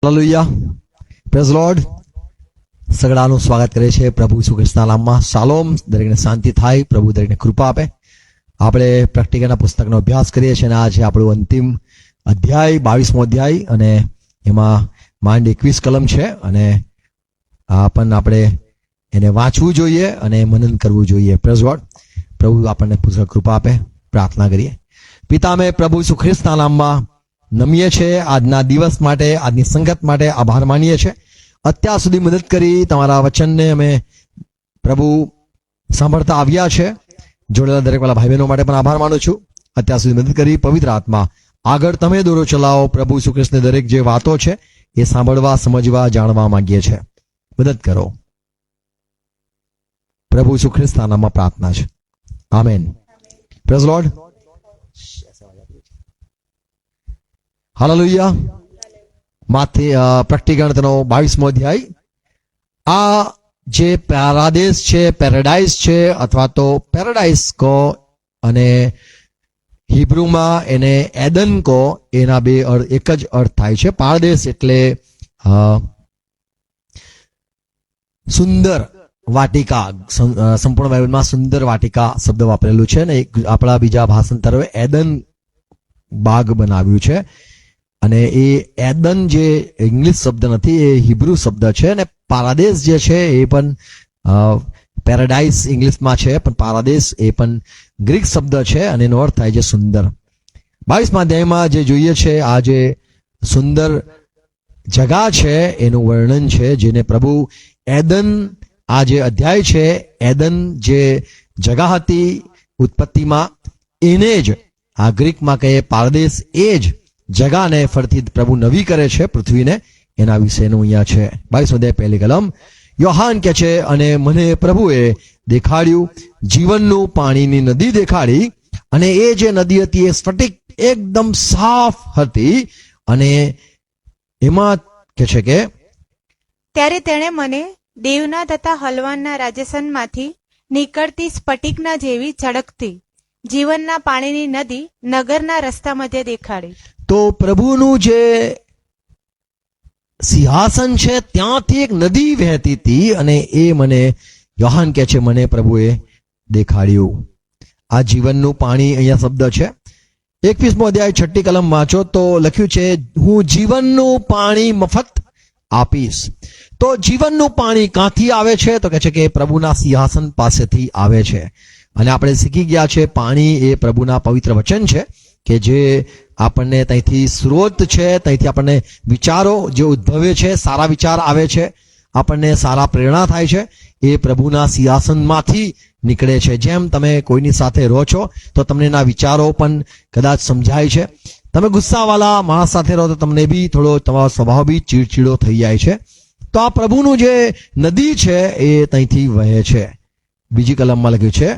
Hallelujah, praise lord. સગડાનું સ્વાગત કરે છે પ્રભુ ઈસુ ખ્રિસ્તના નામમાં. શાલોમ. દરેકને શાંતિ થાય, પ્રભુ દરેકને કૃપા આપે. આપણે પ્રેક્ટિકલના પુસ્તકનો અભ્યાસ કરીએ છીએ અને આ છે આપણું અંતિમ અધ્યાય, 22મો અધ્યાય, અને એમાં માંડ 21 કલમ છે અને પણ આપણે એને વાંચવું જોઈએ અને મનન કરવું જોઈએ. Praise lord. પ્રભુ આપણને પુસ્તક કૃપા આપે. પ્રાર્થના કરીએ. પિતા, અમે પ્રભુ ઈસુ ખ્રિસ્તના નામમાં નમીએ છે આજના દિવસ માટે, આજની સંગત માટે આભાર માનીએ છીએ. અત્યાર સુધી મદદ કરી તમારા વચનને અમે પ્રભુ સાંભળતા આવ્યા છે. જોડેલા દરેક વાળા ભાઈ બહેનો માટે પણ આભાર માનું છું. અત્યાર સુધી મદદ કરી. પવિત્ર આત્મા આગળ તમે દોરો ચલાવો. પ્રભુ ઈસુ ખ્રિસ્તની દરેક જે વાતો છે એ સાંભળવા, સમજવા, જાણવા માંગીએ છીએ. મદદ કરો. પ્રભુ ઈસુ ખ્રિસ્તના નામમાં પ્રાર્થના છે. આમેન. Praise lord. હાલેલુયા. માથી પ્રેક્ટિકલ તેનો 22મો અધ્યાય. આ જે પારાદેશ છે, પેરાડાઇઝ છે, અથવા તો પેરાડાઇઝ કહો અને હિબ્રુમાં એને એદન કહો, એના બે અર્થ એક જ અર્થ થાય છે. પારદેશ એટલે સુંદર વાટિકા. સંપૂર્ણ બાઇબલમાં સુંદર વાટિકા શબ્દ વાપરેલું છે ને આપણા બીજા ભાષાંતરોએ એદન બાગ બનાવ્યું છે. અને એ એદન જે ઇંગ્લિશ શબ્દ નથી, એ હિબ્રુ શબ્દ છે. અને પારાદેશ જે છે એ પણ પેરાડાઇઝ ઇંગ્લિશમાં છે, પણ પારાદેશ એ પણ ગ્રીક શબ્દ છે અને એનો અર્થ થાય છે સુંદર. 22મા અધ્યાયમાં જે જોઈએ છે, આ જે સુંદર જગા છે એનું વર્ણન છે, જેને પ્રભુ એદન, આ જે અધ્યાય છે, એદન જે જગા હતી ઉત્પત્તિમાં, એને જ આ ગ્રીકમાં કહે પારદેશ, એ જ જગાને ફરતી પ્રભુ નવી કરે છે પૃથ્વીને. એના વિશેનું અહીંયા છે 22મો અધ્યાય, પહેલી કલમ. યોહાન કહે છે, અને મને પ્રભુએ દેખાડ્યું જીવનનું પાણીની નદી દેખાડી, અને એ જે નદી હતી એ સ્ફટિક એકદમ સાફ હતી. અને એમાં કહે છે કે ત્યારે તેણે મને દેવના તથા હલવાનના રાજસનમાંથી નીકળતી સ્ફટિકના જેવી ચળકતી જીવનના પાણીની નદી નગરના રસ્તા મધ્ય દેખાડી. તો પ્રભુનું જે સિંહાસન છે ત્યાંથી એક નદી વહેતી હતી, અને એ મને યોહાન કહે છે મને પ્રભુએ દેખાડ્યું. આ જીવનનું પાણી અહીંયા શબ્દ છે. 21મો અધ્યાય 6ઠી કલમ વાંચો તો લખ્યું છે, હું જીવનનું પાણી મફત આપીશ. તો જીવનનું પાણી ક્યાંથી આવે છે? તો કહે છે કે પ્રભુના સિંહાસન પાસેથી આવે છે. અને આપણે શીખી ગયા છે પાણી એ પ્રભુના પવિત્ર વચન છે કે જે આપણને ત્યાંથી સ્રોત છે, ત્યાંથી આપણને વિચારો જે ઉદ્ભવે છે, સારા વિચાર આવે છે, આપણને સારા પ્રેરણા થાય છે, એ પ્રભુના સિંહાસનમાંથી નીકળે છે. જેમ તમે કોઈની સાથે રહો છો તો તમને એના વિચારો પણ કદાચ સમજાય છે. તમે ગુસ્સાવાળા માણસ સાથે રહો તો તમને બી થોડો તમારો સ્વભાવ બી ચીડચીડો થઈ જાય છે. તો આ પ્રભુનું જે નદી છે એ ત્યાંથી વહે છે. બીજી કલમમાં લખ્યું છે,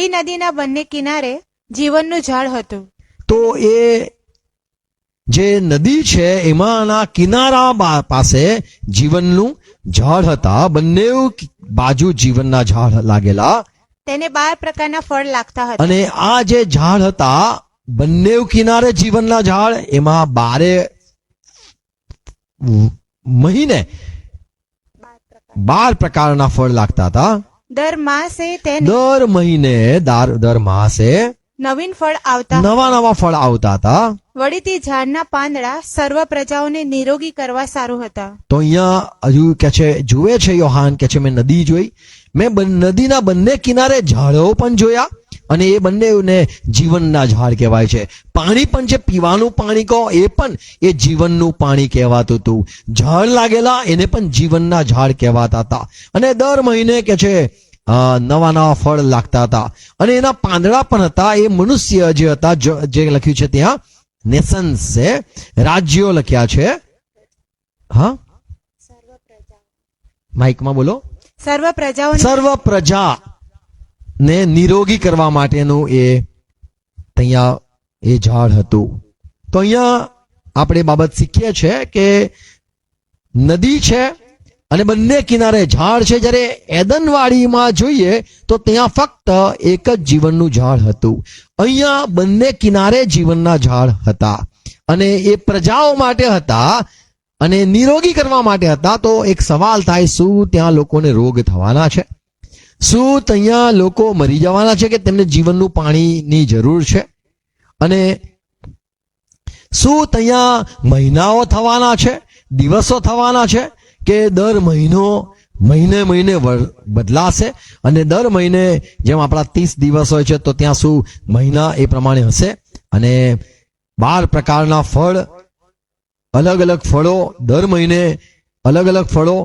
એ નદીના બંને કિનારે જીવનનું ઝાડ હતું. તો એ જે નદી છે એમાંના કિનારા પાસે જીવનનું ઝાડ હતા. બંને બાજુ જીવનના ઝાડ લાગેલા. તેને 12 પ્રકારના ફળ લાગતા હતા. અને આ જે ઝાડ હતા બંને કિનારે જીવનના ઝાડ, એમાં 12 મહિને 12 પ્રકારના ફળ લાગતા હતા. દર માસે તેને દર મહિને દર માસે નવીન ફળ આવતા. નવા ફળ આવતા હતા. વળી તે ઝાડના પાંદડા સર્વ પ્રજાઓને નિરોગી કરવા સારું હતા. તો અહીંયા હજુ કે છે, જુએ છે યોહાન કે છે મેં નદી જોઈ, મેં નદીના બંને કિનારે ઝાડો પણ જોયા, અને એ બંનેને જીવનના ઝાડ કહેવાય છે. પાણી પણ જે પીવાનું પાણી કહો એ પણ એ જીવનનું પાણી કહેવાતું હતું. ઝાડ લાગેલા એને પણ જીવનના ઝાડ કહેવાતા હતા. અને દર મહિને કે છે નવા ફળ લાગતા હતા. અને એના પાંદડા પણ હતા. એ મનુષ્ય જે હતા, જે લખ્યું છે ત્યાં નેશન્સ છે, રાજ્યો લખ્યા છે. હા, માઇકમાં બોલો. સર્વ પ્રજાઓ સર્વ પ્રજા ને નિરોગી કરવા માટેનું એ અહીંયા એ ઝાડ હતું. તો અહીંયા આપણે બાબત શીખીએ છીએ કે નદી છે અને બંને કિનારે ઝાડ છે. જ્યારે એદનવાડીમાં જોઈએ તો ત્યાં ફક્ત એક જ જીવનનું ઝાડ હતું. અહીંયા બંને કિનારે જીવનના ઝાડ હતા અને એ પ્રજાઓ માટે હતા. અને નિરોગી કરવા માટે હતા. તો એક સવાલ થાય, શું ત્યાં લોકોને રોગ થવાના છે? શું ત્યાં લોકો મરી જવાના છે કે તેમને જીવનનું પાણીની જરૂર છે? અને શું ત્યાં મહિનાઓ થવાના છે, દિવસો થવાના છે, કે દર મહિને બદલાશે અને દર મહિને જેમ આપણા 30 દિવસ હોય છે તો ત્યાં શું મહિના એ પ્રમાણે હશે? અને 12 પ્રકારના ફળ, અલગ અલગ ફળો, દર મહિને અલગ અલગ ફળો,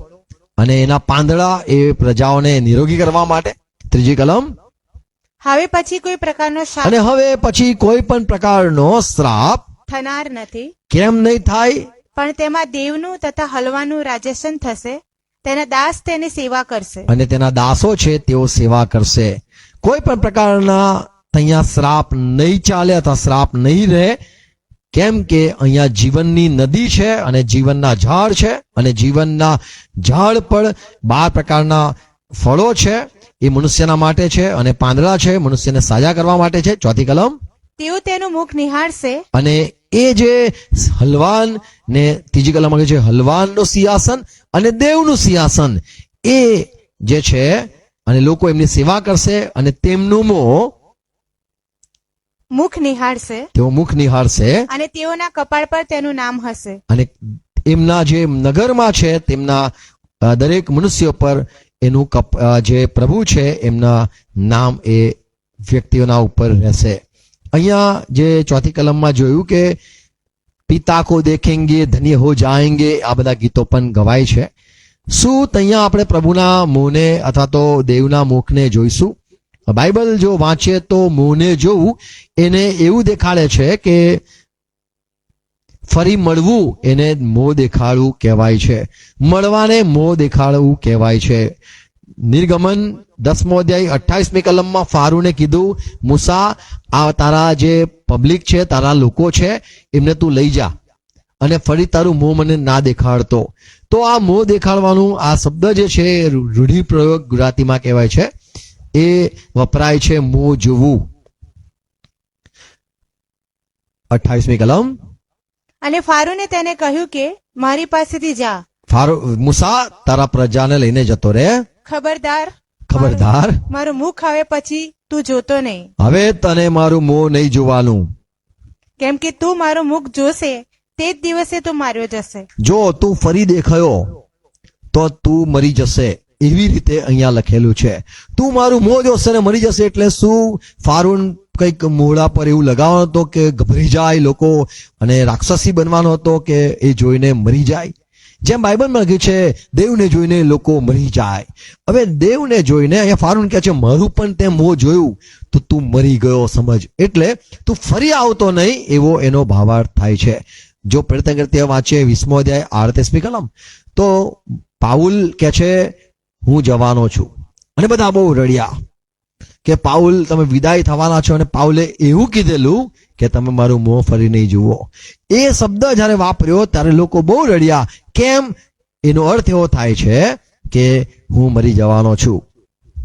અને એના પાંદડા એ પ્રજાઓને નિરોગી કરવા માટે. ત્રીજી કલમ. હવે પછી કોઈ પ્રકારનો શાપ અને હવે પછી કોઈ પણ પ્રકારનો શ્રાપ થનાર નથી, કેમ નહીં થાય? પણ તેમાં દેવનું તથા હલવાનું રાજેશન થશે. તેના દાસ તેની સેવા કરશે. અને તેના દાસો છે તેઓ સેવા કરશે. કોઈ પણ પ્રકારના અહીંયા શ્રાપ નહીં ચાલે અથવા શ્રાપ નહીં રહે. કેમ કે અહીંયા જીવનની નદી છે અને જીવનના ઝાડ છે, અને જીવનના ઝાડ પર 12 પ્રકારના ફળો છે, એ મનુષ્યના માટે છે, અને પાંદડા છે મનુષ્યને સાજા કરવા માટે છે. ચોથી કલમ. તેઓ તેનું મુખ નિહાળશે, અને એ જે હલવાન ને ત્રીજી કલમ કહે છે હલવાનનું સિંહાસન અને દેવનું સિંહાસન, એ જે છે, અને લોકો એમની સેવા કરશે અને તેમનું મુખ નિહાળશે, તેઓ મુખ નિહાળશે, અને તેઓના કપાળ પર તેનું નામ હશે. અને એમના જે નગરમાં છે તેમના દરેક મનુષ્યો પર એનું જે પ્રભુ છે એમના નામ એ વ્યક્તિઓના ઉપર રહેશે. અહીંયા જે ચોથી કલમમાં જોયું કે પિતા કો દેખેંગે ધન્ય હો જાએંગે, આ બધા ગીતો પણ ગવાય છે. શું અહીંયા આપણે પ્રભુના મોંને અથવા તો દેવના મુખને જોઈશું? બાઇબલ જો વાંચીએ તો મોંને જોવું એને એવું દેખાડે છે કે ફરી મળવું એને મોં દેખાડવું કહેવાય છે. મળવાને મોં દેખાડવું કહેવાય છે. નિર્ગમન 10મો અધ્યાય 28મી કલમમાં ફારૂને કીધું, મૂસા, આ તારા જે પબ્લિક છે, તારા લોકો છે, એમને તું લઈ જા અને ફરી તારું મોં મને ના દેખાડતો. તો આ મોં દેખાડવાનું આ શબ્દ જે છે રૂઢિપ્રયોગ ગુજરાતીમાં કહેવાય છે, એ વપરાય છે મોં જોવું. 28મી કલમ. અને ફારૂને તેને કહ્યું કે મારી પાસેથી જા. મૂસા, તારા પ્રજાને લઈને જતો રહે. ખબરદાર, મારું મુખ હવે પછી તું જોતો નહીં. હવે તને મારું મોં નહીં જોવાનું. કેમ કે તું મારું મુખ જોશે તે જ દિવસે તું માર્યો જશે. જો તું ફરી દેખાયો તો તું મરી જશે. એવી રીતે અહીંયા લખેલું છે. તું મારું મોં જોશે ને મરી જશે. એટલે શું ફારૂન કંઈક મોઢા પર એવું લગાવવાનો હતો કે ગભરી જાય લોકો, અને રાક્ષસી બનવાનો હતો કે એ જોઈને મરી જાય? જેમ બાઇબલમાં લખ્યું છે દેવને જોઈને લોકો મરી જાય. હવે દેવને જોઈને અહીંયા ફારૂન કહે છે મારું પણ તે મોં જોયું તો તું મરી ગયો સમજ. એટલે તું ફરી આવતો નહીં એવો એનો ભાવાર્થ થાય છે. જો પ્રયત્ન વાંચીએ 20મો અધ્યાય 38મી કલમ, તો પાઉલ કહે છે હું જવાનો છું. અને બધા બહુ રડ્યા કે પાઉલ તમે વિદાય થવાના છો. અને પાઉલે એવું કીધેલું કે તમે મારું મોં ફરી નહીં જુઓ. એ શબ્દ જ્યારે વાપર્યો ત્યારે લોકો બહુ રડ્યા. કેમ? એનો અર્થ એવો થાય છે કે હું મરી જવાનો છું.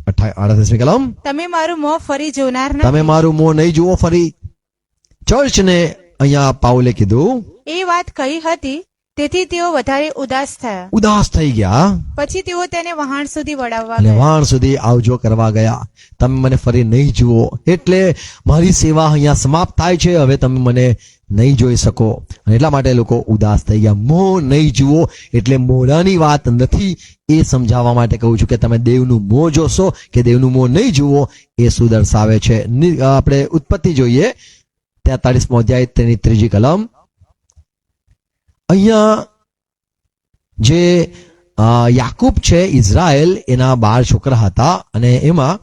38મી કલમ. તમે મારું મોં ફરી જોનાર નથી. તમે મારું મોં નહીં જુઓ ફરી. ચર્ચને અહીંયા પાઉલે કીધું, એ વાત કહી હતી તેથી તેઓ વધારે ઉદાસ થઈ ગયા. પછી તેઓ તેને વહાણ સુધી વળાવવા અને ગયા. વહાણ સુધી આવજો કરવા ગયા. તમે મને ફરી નહીં જુઓ. એટલે મારી સેવા અહીંયા સમાપ્ત થાય છે. હવે તમે મને નહીં જોઈ શકો. અને એટલા માટે લોકો ઉદાસ થઈ ગયા. મોં નહીં જુઓ એટલે મોઢાની વાત નથી, એ સમજાવવા માટે કહું છું કે તમે દેવનું મોં જોશો કે દેવનું મોં નહીં જુઓ, એ શું દર્શાવે છે. આપણે ઉત્પત્તિ જોઈએ 43મો અધ્યાય તેની 3જી કલમ. અહીંયા જે યાકૂબ છે ઇઝરાયલ, એના 12 છોકરા હતા, અને એમાં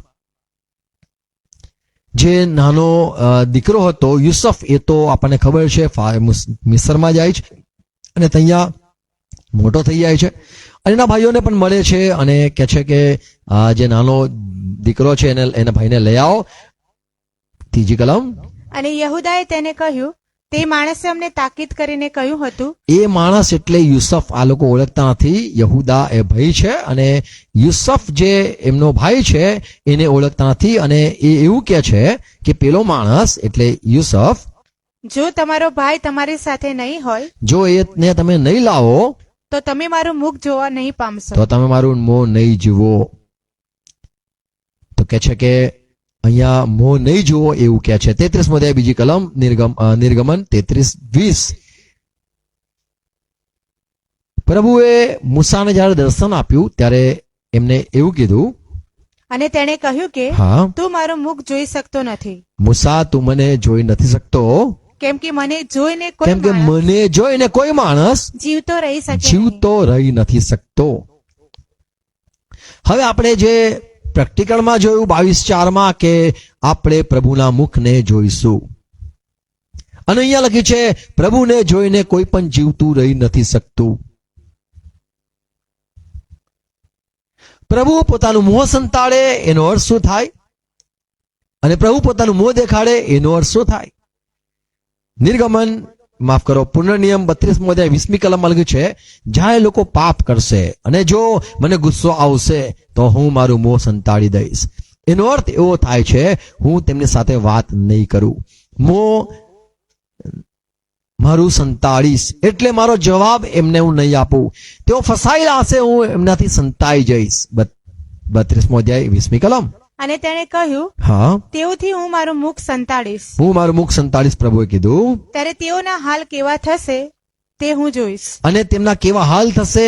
જે નાનો દીકરો હતો યુસુફ, એ તો આપણને ખબર છે મિસ્રમાં જાય છે અને ત્યાં મોટો થઈ જાય છે, અને એના ભાઈઓને પણ મળે છે અને કહે છે કે જે નાનો દીકરો છે એના ભાઈને લઈ આવો. 3જી કલમ. અને યહૂદાએ તેને કહ્યું, તે માણસે અમને તાકીદ કરીને કહ્યું હતું. એ માણસ એટલે યુસુફ. આ લોકો ઓળખતા નથી. યહૂદા એ ભાઈ છે અને યુસુફ જે એમનો ભાઈ છે એને ઓળખતા નથી. અને એ એવું કહે છે કે પેલો માણસ એટલે યુસુફ જો તમારો ભાઈ તમારી સાથે નહીં હોય જો એને તમે નહીં લાવો તો તમે મારું મુખ જોવા નહીં પામશો. તો તમે મારું મોં નહીં જુઓ. તો કે છે કે અહીંયા મોં નહીં જુઓ એવું કે છે. 33 અધ્યાય બીજી કલમ નિર્ગમન 33:20. પ્રભુએ મૂસાને જ્યારે દર્શન આપ્યું ત્યારે એમને એવું કીધું, અને તેણે કહ્યું કે હા તું મારું મુખ જોઈ શકતો નથી, મૂસા તું મને જોઈ નથી શકતો, કેમ કે મને જોઈને કોઈ કેમ કે માણસ મને જોઈને કોઈ માણસ જીવતો રહી શકે નહીં. જીવતો રહી નથી શકતો. હવે આપણે જે પ્રેક્ટિકલમાં જોયું 22:4 કે આપણે પ્રભુના મુખને જોઈશું, અને અહીંયા લખ્યું છે પ્રભુને જોઈને કોઈ પણ જીવતું રહી નથી શકતું. પ્રભુ પોતાનું મોં સંતાડે એનો અર્થ શું થાય, અને પ્રભુ પોતાનું મોં દેખાડે એનો અર્થ શું થાય? નિર્ગમન માફ કરો પુનર્નિયમ 32 અધ્યાય 20મી કલમમાં લખ્યું છે, જ્યારે લોકો પાપ કરશે અને જો મને ગુસ્સો આવશે તો હું મારું મોં સંતાડી દઈશ. એનો અર્થ એવો થાય છે હું તેમની સાથે વાત નહીં કરું, મોં મારું સંતાડીશ, એટલે મારો જવાબ એમને હું નહીં આપું. તેઓ ફસાયેલા હશે, હું એમનાથી સંતાઈ જઈશ. 32મો અધ્યાય 20મી કલમ. અને તેણે કહ્યું, હા તેઓથી હું મારું મુખ સંતાડીશ, હું મારું મુખ સંતાડીશ, પ્રભુએ કીધું, ત્યારે તેઓના હાલ કેવા થશે તે હું જોઈશ. અને તેમના કેવા હાલ થશે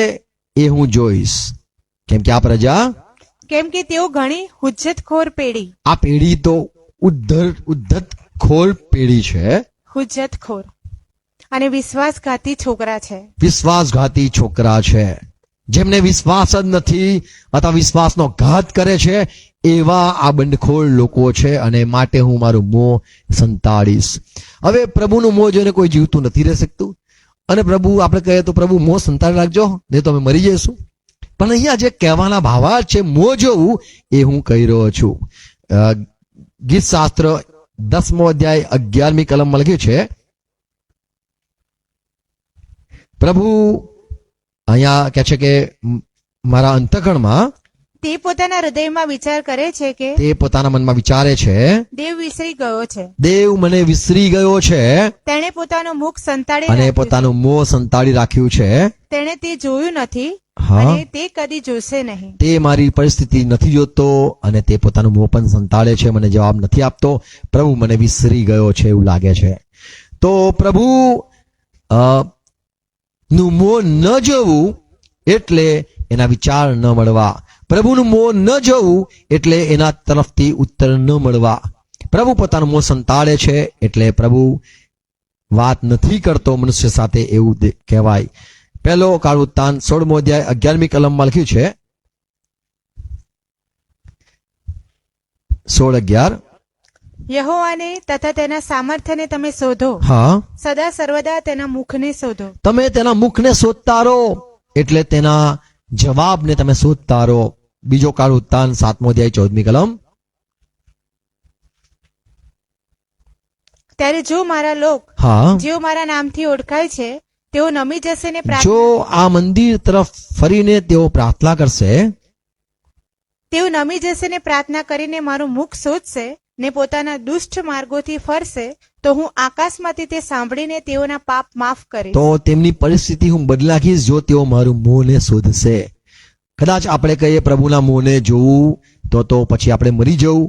એ હું જોઈશ. કેમ કે આ પ્રજા, કેમ કે તેઓ ઘણી હુજ્જતખોર પેઢી, આ પેઢી તો ઉદ્ધતખોર પેઢી છે, હુજ્જતખોર અને વિશ્વાસઘાતી છોકરા છે. વિશ્વાસઘાતી છોકરા છે, જેમને વિશ્વાસ જ નથી અથવા વિશ્વાસનો ઘાત કરે છે, એવા આ બંડખોર લોકો છે, અને માટે હું મારું મોં સંતાડીશ. હવે પ્રભુનું મોં જોઈને કોઈ જીવતું નથી રહી શકતું, અને પ્રભુ આપણે કહીએ તો પ્રભુ મોં સંતાડી રાખજો, નહીં તો અમે મરી જઈશું. પણ અહીંયા જે કહેવાના ભાવાર્થ છે મોં જોવું, એ હું કહી રહ્યો છું. ગીત શાસ્ત્ર 10મો અધ્યાય 11મી કલમમાં લખ્યું છે, પ્રભુ અહીંયા કહે છે કે મારા અંતઃકરણમાં, તે પોતાના હૃદયમાં વિચાર કરે છે કે તે પોતાના મનમાં વિચારે છે, દેવ વિસરી ગયો છે, દેવ મને વિસરી ગયો છે, તેણે પોતાનું મુખ સંતાડી અને રાખ્યું છે. પોતાનું મોં સંતાડી રાખ્યું છે. તેણે તે જોયું નથી હા અને તે કદી જોશે નહીં. તે મારી પરિસ્થિતિ નથી જોતો, અને તે પોતાનું મોં પણ સંતાડે છે, મને જવાબ નથી આપતો. પ્રભુ મને વિસરી ગયો છે એવું લાગે છે. તો પ્રભુ નું મોં ન જોવું એટલે એના વિચાર ન મળવા, પ્રભુનું મોં ન જોવું એટલે એના તરફથી ઉત્તર ન મળવા. પ્રભુ પોતાનું મોં સંતાડે છે એટલે પ્રભુ વાત નથી કરતો મનુષ્ય સાથે એવું કહેવાય. પહેલો કાળવૃત્તાંત 16મો અધ્યાય 11મી કલમમાં લખ્યું છે, 16:11. યહોવાને તથા તેના સામર્થ્યને તમે શોધો, હા સદા સર્વદા તેના મુખને શોધો. તમે તેના મુખને શોધતા રહો એટલે તેના જવાબને તમે શોધતા રહો. બીજો કાળવૃત્તાંત 7મો અધ્યાય 14મી કલમ. ત્યારે જો મારા લોક હા જેઓ મારા નામથી ઓળખાય છે તેઓ નમી જશે ને જો આ મંદિર તરફ ફરીને તેઓ પ્રાર્થના કરશે, તેઓ નમી જશે ને પ્રાર્થના કરીને મારું મુખ શોધશે ને પોતાના દુષ્ટ માર્ગોથી ફરશે, તો હું આકાશમાંથી તે સાંભળીને તેઓના પાપ માફ કરીશ. તો તેમની પરિસ્થિતિ હું બદલી નાખીશ જો તેઓ મારું મોંને શોધશે. કદાચ આપણે કહીએ પ્રભુના મોંને જોવું તો પછી આપણે મરી જવું.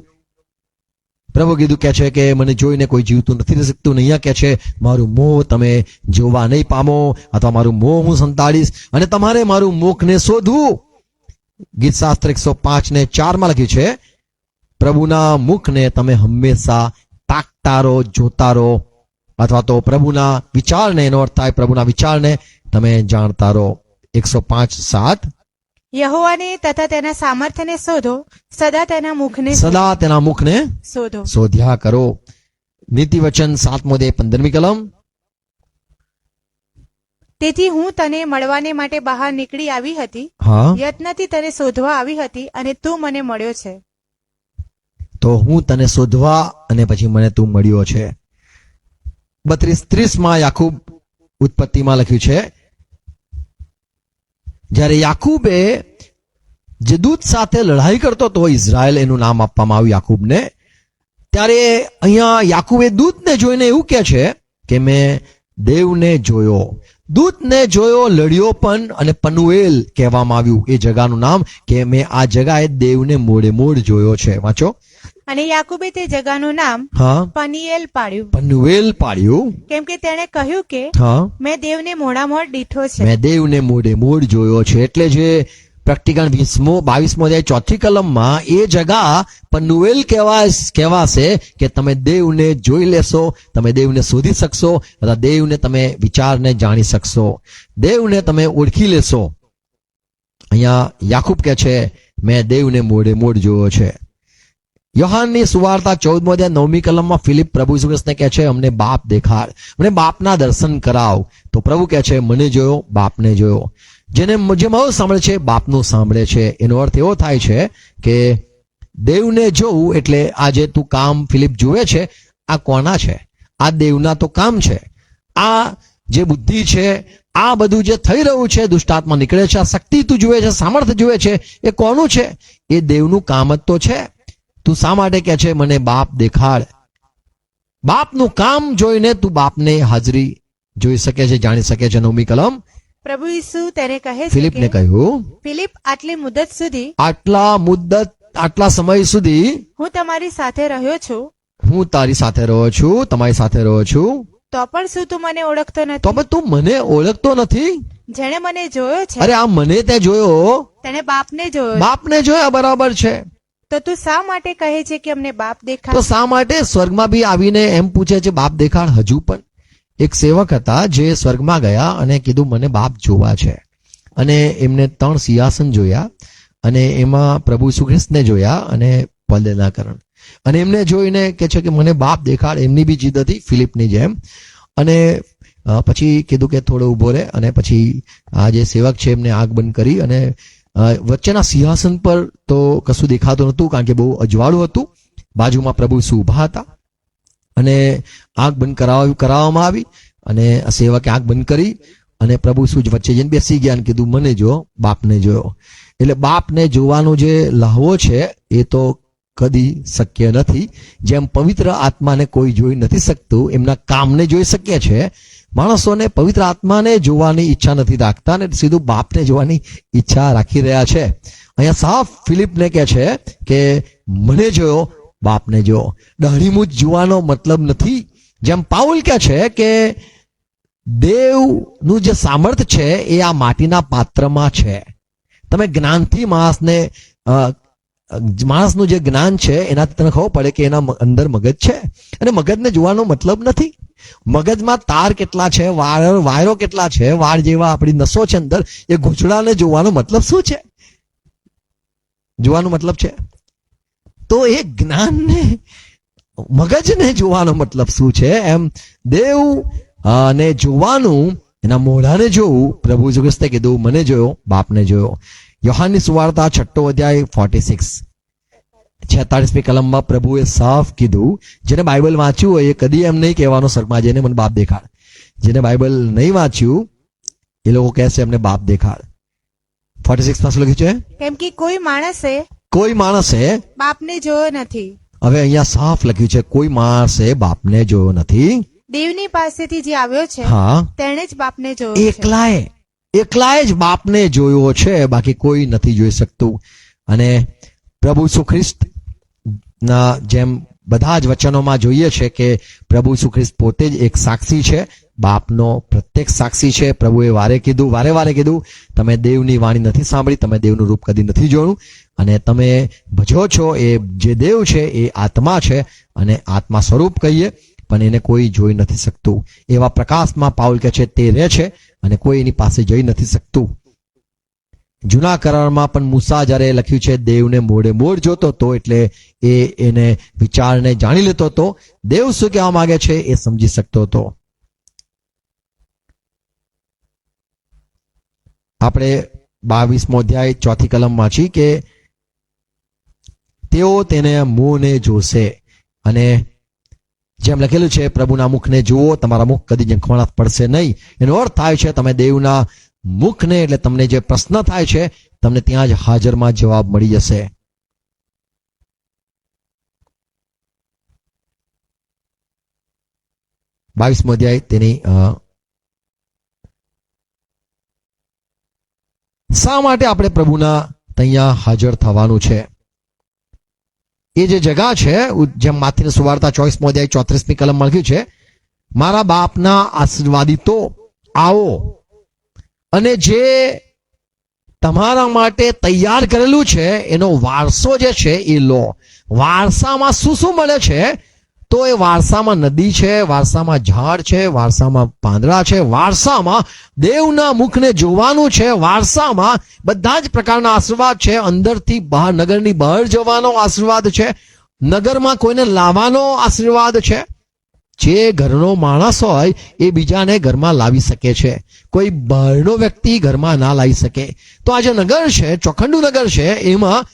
પ્રભુ કીધું કે છે કે મને જોઈને કોઈ જીવતું નથી રહી શકતું. અહીંયા કે છે મારું મોં તમે જોવા નહીં પામો, અથવા મારું મોં હું સંતાડીશ, અને તમારે મારું મુખને શોધવું. ગીત શાસ્ત્ર 105:4 લખ્યું છે, પ્રભુના મુખને તમે હંમેશા તાકતા રહો, જોતા રહો, અથવા તો પ્રભુના વિચારને, એનો અર્થ થાય પ્રભુના વિચારને તમે જાણતા રહો. 105:7. યહોવાને તથા તેના સામર્થ્યને શોધો, સદા તેના મુખને સદા તેના મુખને શોધો. શોધ્યા કરો. નીતિવચન 7મો અધ્યાય 15મી કલમ. તેથી હું તને મળવાને માટે બહાર નીકળી આવી હતી, હા યત્નથી તને શોધવા આવી હતી, અને તું મને મળ્યો છે. તો હું તને શોધવા અને પછી મને તું મળ્યો છે. 32:30 યાકૂબ ઉત્પત્તિમાં લખ્યું છે, જ્યારે યાકૂબે જે દૂત સાથે લડાઈ કરતો હતો, ઇઝરાયલ એનું નામ આપવામાં આવ્યું યાકૂબને, ત્યારે અહીંયા યાકૂબે દૂતને જોઈને એવું કહે છે કે મેં દેવને જોયો, દૂતને જોયો, લડ્યો પણ, અને પનુએલ કહેવામાં આવ્યું એ જગાનું નામ, કે મેં આ જગાએ દેવને મોડે મોડ જોયો છે. વાંચો. અને યાકુબે તે જગાનું નામ હા, પનીએલ પાડ્યું, પનુએલ પાડ્યું. કેમ કે તેણે કહ્યું કે હા, મેં દેવને મોડામોડ દીઠો છે. મેં દેવને મોડે મોડ જોયો છે. એટલે જે પ્રકટીકરણ 22મો અધ્યાય 4th કલમમાં એ જગા પનુએલ કહેવાશે કે તમે દેવને જોઈ લેશો, તમે દેવને શોધી શકશો, અથવા દેવને તમે વિચારને જાણી શકશો, દેવને તમે ઓળખી લેશો. અહીંયા યાકૂબ કહે છે મેં દેવને મોડે મોડ જોયો છે. યોહાનની સુવાર્તા 14મો અધ્યાય 9મી કલમમાં ફિલિપ પ્રભુ ઈસુ ખ્રિસ્તને કહે છે અમને બાપ દેખાડ, મને બાપના દર્શન કરાવ. તો પ્રભુ કહે છે મને જોયો, બાપને જોયો. જે મારું સાંભળે છે બાપનું સાંભળે છે. એનો અર્થ એવો થાય છે કે દેવને જોવું એટલે આ જે તું કામ ફિલિપ જુએ છે આ કોના છે? આ દેવના તો કામ છે. આ જે બુદ્ધિ છે, આ બધું જે થઈ રહ્યું છે, દુષ્ટાત્મા નીકળે છે, આ શક્તિ તું જુએ છે, સામર્થ્ય જુએ છે, એ કોનું છે? એ દેવનું કામ જ તો છે. તું શા માટે કહે છે મને બાપ દેખાડ? બાપનું કામ જોઈને તું બાપને હાજરી જોઈ શકે છે, જાણી શકે છે. 9મી કલમ પ્રભુ ઈસુ તેને કહે છે ફિલિપને કે કહ્યું ફિલિપ આટલી મુદત સુધી આટલા સમય સુધી હું તમારી સાથે રહ્યો છું, હું તારી સાથે રહ્યો છું, તમારી સાથે રહ્યો છું, તો પણ શું તું મને ઓળખતો તો નથી? પણ તું મને ઓળખતો નથી? જેણે મને જોયો છે અરે આ મને તે જોયો, તેને બાપને જોયો છે. બાપને જોયા, બરાબર છે. તો તું શા માટે કહે છે કે અમને બાપ તો દેખાડ? શા માટે સ્વર્ગમાં બી આવીને એમ પૂછે છે બાપ દેખાડ? હજુ પણ એક સેવક હતા જે સ્વર્ગમાં ગયા અને કીધું મને બાપ જોવા છે, અને એમને 3 સિંહાસન જોયા, અને એમાં પ્રભુ ઈસુ ખ્રિસ્તને જોયા અને પલદેનાકરણ, અને એમને જોઈને કે છે કે મને બાપ દેખાડ. એમની બી જીદ હતી ફિલિપની જેમ. અને પછી કીધું કે થોડો ઉભો રહે, અને પછી આ જે સેવક છે એમને આંખ બંધ કરી, અને વચ્ચેના સિંહાસન પર તો કશું દેખાતું નહોતું કારણ કે બહુ અજવાળું હતું. બાજુમાં પ્રભુ ઈસુ ઊભા હતા, અને આંખ બંધ કરાવવામાં આવી, અને સેવકે આંખ બંધ કરી, અને પ્રભુ ઈસુ વચ્ચે જઈને બેસી ગયા અને કીધું મને જો, બાપને જોયો. એટલે બાપને જોવાનો જે લહાવો છે એ તો કદી શક્ય નથી. જેમ પવિત્ર આત્માને કોઈ જોઈ નથી શકતું, એમના કામને જોઈ શકીએ છે. માણસોને પવિત્ર આત્માને જોવાની ઈચ્છા નથી રાખતા, ને સીધું બાપને જોવાની ઈચ્છા રાખી રહ્યા છે. અહીંયા સાફ ફિલિપને કહે છે કે મને જોયો, બાપને જોયો. દાઢીમૂછ જોવાનો મતલબ નથી. જેમ પાઉલ કહે છે કે દેવનું જે સામર્થ્ય છે એ આ માટીના પાત્રમાં છે. તમે જ્ઞાનથી માણસનું જે જ્ઞાન છે એનાથી તને ખબર પડે કે એના અંદર મગજ છે, અને મગજને જોવાનો મતલબ નથી. મગજમાં તાર કેટલા છે, વાયરો કેટલા છે, વાળ જેવા આપણી નસો છે અંદર, એ ગૂંચડાને જોવાનો મતલબ શું છે? જોવાનો મતલબ છે તો એ જ્ઞાનને, મગજને જોવાનો મતલબ શું છે? એમ દેવ ને જોવાનું, એના મોઢાને જોવું. પ્રભુ ઈસુ ખ્રિસ્તે કીધું મને જોયો, બાપને જોયો. યોહાનની સુવાર્તા 6ઠો અધ્યાય 46મી કલમમાં પ્રભુએ સાફ કીધું, જેને બાઇબલ વાંચ્યું હોય એ કદી એમ નહીં કહેવાનો સ્વર્ગમાં જઈને મને બાપ દેખાડ. જેને બાઇબલ નહીં વાંચ્યું એ લોકો કહેશે અમને બાપ દેખાડ. 46માં શું લખ્યું છે? કેમ કે કોઈ માણસે બાપને જોયો નથી. હવે અહીંયા સાફ લખ્યું છે કોઈ માણસે બાપને જોયો નથી. દેવની પાસેથી જે આવ્યો છે હા, તેણે જ બાપને જોયો છે. એકલાએ જ બાપને જોયો છે, બાકી કોઈ નથી જોઈ શકતું. અને પ્રભુ ઈસુ ખ્રિસ્ત ના જેમ બધા જ વચનોમાં જોઈએ છે કે પ્રભુ ઈસુ ખ્રિસ્ત પોતે જ એક સાક્ષી છે, બાપનો પ્રત્યક્ષ સાક્ષી છે. પ્રભુએ વારે વારે કીધું તમે દેવની વાણી નથી સાંભળી, તમે દેવનું રૂપ કદી નથી જોયું, અને તમે ભજો છો એ જે દેવ છે એ આત્મા છે, અને આત્મા સ્વરૂપ કહીએ પણ એને કોઈ જોઈ નથી શકતું. એવા પ્રકાશમાં પાઉલ કહે છે તે રહે છે, અને કોઈ એની પાસે જઈ નથી શકતું. જૂના કરારમાં પણ મૂસા જ્યારે લખ્યું છે દેવને મોડે મોડ જોતો હતો, એટલે એને વિચારને જાણી લેતો હતો. દેવ શું કહેવા માંગે છે એ સમજી શકતો હતો. આપણે 22મો અધ્યાય 4th કલમ વાંચી કે તેઓ તેને મોંને જોશે, અને જેમ લખેલું છે પ્રભુના મુખને જુઓ, તમારા મુખ કદી ઝંખવાણા પડશે નહીં. એનો અર્થ થાય છે તમે દેવના મુખને, એટલે તમને જે પ્રશ્ન થાય છે તમને ત્યાં જ હાજરમાં જવાબ મળી જશે. 22મો અધ્યાય તેની શા માટે આપણે પ્રભુના ત્યાં હાજર થવાનું છે? એ જે જગા છે, જેમ માથીની સુવાર્તા 24મો અધ્યાય 34મી કલમમાં લખ્યું છે, મારા બાપના આશીર્વાદિતો આવો અને જે તમારા માટે તૈયાર કરેલું છે એનો વારસો જે છે એ લો. વારસામાં શું શું મળે છે? તો એ વારસામાં નદી છે, વારસામાં ઝાડ છે, વારસામાં પાંદડા છે, વારસામાં દેવના મુખને જોવાનું છે, વારસામાં બધા જ પ્રકારના આશીર્વાદ છે. અંદરથી બહાર, નગરની બહાર જવાનો આશીર્વાદ છે, નગરમાં કોઈને લાવવાનો આશીર્વાદ છે. જે ઘરનો માણસ હોય એ બીજાને ઘરમાં લાવી શકે છે, કોઈ બહારનો વ્યક્તિ ઘરમાં ના લાવી શકે. તો આ જે નગર છે, ચોખંડુ નગર છે, એમાં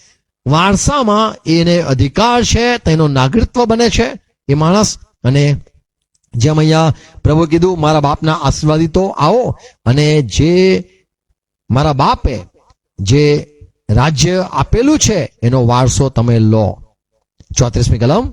વારસામાં એને અધિકાર છે, તેનો નાગરિકત્વ બને છે એ માણસ. અને જેમ અહીંયા પ્રભુ કીધું, મારા બાપના આશીર્વાદિતો આવો અને જે મારા બાપે જે રાજ્ય આપેલું છે એનો વારસો તમે લો. 34મી કલમ.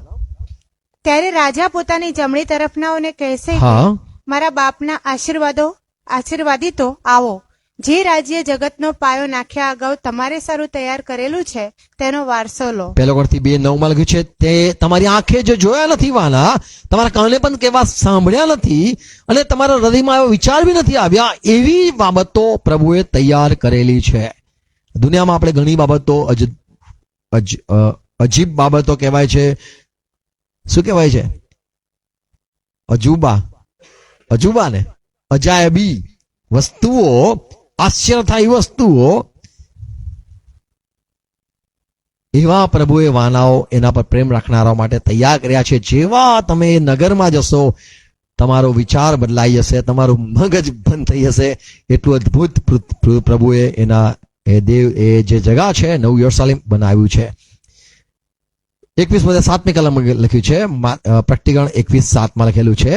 ત્યારે રાજા પોતાની જમણી તરફનાઓને કહેશે કે હા, મારા બાપના આશીર્વાદિતો આવો, જે રાજ્ય જગતનો પાયો નાખ્યા અગાઉ તમારે સારું તૈયાર કરેલું છે તેનો વારસો લો. 1 Corinthians 2:9 લખ્યું છે, તે તમારી આંખે જે જોયા નથી વાલા, તમારા કાને પણ કેવા સાંભળ્યા નથી અને તમારા હૃદયમાં એવો વિચાર બી નથી આવ્યા, એવી બાબતો પ્રભુએ તૈયાર કરેલી છે. દુનિયામાં આપણે ઘણી બાબતો અજીબ બાબતો કહેવાય છે. શું કહેવાય છે? અજુબા ને અજાયબી વસ્તુઓ, આશ્ચર્યથાયી વસ્તુઓ, એવા પ્રભુએ વાનાઓ એના પર પ્રેમ રાખનારાઓ માટે તૈયાર કર્યા છે. જેવા તમે નગરમાં જશો તમારો વિચાર બદલાઈ જશે, તમારું મગજ બંધ થઈ જશે. એટલું અદ્ભુત પ્રભુએ એના એ જે જગા છે નવું યરુશલેમ બનાવ્યું છે. 21:7મી કલમ લખ્યું છે, પ્રકટીકરણ 21:7 લખેલું છે,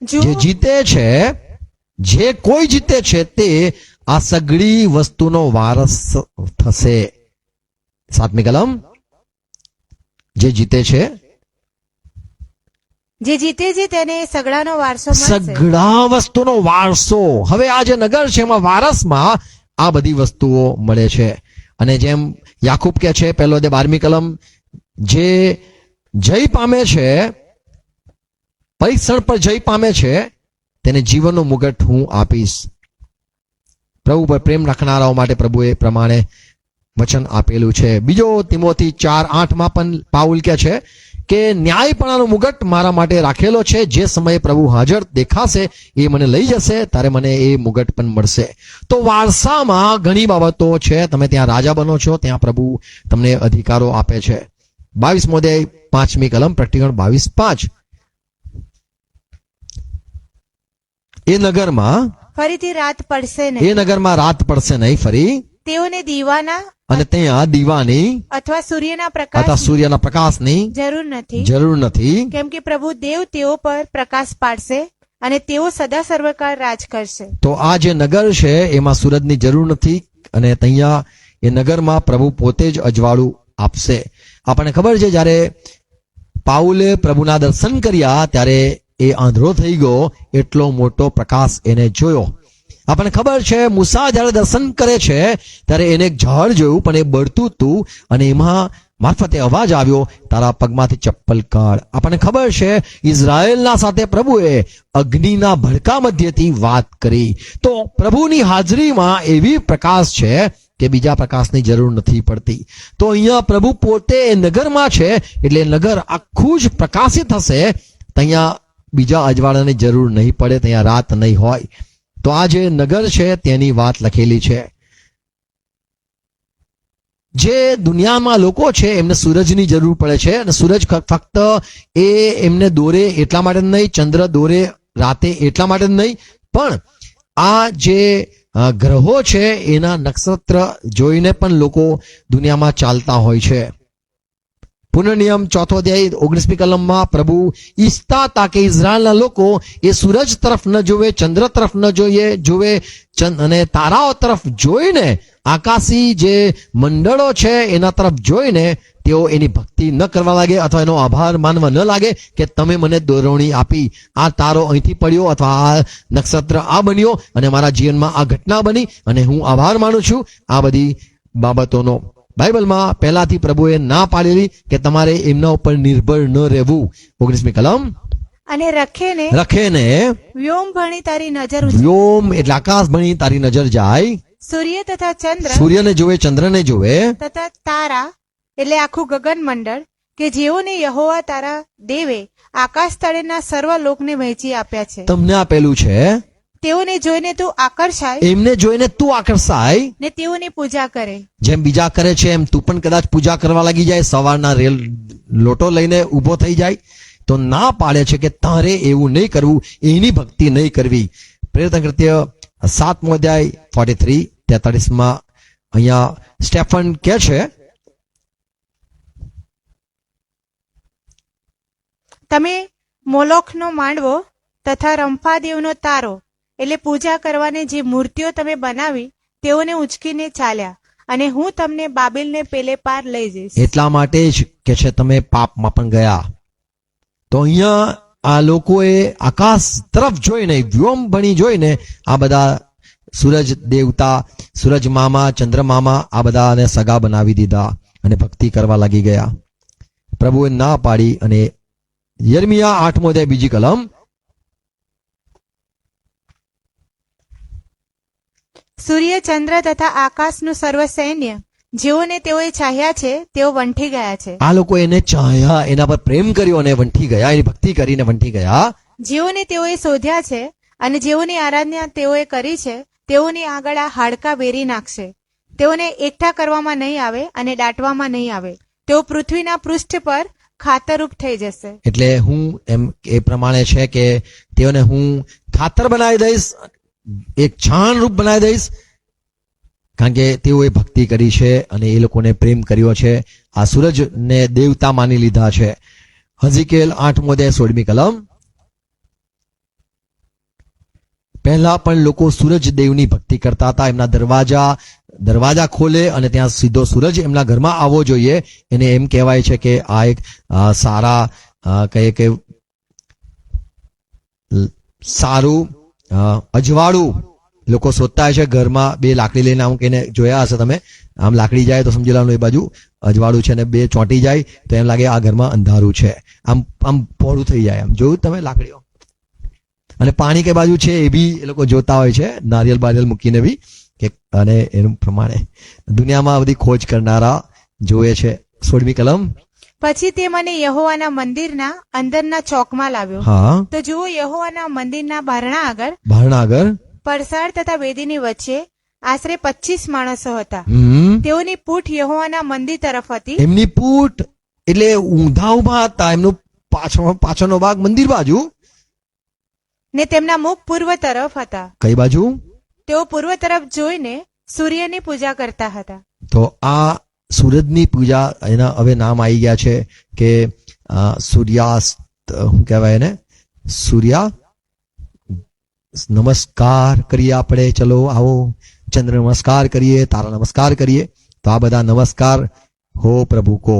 જે જીતે છે, જે કોઈ જીતે છે તે આ સગળી વસ્તુનો વારસ થશે. 7મી કલમ. જે જીતે છે તેને સગડાનો વારસો મળશે. સગળા વસ્તુનો વારસો. હવે આ જે નગર છે એમાં વારસમાં આ બધી વસ્તુઓ મળે છે. અને જેમ યાકૂબ કહે છે 1:12મી કલમ, જે જય પામે છે, પરીક્ષણ પર જય પામે છે, તેને જીવનનું મુગટ હું આપીશ. પ્રભુ પર પ્રેમ રાખનારાઓ માટે પ્રભુએ પ્રમાણે વચન આપેલું છે. 2 તિમોથી 4:8 પણ પાઉલ કહે છે કે ન્યાયપણાનો મુગટ મારા માટે રાખેલો છે, જે સમયે પ્રભુ હાજર દેખાશે એ મને લઈ જશે, ત્યારે મને એ મુગટ પણ મળશે. તો વારસામાં ઘણી બાબતો છે. તમે ત્યાં રાજા બનો છો, ત્યાં પ્રભુ તમને અધિકારો આપે છે. 22મો અધ્યાય 5મી કલમ, પ્રકટીકરણ 22:5. એ નગરમાં ફરીથી રાત પડશે એ નહીં, નગરમાં રાત પડશે નહીં ફરી, તેઓને દીવાના અને ત્યાં દીવાની અથવા સૂર્યના અથવા સૂર્યના પ્રકાશની જરૂર નથી, જરૂર નથી. કેમ કે પ્રભુ દેવ તેઓ પર પ્રકાશ પાડશે અને તેઓ સદા સર્વકાળ રાજ કરશે. તો આ જે નગર છે એમાં સૂરજની જરૂર નથી અને ત્યાં એ નગરમાં પ્રભુ પોતે જ અજવાળું આપશે. આપણને ખબર છે જ્યારે પાઉલે પ્રભુના દર્શન કર્યા ત્યારે એ આંધળો થઈ ગયો, એટલો મોટો પ્રકાશ એને જોયો. આપણને ખબર છે મૂસા જ્યારે દર્શન કરે છે ત્યારે એને એક ઝાડ જોયું, પણ એ બળતું હતું અને એમાં મારફતે અવાજ આવ્યો, તારા પગમાંથી ચપ્પલ કાઢ. આપણને ખબર છે ઇઝરાયેલના સાથે પ્રભુએ અગ્નિના ભડકા મધ્યથી વાત કરી. તો પ્રભુની હાજરીમાં એવી પ્રકાશ છે કે બીજા પ્રકાશની જરૂર નથી પડતી. તો અહીંયા પ્રભુ પોતે નગરમાં છે એટલે નગર આખું જ પ્રકાશિત હશે. ત્યાં બીજા અજવાળાની જરૂર નહીં પડે, ત્યાં રાત નહીં હોય. તો આ જે નગર છે તેની વાત લખેલી છે. જે દુનિયામાં લોકો છે એમને સૂરજની જરૂર પડે છે અને સૂરજ ફક્ત એ એમને દોરે એટલા માટે નહીં, ચંદ્ર દોરે રાતે એટલા માટે નહીં, પણ આ જે ગ્રહો છે એના નક્ષત્ર જોઈને પણ લોકો દુનિયામાં ચાલતા હોય છે. પુનર્નિયમ 4 અધ્યાય 19મી કલમમાં પ્રભુ ઈચ્છતા હતા કે ઇઝરાયલના લોકો એ સૂરજ તરફ ન જોવે, ચંદ્ર તરફ ન જોવે અને તારાઓ તરફ જોઈને, આકાશી જે મંડળો છે એના તરફ જોઈને તેઓ એની ભક્તિ ન કરવા લાગે અથવા એનો આભાર માનવા ન લાગે કે તમે મને દોરવણી આપી, આ તારો અહીંથી પડ્યો અથવા આ નક્ષત્ર આ બન્યો અને મારા જીવનમાં આ ઘટના બની અને હું આભાર માનું છું. આ બધી બાબતોનો બાઇબલમાં પહેલાથી પ્રભુએ ના પાડેલી કે તમારે એમના ઉપર નિર્ભર ન રહેવું. 19મી કલમ. અને રખેને રખેને વ્યોમ ભણી તારી નજર ઊંચી. વ્યોમ એટલે આકાશ ભણી તારી નજર જાય, સૂર્ય તથા ચંદ્ર સૂર્યને જોવે, ચંદ્રને જોવે, તથા તારા એટલે આખું ગગન મંડળ કે જેઓને યહોવા તારા દેવે આકાશ તળેના સર્વ લોકને વહેંચી આપ્યા છે. તમને આપેલું છે. તેઓને જોઈને તું આકર્ષાય એમને જોઈને તું આકર્ષાય, ને તેઓની પૂજા કરે. જેમ બીજા કરે છે એમ તું પણ કદાચ પૂજા કરવા લાગી જાય, સવારના રેલ લોટો લઈને ઊભો થઈ જાય. તો ના પાડે છે કે તારે એવું નહીં કરવું, એની ભક્તિ નહીં કરવી. પ્રેરિત કૃત્ય 7મો અધ્યાય 43-43 અહીંયા સ્ટેફન કહે છે, તમે મોલોખનો માંડવો તથા રંફાદેવનો તારો એટલે પૂજા કરવાને જે મૂર્તિઓ તમે બનાવી તેઓને ઉંચકીને ચાલ્યા, અને હું તમને બાબેલને પેલે પાર લઈ જઈશ. એટલા માટે જ કે છે તમે પાપમાં પણ ગયા. તો અહીંયા આ લોકોએ આકાશ તરફ જોઈને, વ્યોમ ભણી જોઈને આ બધા સૂરજ દેવતા, સૂરજ મામા, ચંદ્ર મામા આ બધાને સગા બનાવી દીધા અને ભક્તિ કરવા લાગી ગયા. પ્રભુએ ના પાડી અને યર્મિયા 8મો અધ્યાય 2જી કલમ. સૂર્ય ચંદ્ર તથા આકાશનું સર્વ સૈન્ય જેઓને તેઓએ ચાહ્યા છે તેઓ વંઠી ગયા છે. આ લોકો એને ચાહ્યા, એના પર પ્રેમ કર્યો અને વંઠી ગયા, એની ભક્તિ કરીને વંઠી ગયા. જેઓને તેઓએ શોધ્યા છે અને જેઓની આરાધના તેઓએ કરી છે તેઓની આગળ આ હાડકા વેરી નાખશે. તેઓને એકઠા કરવામાં નહીં આવે અને દાટવામાં નહીં આવે. તેઓ પૃથ્વીના પૃષ્ઠ પર ખાતરરૂપ થઈ જશે. એટલે હું એમ એ પ્રમાણે છે કે તેઓને હું ખાતર બનાવી દઈશ, એક છાણ રૂપ બનાવી દઈશ, કારણ કે તેઓએ ભક્તિ કરી છે અને એ લોકોને પ્રેમ કર્યો છે. આ સૂરજને દેવતા માની લીધા છે. હઝીકેલ 8મો અધ્યાય 16મી કલમ. પહેલા પણ લોકો સૂરજ દેવની ભક્તિ કરતા હતા. એમના દરવાજા ખોલે અને ત્યાં સીધો સૂરજ એમના ઘરમાં આવવો જોઈએ. એને એમ કહેવાય છે કે આ એક સારા કહે કે સારું અજવાળું લોકો શોધતા હોય છે. ઘરમાં બે લાકડી લઈને આમ કહીને જોયા હશે તમે, આમ લાકડી જાય તો સમજી લેવાનું એ બાજુ અજવાળું છે, અને બે ચોંટી જાય તો એમ લાગે આ ઘરમાં અંધારું છે, આમ આમ પહોળું થઈ જાય. આમ જોયું તમે લાકડીઓ? અને પાણી કઈ બાજુ છે એ બી એ લોકો જોતા હોય છે, નારિયેલ બારિયેલ મૂકીને બી. અને એનું પ્રમાણે દુનિયામાં બધી ખોજ કરનારા જોવે છે. 16મી કલમ. પછી તે મને યહોવાના મંદિરના અંદરના ચોકમાં લાવ્યો. હા. તો જુઓ, યહોવાના મંદિરના બારણા આગળ પરસાળ તથા વેદીની વચ્ચે આશરે 25 માણસો હતા. તેઓની પૂઠ યહોવાના મંદિર તરફ હતી. એમની પૂઠ એટલે ઊંધા ઉભા હતા, એમનો પાછળનો ભાગ મંદિર બાજુ, ને તેમના મુખ પૂર્વ તરફ હતા. કઈ બાજુ? તેઓ પૂર્વ તરફ જોઈને સૂર્યની પૂજા કરતા હતા. તો આ સૂરજની પૂજા એના હવે નામ આવી ગયા છે કે સૂર્યાસ્ત, શું કહેવાય એને, સૂર્યા નમસ્કાર કરીએ આપણે. ચલો આવો ચંદ્ર નમસ્કાર કરીએ, તારા નમસ્કાર કરીએ. તો આ બધા નમસ્કાર હો પ્રભુ કો.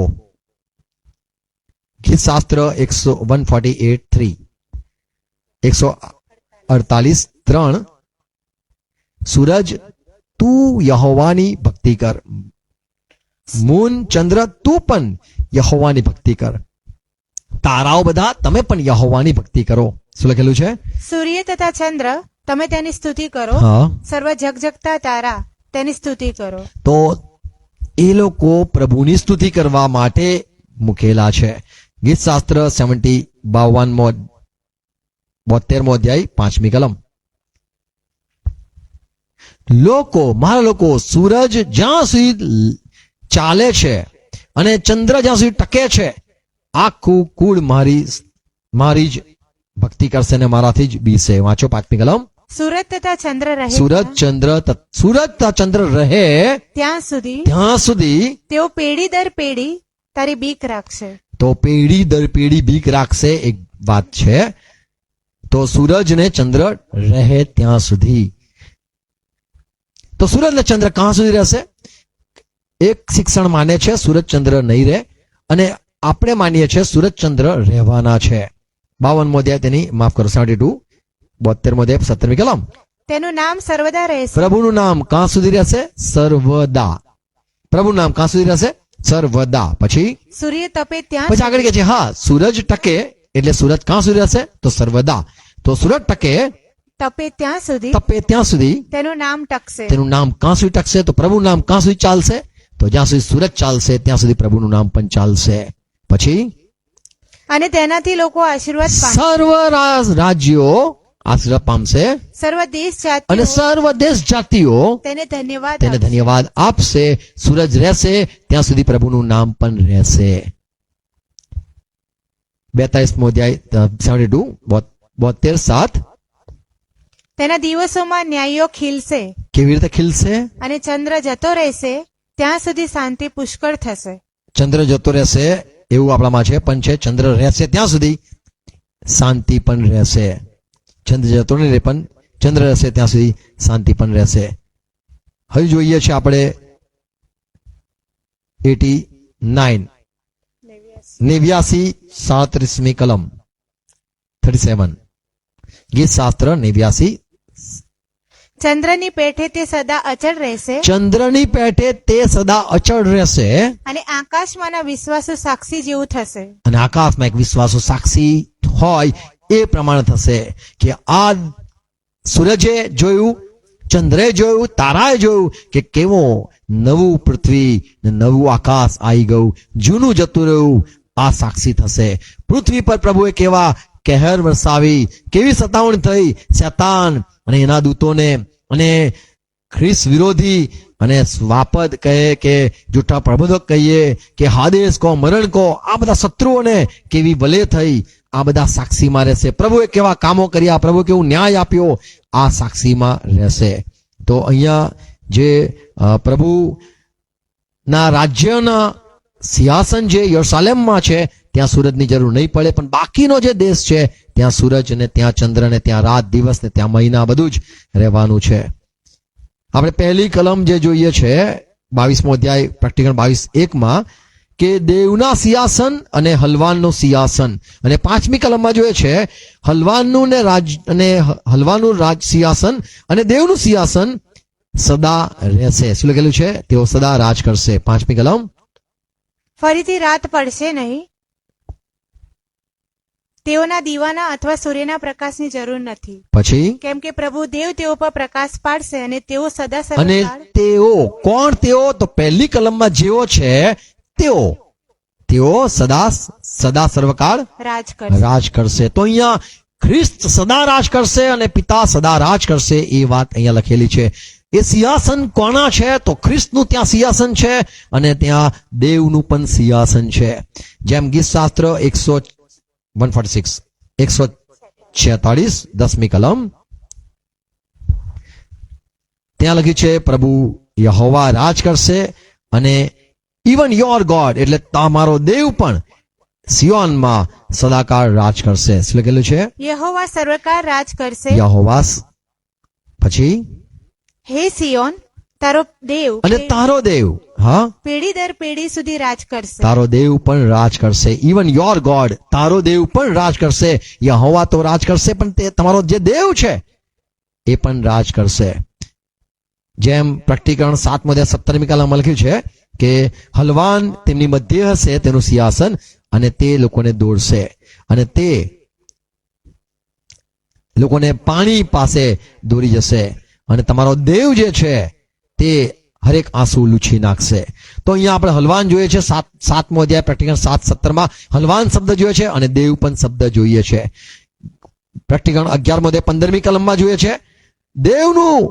ગીત શાસ્ત્ર 148:3 148:3 સૂરજ તું યહોવાની ભક્તિ કર, મૂન ચંદ્ર તું પણ યહોવાની ભક્તિ કર, તારાઓ બધા તમે પણ યહોવાની ભક્તિ કરો. શું લખેલું છે? સૂર્ય તથા ચંદ્ર તમે તેની સ્તુતિ કરો, સર્વ જગજગતા તારા તેની સ્તુતિ કરો. તો એ લોકો પ્રભુની સ્તુતિ કરવા માટે મૂકેલા છે. ગીત શાસ્ત્ર 72મો અધ્યાય 5મી કલમ. મારા લોકો, સૂરજ જ્યાં સુધી ચાલે છે અને ચંદ્ર જ્યાં સુધી ટકે છે, આખું કુળ મારી જ ભક્તિ કરશે ને મારાથી જ બીસે. વાંચો 5મી કલમ. સૂરજ તથા ચંદ્ર રહે ત્યાં સુધી તેઓ પેઢી દર પેઢી તારી બીક રાખશે. તો પેઢી દર પેઢી બીક રાખશે. એક વાત છે, તો સૂરજ ને ચંદ્ર રહે ત્યાં સુધી. તો સૂરજ ને ચંદ્ર ક્યાં સુધી રહેશે? એક શિક્ષણ માને છે સૂરજ ચંદ્ર નહીં રહે, અને આપણે માનીએ છીએ સૂરજચંદ્ર રહેવાના છે. 52મો અધ્યાય તેની માફ કરો 72, 72મો અધ્યાય 17મી કલમ. તેનું નામ સર્વદા રહેશે. પ્રભુનું નામ ક્યાં સુધી રહેશે? સર્વદા. પ્રભુનું નામ ક્યાં સુધી રહેશે? સર્વદા. પછી સૂર્ય તપે ત્યાં પછી આગળ કહે છે હા સૂરજ ટકે એટલે સૂરજ ક્યાં સુધી રહેશે? તો સર્વદા. તો સૂરજ ટકે તપે ત્યાં સુધી તપે ત્યાં સુધી તેનું નામ ટકશે. તેનું નામ ક્યાં સુધી ટકશે? તો પ્રભુનું નામ ક્યાં સુધી ચાલશે? તો જ્યાં સુધી સૂરજ ચાલશે ત્યાં સુધી પ્રભુનું નામ પણ ચાલશે. પછી અને તેનાથી લોકો આશીર્વાદ પામશે. સર્વ રાજ્યો આશીર્વાદ પામશે સર્વ દેશ અને જાતિઓ સર્વ દેશ જાતિઓ તેને ધન્યવાદ તેને આપશે. ધન્યવાદ આપશે. સૂરજ રહેશે ત્યાં સુધી પ્રભુનું નામ પણ રહેશે. 42મો અધ્યાય 72, 72:7. તેના દિવસોમાં ન્યાયીઓ ખીલશે કેવી રીતે ખીલશે? અને ચંદ્ર જતો રહેશે ત્યાં સુધી શાંતિ પુષ્કળ થશે. ચંદ્ર જતો રહેશે એવું આપણામાં છે પણ છે ચંદ્ર રહેશે ત્યાં સુધી શાંતિ પણ રહેશે. ચંદ્ર જતો નહીં રહે પણ ચંદ્ર રહેશે ત્યાં સુધી શાંતિ પણ રહેશે. હવે જોઈએ છે આપણે 89, 89, 37મી કલમ 37. ગીત શાસ્ત્ર 89. ચંદ્રની પેઠે તે સદા અચળ રહેશે ચંદ્રની પેઠે તે સદા અચળ રહેશે અને આકાશમાંના વિશ્વાસો સાક્ષી જેવું થશે. અને આકાશમાં એક વિશ્વાસો સાક્ષી હોય એ પ્રમાણે થશે કે આ સૂરજે જોયું, ચંદ્રે જોયું, તારાએ જોયું કે કેવો નવું પૃથ્વી ને નવું આકાશ આવી ગયું, જૂનું જતું રહ્યું. આ સાક્ષી થશે. પૃથ્વી પર પ્રભુએ કેવા કહેર વરસાવી, કેવી સતાવણી થઈ શૈતાન અને એના દૂતોને અને ખ્રિસ્ત વિરોધી અને સ્વાપદ કહે કે જૂઠા પ્રબોધક કહીએ કે હાદેસ કહો, મરણ કહો, આ બધા શત્રુઓને કેવી ભલે થઈ. આ બધા સાક્ષીમાં રહેશે. પ્રભુએ કેવા કામો કર્યા, પ્રભુએ કેવું ન્યાય આપ્યો, આ સાક્ષીમાં રહેશે. તો અહીંયા જે પ્રભુના રાજ્યના સિંહાસન જે યરુશલેમમાં છે ત્યાં સૂરજની જરૂર નહીં પડે, પણ બાકીનો જે દેશ છે ત્યાં સૂરજ ને ત્યાં ચંદ્ર ને ત્યાં રાત દિવસ ને ત્યાં મહિના બધું જ રહેવાનું છે. આપણે પહેલી કલમ જે જોઈએ છે 22મો અધ્યાય પ્રેક્ટિકલ 22:1 કે દેવના સિંહાસન અને હલવાનનું સિંહાસન, અને 5મી કલમમાં જોઈએ છે હલવાનનું ને હલવાનનું સિંહાસન અને દેવનું સિંહાસન સદા રહેશે. શું લખેલું છે? તેઓ સદા રાજ કરશે. 5મી કલમ. ફરીથી રાત પડશે નહીં, તેઓના દીવાના અથવા સૂર્યના પ્રકાશની જરૂર નથી, પછી કેમ કે પ્રભુ દેવ તેઓ પર પ્રકાશ પાડશે અને તેઓ સદા અને સર્વકાળ તેઓ કોણ? તેઓ તો પહેલી કલમમાં જેઓ છે તેઓ સદા સર્વકાળ રાજ કરશે. રાજ કરશે. તો અહીંયા ખ્રિસ્ત સદા રાજ કરશે અને પિતા સદા રાજ કરશે એ વાત અહીંયા લખેલી છે. એ સિંહાસન કોના છે? તો ખ્રિસ્તનું ત્યાં સિંહાસન છે અને ત્યાં દેવનું પણ સિંહાસન છે. જેમ ગીત શાસ્ત્ર 146, 146, 10મી કલમ. ત્યાં લખ્યું છે પ્રભુ યહોવા રાજ કરશે અને ઇવન યોર ગોડ એટલે તમારો દેવ પણ સિયોનમાં સદાકાળ રાજ કરશે. શું લખેલું છે? યહોવા સર્વકાળ રાજ કરશે. યહોવા. પછી હે સિયોન, તારો દેવ અને તારો દેવ, હા, પેઢી દર પેઢી સુધી રાજ કરશે. તારો દેવ પણ રાજ કરશે. ઇવન યોર ગોડ, તારો દેવ પણ રાજ કરશે. યહોવા તો રાજ કરશે પણ તે તમારો જે દેવ છે એ પણ રાજ કરશે. જેમ પ્રકટીકરણ 7મો અધ્યાય 17મી કલમમાં લખ્યું છે કે હલવાન તેમની મધ્ય હશે તેનું સિંહાસન અને તે લોકોને દોડશે અને તે લોકોને પાણી પાસે દોરી જશે અને તમારો દેવ જે છે તે હરેક આંસુ લૂછી નાખશે. તો અહીંયા આપણે હલવાન જોઈએ છે 7મો અધ્યાય પ્રેક્ટિકલ 7:17 હલવાન શબ્દ જોઈએ છે અને દેવ પણ શબ્દ જોઈએ છે. પ્રેક્ટિકલ 11મો અધ્યાય 15મી કલમમાં જોઈએ છે દેવનું,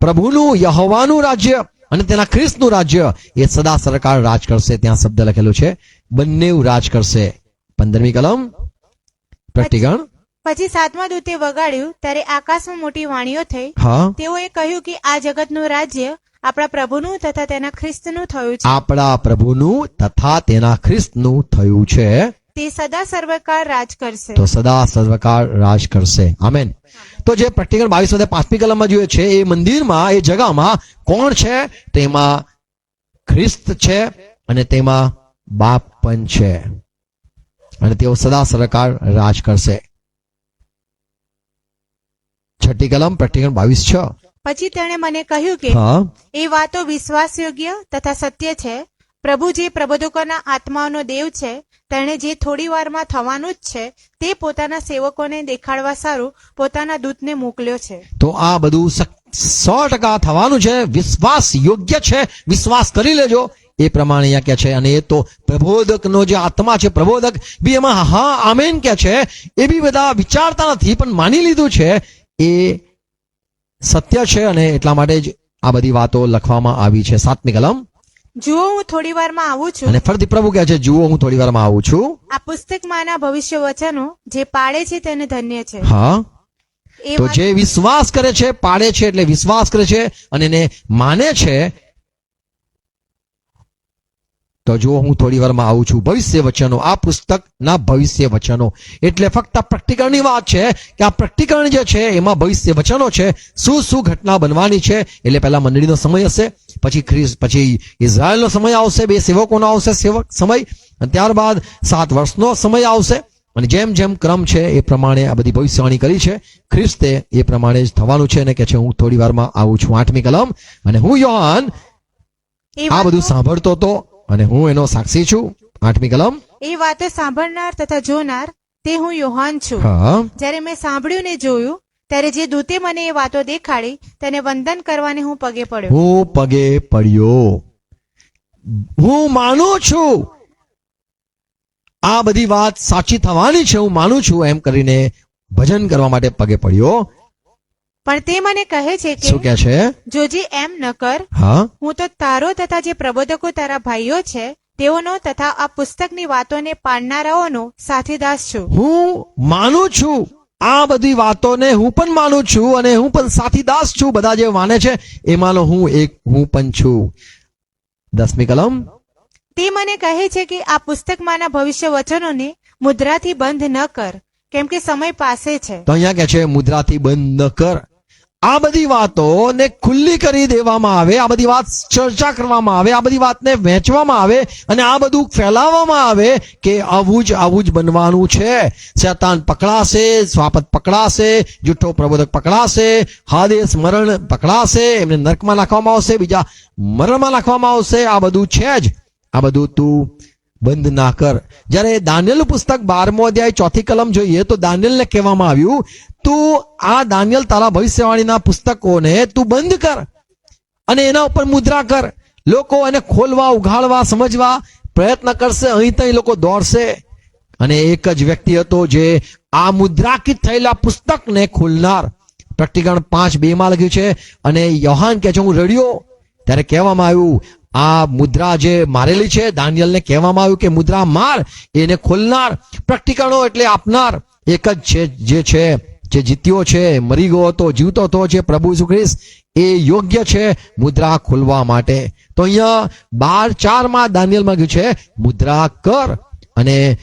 પ્રભુનું, યહોવાનું રાજ્ય અને તેના ખ્રિસ્તનું રાજ્ય એ સદા સરકાર રાજ કરશે. ત્યાં શબ્દ લખેલું છે બંને રાજ કરશે. 15મી કલમ પ્રેક્ટિકલ. પછી 7મા દૂતે વગાડ્યું ત્યારે આકાશમાં મોટી વાણીઓ થઈ. હા, તેઓએ કહ્યું કે આ જગતનું રાજ્ય આપણા પ્રભુનું તથા તેના ખ્રિસ્તનું થયું છે. આપણા પ્રભુનું તથા તેના ખ્રિસ્તનું થયું છે. તે સદા સર્વકાળ રાજ કરશે. તો સદા સર્વકાળ રાજ કરશે. આમેન. તો જે પ્રેક્ટિકલ 22 5મી કલમમાં જોઈએ છે એ મંદિરમાં, એ જગામાં કોણ છે? તેમાં ખ્રિસ્ત છે અને તેમાં બાપ પણ છે અને તેઓ સદા સરકાર રાજ કરશે. છઠ્ઠી કલમ પ્રેક્ટિકલ 22:6. પછી તેણે મને કહ્યું કે હા, એ વાતો વિશ્વાસયોગ્ય તથા સત્ય છે. પ્રભુ જે પ્રબોધકોના આત્માઓનો દેવ છે, તેણે જે થોડી વારમાં થવાનું જ છે તે પોતાના સેવકોને દેખાડવા સારું પોતાના દૂતને મોકલ્યો છે. તો આ બધું 100% થવાનું છે, વિશ્વાસ યોગ્ય છે, વિશ્વાસ કરી લેજો એ પ્રમાણે અહીંયા કે છે. અને એ તો પ્રબોધકનો જે આત્મા છે, પ્રબોધક બી એમાં હા આમેન કે છે, એ બી બધા વિચારતા નથી પણ માની લીધું છે એ સત્ય છે અને એટલા માટે જ આ બધી વાતો લખવામાં આવી છે. 7મી કલમ. જુઓ હું થોડી વારમાં આવું છું. અને ફરીથી પ્રભુ કહે છે જુઓ હું થોડી વારમાં આવું છું. આ પુસ્તકમાંના ભવિષ્ય વચનો જે પાળે છે તેને ધન્ય છે. હા, એ તો વાત- જે વિશ્વાસ કરે છે, પાડે છે એટલે વિશ્વાસ કરે છે અને એને માને છે, તો જો હું થોડી વારમાં આવું છું. ભવિષ્ય વચનો, આ પુસ્તકના ભવિષ્ય વચનો એટલે ફક્ત પ્રેક્ટિકલની વાત છે કે આ પ્રેક્ટિકલ જે છે એમાં ભવિષ્ય વચનો છે. શું શું ઘટના બનવાની છે. એટલે પહેલા મંડળીનો સમય હશે, પછી ઇઝરાયલનો સમય આવશે, 2 સેવકોનો આવશે સમય, અને ત્યારબાદ 7 વર્ષનો સમય આવશે. અને જેમ જેમ ક્રમ છે એ પ્રમાણે આ બધી ભવિષ્યવાણી કરી છે ખ્રિસ્તે, એ પ્રમાણે જ થવાનું છે. અને કે છે હું થોડી વારમાં આવું છું. 8મી કલમ. અને હું યોહાન એ આ વાતો- બધું સાંભળતો હતો અને હું એનો સાક્ષી છું. 8મી કલમ. એ વાતો સાંભળનાર તથા જોનાર તે હું યોહાન છું. હા, જ્યારે મેં સાંભળ્યું ને જોયું ત્યારે જે દૂતે મને એ વાતો દેખાડી તેને વંદન કરવાને હું પગે પડ્યો. હું પગે પડ્યો. હું માનું છું આ બધી વાત સાચી થવાની છે, હું માનું છું એમ કરીને ભજન કરવા માટે પગે પડ્યો. પણ તે મને કહે છે શું કે કે છે? જોજે એમ ન કર. હા, હું તો તારો તથા જે પ્રબોધકો તારા ભાઈઓ છે તેઓનો તથા આ પુસ્તકની વાતોને પાડનારાઓનો સાથીદાર છું. હું માનું છું આ બધી વાતોને, હું પણ માનું છું અને હું પણ સાથીદાસ છું. બધા જે માને છે એમાંનો હું પણ છું. 10મી કલમ. તે મને કહે છે કે આ પુસ્તકમાંના ભવિષ્ય વચનોને મુદ્રાથી બંધ ન કર, કેમ કે સમય પાસે છે. તો અહીંયા કે છે મુદ્રાથી બંધ ન કર. આ બધી વાતોને ખુલ્લી કરી દેવામાં આવે, આ બધી વાત ચર્ચા કરવામાં આવે, આ બધી વાતને વહેંચવામાં આવે અને આ બધું ફેલાવવામાં આવે કે આવું જ બનવાનું છે. શૈતાન પકડાશે, સ્વાપત પકડાશે, જૂઠો પ્રબોધક પકડાશે, હાદેસ મરણ પકડાશે, એમને નરકમાં નાખવામાં આવશે, બીજા મરણમાં નાખવામાં આવશે. આ બધું છે જ. આ બધું તું બંધ ના કર. જ્યારે દાનિયેલનું પુસ્તક 12મો અધ્યાય 4થી કલમ જોઈએ તો દાનિયેલને કહેવામાં આવ્યું તું આ દાનિયેલ તારા ભવિષ્યવાણીના પુસ્તકોને તું બંધ કર અને એના ઉપર મુદ્રા કર. લોકો એને ખોલવા, ઉઘાડવા, સમજવા પ્રયત્ન કરશે, અહીં ત્યાં લોકો દોડશે. અને એક જ વ્યક્તિ હતો જે આ મુદ્રાકિત થયેલા પુસ્તકને ખોલનાર. પ્રકટીકરણ 5:2 લખ્યું છે. અને યોહાન કહે છે હું રડ્યો ત્યારે કહેવામાં આવ્યું આ મુદ્રા જે મારેલી છે, દાનિયેલને કહેવામાં આવ્યું કે મુદ્રા માર, એને ખોલનાર. પ્રકટીકરણો એટલે આપનાર એક જ છે, જે જીત્યો છે, મરી ગયો હતો, જીવતો હતો, જે પ્રભુ ઈસુ ખ્રિસ્ત, એ યોગ્ય છે મુદ્રા ખોલવા માટે. તો અહીંયા 12:4 દાનિયેલમાં લખ્યું છે મુદ્રા કર. અને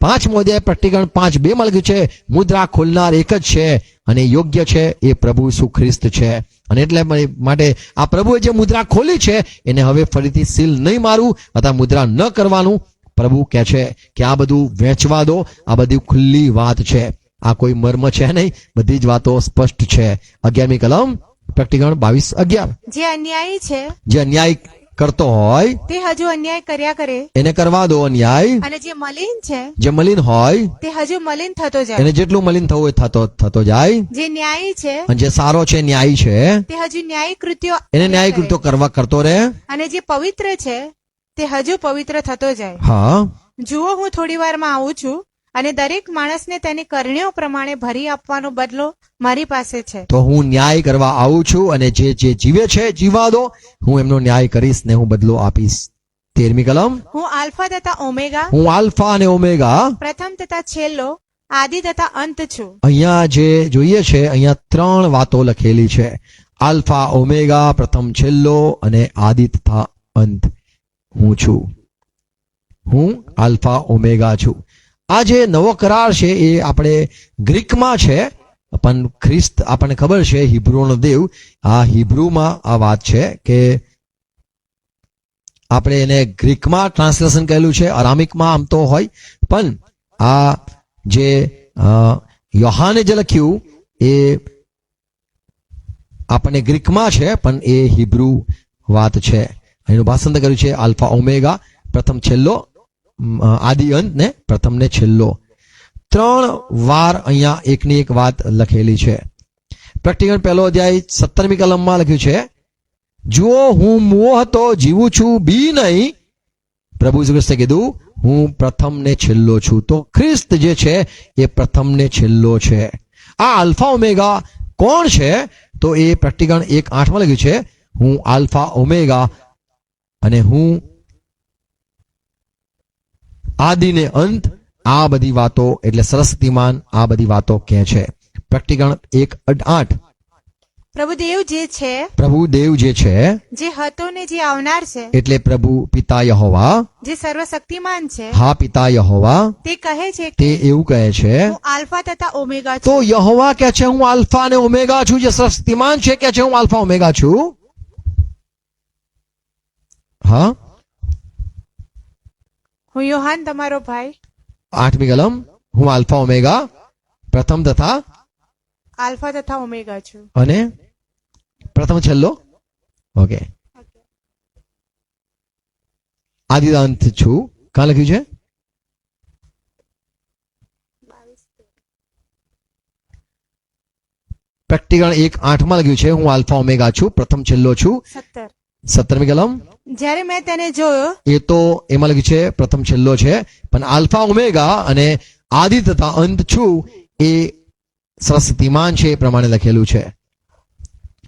5મો અધ્યાય પ્રકટીકરણ 5:2 લખ્યું છે મુદ્રા ખોલનાર એક જ છે અને યોગ્ય છે એ પ્રભુ ઈસુ ખ્રિસ્ત છે. અને એટલે માટે આ પ્રભુએ જે મુદ્રા ખોલી છે એને હવે ફરીથી સીલ નહીં મારવું અથવા મુદ્રા ન કરવાનું. પ્રભુ કહે છે કે આ બધું વહેંચવા દો, આ બધી ખુલ્લી વાત છે, આ કોઈ મર્મ છે નહીં, બધી જ વાતો સ્પષ્ટ છે. 11મી કલમ પ્રકટીકરણ 22:11. જે અન્યાયી છે જે અન્યાય કરતો હોય તે હજુ અન્યાય કર્યા કરે, એને કરવા દો અન્યાય. અને જે મલિન છે જે મલિન હોય તે હજુ મલિન થતો જાય. એને જેટલું મલિન થવું હોય થતો જાય. જે ન્યાયી છે અને જે સારો છે, ન્યાયી છે, તે હજુ ન્યાયી કૃત્યો એને ન્યાય કરે. કૃત્યો કરતો રહે. અને જે પવિત્ર છે તે હજુ પવિત્ર થતો જાય. હા, જુઓ હું થોડી વારમાં આવું છું અને દરેક માણસને તેની કરણીઓ પ્રમાણે ભરી આપવાનો બદલો મારી પાસે છે. તો હું ન્યાય કરવા આવું છું અને જે જીવે છે જીવા દો, હું એમનો ન્યાય કરીશ ને હું બદલો આપીશ. 13મી કલમ. હું આલ્ફા તથા ઓમેગા, હું આલ્ફા અને ઓમેગા, પ્રથમ તથા છેલ્લો, આદિ તથા અંત છું. અહીંયા જે જોઈએ છે અહીંયા 3 વાતો લખેલી છે. આલ્ફા, ઓમેગા, પ્રથમ છેલ્લો અને આદિ તથા અંત. હું છું, હું આલ્ફા ઓમેગા છું. આ જે નવો કરાર છે એ આપણે ગ્રીકમાં છે, પણ ખ્રિસ્ત આપણને ખબર છે હિબ્રુનો દેવ. આ હિબ્રુમાં આ વાત છે કે આપણે એને ગ્રીકમાં ટ્રાન્સલેશન કરેલું છે, અરામિકમાં આમ તો હોય, પણ આ જે યોહાને જે લખ્યું એ આપણને ગ્રીકમાં છે, પણ એ હિબ્રુ વાત છે. એનું ભાષાંતર કર્યું છે આલ્ફા ઓમેગા, પ્રથમ છેલ્લો, આદિ અંત ને પ્રથમ ને છેલ્લો. 3 વાર અહીંયા એકની એક વાત લખેલી છે. પ્રકટીકરણ 1 અધ્યાય 17મી કલમમાં લખ્યું છે, જુઓ હું મુઓ હતો, જીવું છું બી નહીં. પ્રભુ ઈસુ ખ્રિસ્તે કીધું હું પ્રથમ ને છેલ્લો છું. તો ખ્રિસ્ત જે છે એ પ્રથમ ને છેલ્લો છે. આ આલ્ફા ઓમેગા કોણ છે? તો એ પ્રકટીકરણ 1:8માં લખ્યું છે, હું આલ્ફા ઓમેગા અને હું આદિ ને અંત. આ બધી વાતો એટલે સરસ્વતીમાન આ બધી વાતો કહે છે. પ્રકટીકરણ 1:8 પ્રભુ દેવ જે છે, પ્રભુ દેવ જે છે જે હતો ને જે આવનાર છે, એટલે પ્રભુ પિતા યહોવા, જે સર્વશક્તિમાન છે, હા પિતા યહોવા તે કહે છે તે કે એવું કહે છે. હું આલ્ફા તથા ઓમેગા તો છું. યહોવા કે છે હું આલ્ફા અને ઓમેગા છું. જે સર્વશક્તિમાન છે કે છે હું આલ્ફા ઓમેગા છું. હા, હું યોહાન તમારો ભાઈ 8મી કલમ, હું આલ્ફા ઓમેગા પ્રથમ તથા આલ્ફા તથા ઓમેગા છું. અને પ્રથમ છેલ્લો, ઓકે, આદિ અંત છું. કાં લખ્યું છે? પ્રકટીકરણ 1:8માં લખ્યું છે, હું આલ્ફા ઓમેગા છું, પ્રથમ છેલ્લો છું. 17મી કલમ, જ્યારે મેં તેને જોયો, એ તો એમાં લખ્યું છે પ્રથમ છેલ્લો છે, પણ આલ્ફા ઓમેગા અને આદિ તથા અંત છું એ સરસ્વતીમાન છે એ પ્રમાણે લખેલું છે.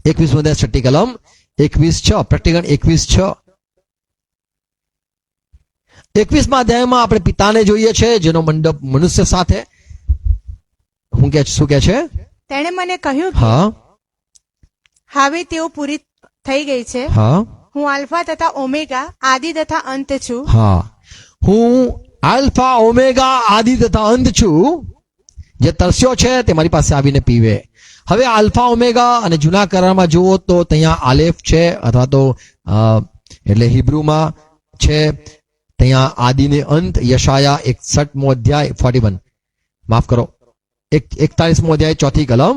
21 અધ્યાય 6ઠ્ઠી કલમ 21:6, પ્રકટીકરણ 21:6. 21મા અધ્યાયમાં આપણે પિતાને જોઈએ છે, જેનો મંડપ મનુષ્ય સાથે. શું કે છે? તેણે મને કહ્યું કે હા, હવે તેઓ પૂરી થઈ ગઈ છે. હા, હું આલ્ફા તથા ઓમેગા, આદિ તથા અંત છું. હા, હું આલ્ફા ઓમેગા આદિ તથા અંત છું. જે તરસ્યો છે તે મારી પાસે આવીને પીવે. હવે આલ્ફા ઓમેગા અને જૂના કરારમાં જુઓ તો ત્યાં આલેફ છે, અથવા તો એટલે હિબ્રુમાં છે, ત્યાં આદિ ને અંત. યશાયા 61મો અધ્યાય 41, માફ કરો, 41મો અધ્યાય 4ઠી કલમ.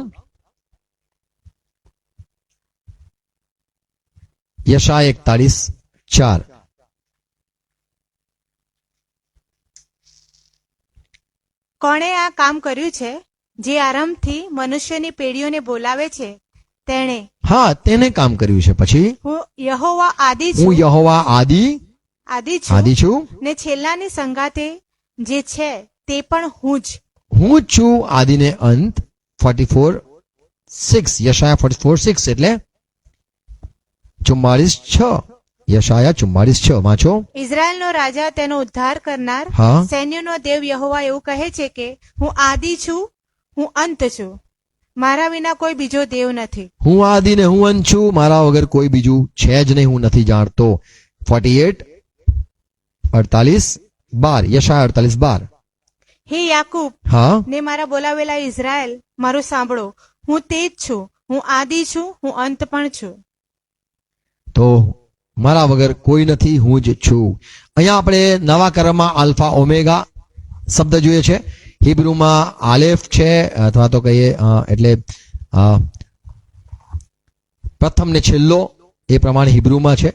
યશાયા 41:4. કોણે આ કામ કર્યું છે? જે આરંભથી મનુષ્યની પેઢીઓને બોલાવે છે તેણે. હા, તેને કામ કર્યું છે. પછી હું યહોવા આદિ હું છું, યહોવા આદિ આદિ છું, છું, ને છેલ્લાની સંગાતે જે છે તે પણ હું જ. હું જ છું આદિ ને અંત. 44:6, યશાયા 44:6 એટલે 44:6, યશાયા 44:6 વાંચો. ઇઝરાયલનો રાજા, તેનો ઉદ્ધાર કરનાર, હા, સૈન્યનો દેવ યહોવા એવું કહે છે કે હું આદિ છું, હું અંત છું, મારા વિના કોઈ બીજો દેવ નથી. હું આદિ ને હું અંત છું, મારા વગર કોઈ બીજું છે જ નહીં, હું નથી જાણતો. 48:48-12, યશાયા 48:12. હે યાકૂબ હા, ને મારા બોલાવેલા ઇઝરાયલ, મારું સાંભળો, હું તે જ છું, હું આદિ છું, હું અંત પણ છું. તો મારા વગર કોઈ નથી, હું જ છું. અહીંયા આપણે નવા કરમાં આલ્ફા ઓમેગા શબ્દ જોઈએ છે. હિબ્રુમાં આલેફ છે, અથવા તો કહીએ એટલે પ્રથમ ને છેલ્લો એ પ્રમાણે હિબ્રુમાં છે.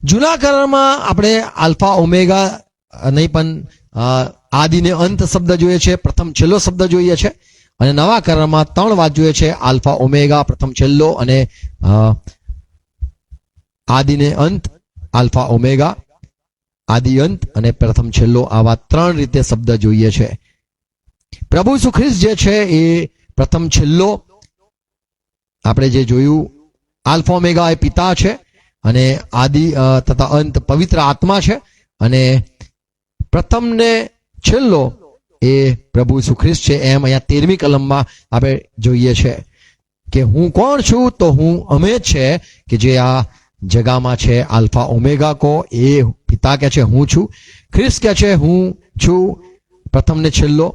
જૂના કરમાં આપણે આલ્ફા ઓમેગા નહીં પણ આદિ ને અંત શબ્દ જોઈએ છે, પ્રથમ છેલ્લો શબ્દ જોઈએ છે. અને નવા કરમાં 3 વાત જોઈએ છે: આલ્ફા ઓમેગા, પ્રથમ છેલ્લો, અને આદિ ને અંત. આલ્ફા ઓમેગા, આદિ અંત અને પ્રથમ છેલ્લો, આવા 3 રીતે શબ્દ જોઈએ છે. પ્રભુ ઈસુ ખ્રિસ્ત જે છે એ પ્રથમ છેલ્લો આપણે જે જોયું, આલ્ફા ઓમેગા એ પિતા છે, અને આદિ તથા અંત પવિત્ર આત્મા છે, અને પ્રથમ ને છેલ્લો એ પ્રભુ ઈસુ ખ્રિસ્ત છે. એમ અહીંયા 13મી કલમમાં આપણે જોઈએ છે કે હું કોણ છું? તો હું અમે જ છે કે જે આ જગામાં છે. આલ્ફા ઓમેગા કો એ પિતા કે છે હું છું, ખ્રિસ્ત કે છે હું છું પ્રથમ ને છેલ્લો,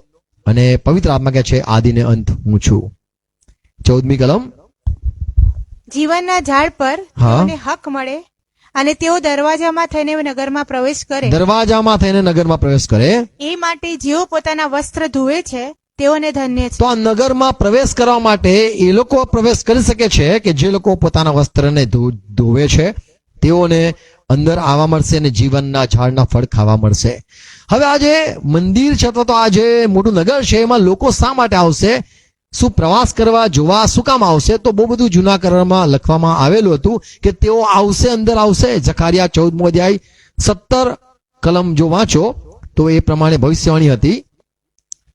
અને પવિત્ર આત્મા કે છે આદિ ને અંત હું છું. 14મી કલમ. જીવનના ઝાડ પર હા. તેઓને હક મળે અને તેઓ દરવાજામાં થઈને નગરમાં પ્રવેશ કરે દરવાજામાં થઈને નગરમાં પ્રવેશ કરે. એ માટે જેઓ પોતાના વસ્ત્ર ધુએ છે તેઓને ધન્ય છે. તો આ નગરમાં પ્રવેશ કરવા માટે એ લોકો પ્રવેશ કરી શકે છે કે જે લોકો પોતાના વસ્ત્રને ધોવે છે તેઓને અંદર આવવા મળશે અને જીવનના ઝાડના ફળ ખાવા મળશે. હવે આ જે મંદિર છે અથવા તો આ જે મોટું નગર છે એમાં લોકો શા માટે આવશે, શું પ્રવાસ કરવા જોવા શું કામ આવશે? તો બહુ બધું જૂના કરારમાં લખવામાં આવેલું હતું કે તેઓ આવશે, અંદર આવશે. જકારિયા 14મો અધ્યાય 17 કલમ જો વાંચો તો એ પ્રમાણે ભવિષ્યવાણી હતી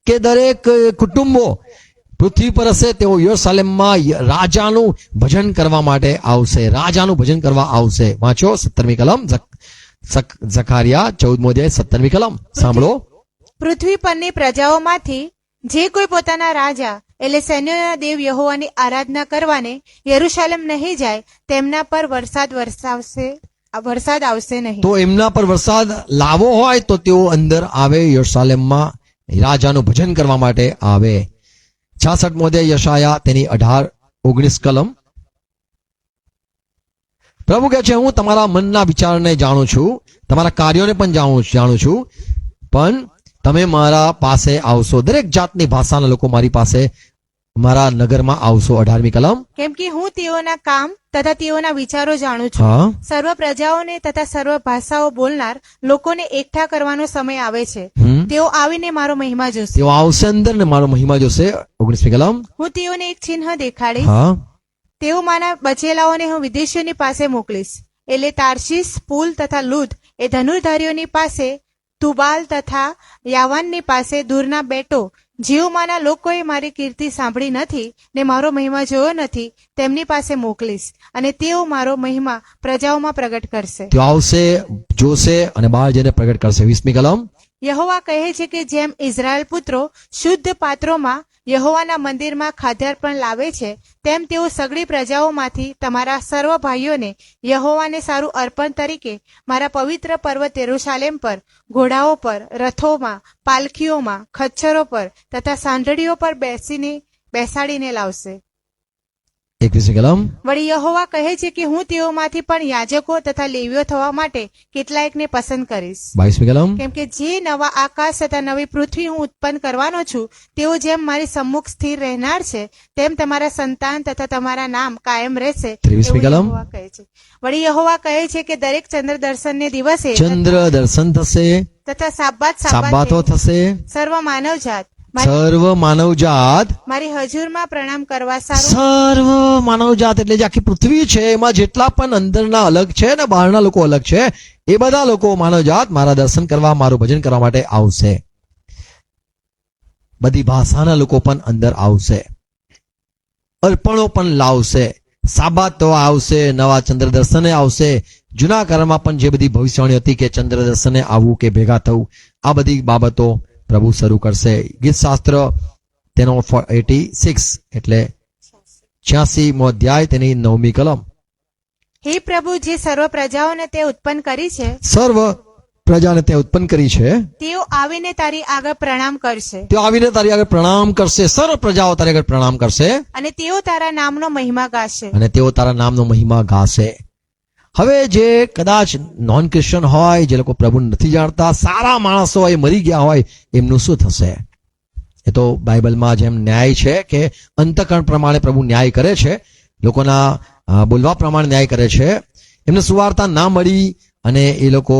કે દરેક કુટુંબો પૃથ્વી પર હશે તેઓ યરુશલેમમાં રાજાનું ભજન કરવા માટે આવશે, રાજાનું ભજન કરવા આવશે. વાંચો 17મી કલમ, જકારિયા 14મો અધ્યાય 17મી કલમ સાંભળો. પૃથ્વી પરની પ્રજાઓમાંથી જે કોઈ પોતાના રાજા એટલે સૈન્યોના દેવ યહોવાની આરાધના કરવાને યરુશલેમ નહીં જાય તેમના પર વરસાદ આવશે નહીં. તો એમના પર વરસાદ લાવો હોય તો તેઓ અંદર આવે, યરુશલેમમાં રાજાનું ભજન કરવા માટે આવે. 66મો અધ્યાય યશાયા તેની 18-19 કલમ. પ્રભુ કહે છે હું તમારા મનના વિચારને જાણું છું, તમારા કાર્યોને પણ જાણું છું, પણ તમે મારા પાસે આવશો, દરેક જાતની ભાષાના લોકો મારી પાસે મારા નગરમાં આવશો. 18મી કલમ. કેમ કે હું તેઓના કામ તથા તેઓના વિચારો જાણું છું. હા, સર્વ પ્રજાઓને તથા સર્વ ભાષાઓ બોલનાર લોકોને એકઠા કરવાનો સમય આવે છે. તેઓ આવીને મારો મહિમા જોશે. તેઓ આવશે અંદર ને મારો મહિમા જોશે. 19મી કલમ. હું તેઓને એક ચિહ્ન દેખાડીશ. હા, તેઓ મારા બચેલાઓને હું વિદેશીઓની પાસે મોકલીશ, એટલે તાર્શીશ, પુલ તથા લુદ એ ધનુર્ધારીઓની પાસે, તુબાલ તથા યાવાનની પાસે દૂરના બેટો જેઓમાંના લોકોએ મારી કીર્તિ સાંભળી નથી ને મારો મહિમા જોયો નથી તેમની પાસે મોકલીશ, અને તેઓ મારો મહિમા પ્રજાઓમાં પ્રગટ કરશે. તેઓ આવશે, જોશે અને બહાર જઈને પ્રગટ કરશે. 20મી કલમ. યહોવા કહે છે કે જેમ ઇઝરાયલ પુત્રો શુદ્ધ પાત્રોમાં યહોવાના મંદિરમાં ખાદ્યાર્પણ લાવે છે તેમ તેઓ સગળી પ્રજાઓમાંથી તમારા સર્વ ભાઈઓને યહોવાને સારું અર્પણ તરીકે મારા પવિત્ર પર્વત યરુશાલેમ પર ઘોડાઓ પર, રથોમાં, પાલખીઓમાં, ખચ્ચરો પર તથા સાંઢળીઓ પર બેસાડીને લાવશે. 21મી કલમ. વળી યહોવા કહે છે કે હું તેઓમાંથી પણ યાજકો તથા લેવીઓ થવા માટે કેટલાયકને પસંદ કરીશ. 22મી કલમ. કેમ કે જે નવા આકાશ તથા નવી પૃથ્વી હું ઉત્પન્ન કરવાનો છું તેઓ જેમ મારી સમ્મુખ સ્થિર રહેનાર છે તેમ તમારા સંતાન તથા તમારા નામ કાયમ રહેશે. 23મી કલમ. એવું યહોવા કહે છે. વળી યહોવા કહે છે કે દરેક ચંદ્ર દર્શનને દિવસે ચંદ્ર દર્શન થશે, તથા સાબાત સાબાતો થશે, સર્વ માનવજાત સર્વ માનવજાત મારી હજુરમાં પ્રણામ કરવા સારું. સર્વ માનવજાત એટલે જે આખી પૃથ્વી છે એમાં જેટલા પણ અંદરના અલગ છે ને બહારના લોકો અલગ છે એ બધા લોકો માનવજાત મારા દર્શન કરવા, મારું ભજન કરવા માટે આવશે. બધી ભાષાના લોકો પણ અંદર આવશે, અર્પણો પણ લાવશે, સાબાતો આવશે, નવા ચંદ્ર દર્શને આવશે. જૂના કાળમાં પણ જે બધી ભવિષ્યવાણી હતી કે ચંદ્ર દર્શને આવવું કે ભેગા થવું, આ બધી બાબતો પ્રભુ શરૂ કરશે. ગીત શાસ્ત્ર તેનો 86 એટલે 86મો અધ્યાય તેની 9મી કલમ. હે પ્રભુ, જે સર્વ પ્રજાઓને તે ઉત્પન્ન કરી છે, સર્વ પ્રજાને તે ઉત્પન્ન કરી છે, તેઓ આવીને તારી આગળ પ્રણામ કરશે, તેઓ આવીને તારી આગળ પ્રણામ કરશે. સર્વ પ્રજાઓ તારી આગળ પ્રણામ કરશે અને તેઓ તારા નામનો મહિમા ગાશે. અને તેઓ તારા નામનો મહિમા ગાશે. હવે જે કદાચ નોન ક્રિશ્ચન હોય, જે લોકો પ્રભુને નથી જાણતા, સારા માણસો હોય, મરી ગયા હોય, એમનું શું થશે? એ તો બાઇબલમાં જેમ ન્યાય છે કે અંતકરણ પ્રમાણે પ્રભુ ન્યાય કરે છે, લોકોના બોલવા પ્રમાણે ન્યાય કરે છે. એમને સુવાર્તા ના મળી અને એ લોકો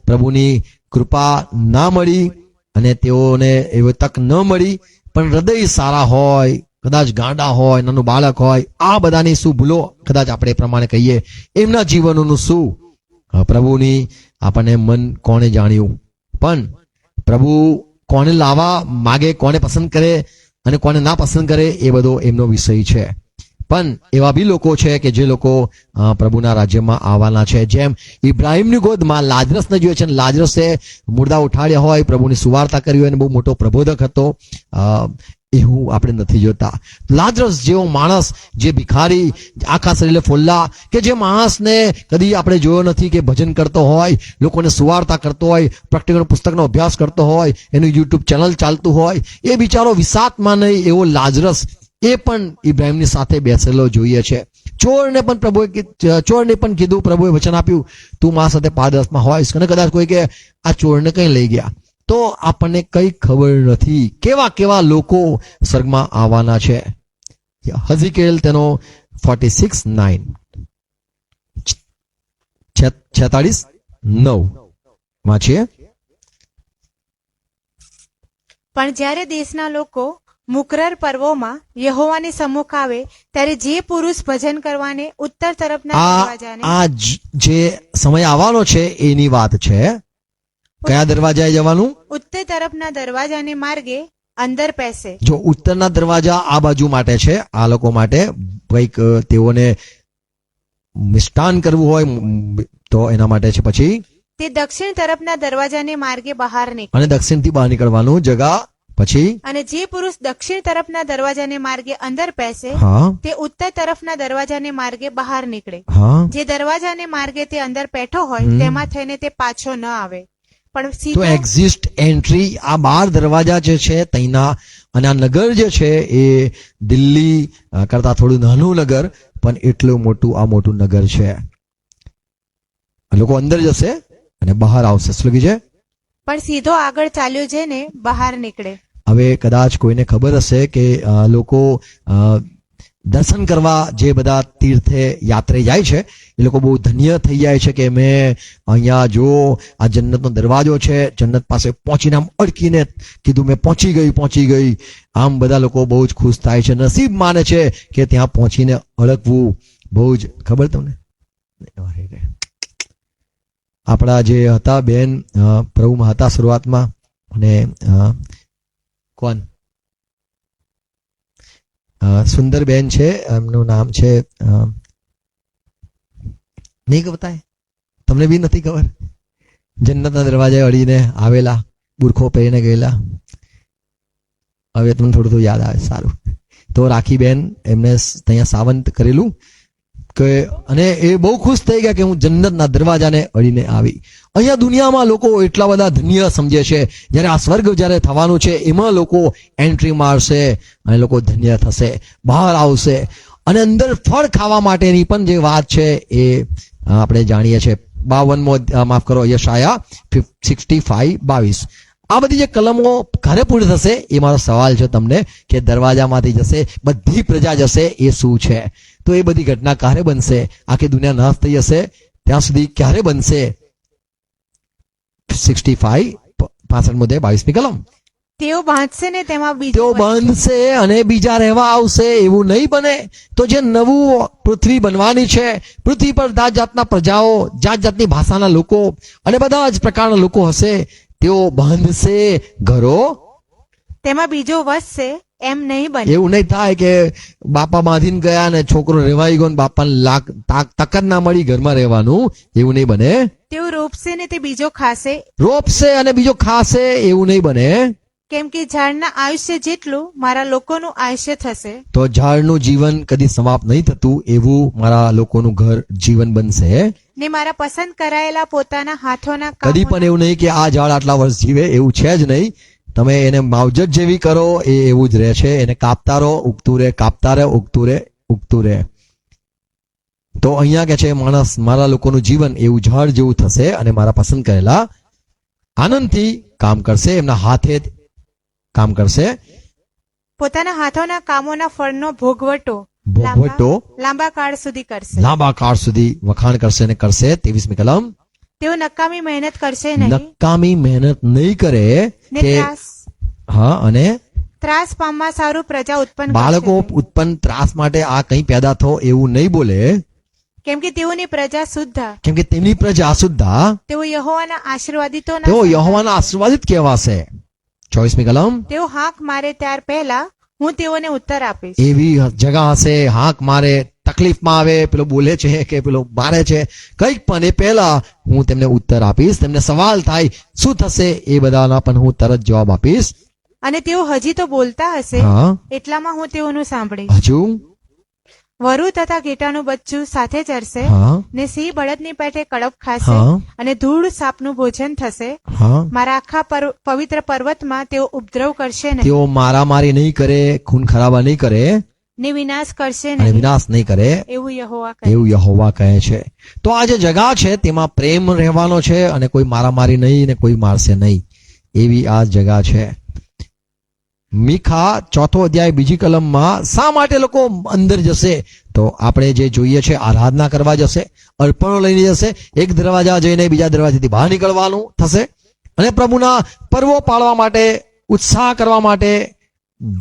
પ્રભુની કૃપા ના મળી અને તેઓને એવી તક ન મળી, પણ હૃદય સારા હોય, કદાચ ગાંડા હોય, નાનું બાળક હોય, આ બધાની શું ભૂલો કદાચ આપણે એ પ્રમાણે કહીએ, એમના જીવનોનું શું? પ્રભુની આપણને મન કોણે જાણ્યું? પણ પ્રભુ કોને લાવવા માગે, કોને પસંદ કરે અને કોને ના પસંદ કરે, એ બધો એમનો વિષય છે. પણ એવા બી લોકો છે કે જે લોકો પ્રભુના રાજ્યમાં આવવાના છે. જેમ ઇબ્રાહિમની ગોદમાં લાજરસને જોઈએ છે, લાજરસે મુર્દા ઉઠાડ્યા હોય, પ્રભુની સુવાર્તા કરી હોય અને બહુ મોટો પ્રબોધક હતો, એવું આપણે નથી જોતા. લાજરસ જેવો માણસ, જે ભિખારી, આખા શરીરે ફોલ્લા, કે જે માણસને કદી આપણે જોયો નથી કે ભજન કરતો હોય, લોકોને સુવાર્તા કરતો હોય, પ્રેક્ટિકલ પુસ્તકનો અભ્યાસ કરતો હોય, એનું યુટ્યુબ ચેનલ ચાલતું હોય, એ બિચારો વિસાતમાં નહીં એવો લાજરસ એ પણ ઇબ્રાહિમની સાથે બેસેલો જોઈએ છે. ચોરને પણ કીધું, પ્રભુએ વચન આપ્યું તું મારા સાથે પારદર્શમાં હોઈશ. અને કદાચ કોઈ કે આ ચોરને કઈ લઈ ગયા, તો આપણને કઈ ખબર નથી કેવા કેવા લોકો સ્વર્ગમાં આવવાના છે. હઝીકેલ તેનો 46:9 46:9 વાંચીએ. પણ જ્યારે દેશના લોકો મુકરર પર્વોમાં યહોવાની સમ્મુખ આવે ત્યારે જે પુરુષ ભજન કરવાને ઉત્તર તરફના દરવાજાને આ જે સમય આવવાનો છે એની વાત છે. કયા દરવાજાએ જવાનું? ઉત્તર તરફના દરવાજાને માર્ગે અંદર પેસે. જો ઉત્તરના દરવાજા આ બાજુ માટે છે, આ લોકો માટે કંઈક તેઓને મિષ્ટાન કરવું હોય તો એના માટે છે. પછી તે દક્ષિણ તરફના દરવાજાને માર્ગે બહાર નીકળે. અને દક્ષિણથી બહાર નીકળવાનું જગા. પછી અને જે પુરુષ દક્ષિણ તરફના દરવાજાને માર્ગે અંદર પેસે હા તે ઉત્તર તરફના દરવાજાને માર્ગે બહાર નીકળે. હા જે દરવાજાને માર્ગે તે અંદર બેઠો હોય તેમાં થઈને તે પાછો ન આવે, પણ તો સીધો એક્ઝિસ્ટ એન્ટ્રી આ 12 દરવાજા જે છે તઈના. અને આ નગર જે છે એ દિલ્હી કરતા થોડું નાનું નગર, પણ એટલું મોટું આ મોટું નગર છે. લોકો અંદર જશે અને બહાર આવશે. શું લખી છે? પણ સીધો આગળ ચાલ્યો જઈને બહાર નીકળે. હવે કદાચ કોઈને ખબર હશે કે લોકો દર્શન કરવા જે બધા તીર્થે યાત્રે જાય છે એ લોકો બહુ ધન્ય થઈ જાય છે કે મેં અહીંયા જો આ જન્નતનો દરવાજો છે, જન્નત પાસે પહોંચીને આમ અડકીને કીધું મેં પહોંચી ગઈ. આમ બધા લોકો બહુ જ ખુશ થાય છે, નસીબ માને છે કે ત્યાં પહોંચીને અડકવું. બહુ જ ખબર તમને? આપણા જે હતા બેન પ્રભુમાં હતા શરૂઆતમાં, અને કોણ સુંદર બેન છે, એમનું નામ છે નહીં ખબર, તમને બી નથી ખબર. જન્નતના દરવાજે અડીને આવેલા, બુરખો પહેરીને ગયેલા. હવે તમને થોડું થોડું યાદ આવે. સારું. તો રાખી બેન એમને ત્યાં સાવંત કરેલું કે, અને એ બહુ ખુશ થઈ ગયા કે હું જન્નતના દરવાજાને અડીને આવી. અહીંયા દુનિયામાં લોકો એટલા બધા ધન્ય સમજે છે, જ્યારે આ સ્વર્ગ જ્યારે થવાનું છે એમાં લોકો એન્ટ્રી મારશે અને લોકો ધન્ય થશે, બહાર આવશે. અને અંદર ફળ ખાવા માટેની પણ જે વાત છે એ આપણે જાણીએ છીએ. 52 યશાયા 65:22. આ બધી જે કલમો ઘરે પૂરી થશે એ મારો સવાલ છે તમને કે દરવાજામાંથી જશે, બધી પ્રજા જશે, એ શું છે? તો એ બધી ઘટના ક્યારે બનશે? આખી દુનિયા નાશ થઈ જશે ત્યાં સુધી ક્યારે બનશે? 65:22 કલમ. તેઓ બાંધશે ને તેમાં તેઓ બીજો બાંધશે અને બીજા રહેવા આવશે, એવું નહીં બને. તો જે નવું પૃથ્વી બનવાની છે, પૃથ્વી પર જાત જાતના પ્રજાઓ, જાત જાતની ભાષાના લોકો અને બધા જ પ્રકારના લોકો હશે. તેઓ બાંધશે ઘરો, તેમાં બીજો વસશે, એમ નહીં બને. એવું નહીં થાય કે બાપા બાંધીને ગયા ને છોકરો રેવાઈ ગયો ને બાપાને તક જ ના મળી ઘરમાં રહેવાનું. એવું નહીં બને. તેઓ રોપશે ને તે બીજો ખાશે, રોપશે અને બીજો ખાશે, એવું નહીં બને. કેમ કે ઝાડના આયુષ્ય જેટલું મારા લોકોનું આયુષ્ય થશે. તો ઝાડનું જીવન કદી સમાપ્ત નહીં થતું એવું મારા લોકોનું ઘર જીવન બનશે. ને મારા પસંદ કરાયેલા પોતાના હાથોના કદી પણ એવું નહીં કે આ ઝાડ આટલા વર્ષ જીવે, એવું છે જ નહીં. તમે એને માવજત જેવી કરો એ એવું જ રહે છે. એને કાપતા રહો, ઉગતું રહે, કાપતા રહે, ઉગતું રહે. તો અહીંયા કે છે માણસ, મારા લોકોનું જીવન એવું ઝાડ જેવું થશે અને મારા પસંદ કરેલા આનંદથી કામ કરશે, એમના હાથે કામ કરશે. પોતાના હાથોના કામોના ફળનો ભોગવટો લાંબા કાળ સુધી કરશે. લાંબા કાળ સુધી વખાણ કરશે અને કરશે. 23મી કલમ. તેઓ નકામી મહેનત કરશે નહીં, નકામી મહેનત નહીં કરે ને કે હા, અને ત્રાસ પામવા સારું પ્રજા ઉત્પન્ન બાળકો કરશે નહીં. ઉત્પન્ન ત્રાસ માટે આ કંઈ પેદા થો એવું નહીં બોલે, કેમ કે તેઓની પ્રજા શુદ્ધ, કેમ કે તેમની પ્રજા શુદ્ધા, તેઓ યહોવાના આશીર્વાદિતો તેઓ યહોવાના આશીર્વાદિત કહેવાશે. 24મી કલમ. તેઓ હાંક મારે ત્યાર પહેલા હું તેઓને ઉત્તર આપીશ. એવી જગા હશે, હાંક મારે, તકલીફમાં આવે, પેલો બોલે છે કે પેલો મારે છે, કંઈક પણ એ પહેલા હું તેમને ઉત્તર આપીશ. તેમને સવાલ થાય શું થશે એ બધાના પણ હું તરત જવાબ આપીશ. અને તેઓ હજી તો બોલતા હશે, હા, એટલામાં હું તેઓનું સાંભળીશ. હજુ વરુ તથા ઘેટાનું બચ્ચું સાથે ચરશે, હા, ને સિંહ બળદની પેઠે કડપ ખાશે, હા, અને ધૂળ સાપનું ભોજન થશે. હા. મારા આખા પવિત્ર પર્વતમાં તેઓ ઉપદ્રવ કરશે નહીં, તેઓ મારામારી નહીં કરે, ખૂન ખરાબા નહીં કરે, ને વિનાશ કરશે અને નહીં વિનાશ નહીં કરે એવું યહોવા કહે. એવું યહોવા કહે છે. તો આ જે જગા છે તેમાં પ્રેમ રહેવાનો છે અને કોઈ મારામારી નહીં ને કોઈ મારશે નહીં એવી આ જગા છે. મીખા 4 અધ્યાય 2 કલમમાં શા માટે લોકો અંદર જશે? તો આપણે જે જોઈએ છે આરાધના કરવા જશે, અર્પણો લઈને જશે, એક દરવાજા જઈને બીજા દરવાજાથી બહાર નીકળવાનું થશે અને પ્રભુના પર્વો પાળવા માટે, ઉત્સાહ કરવા માટે,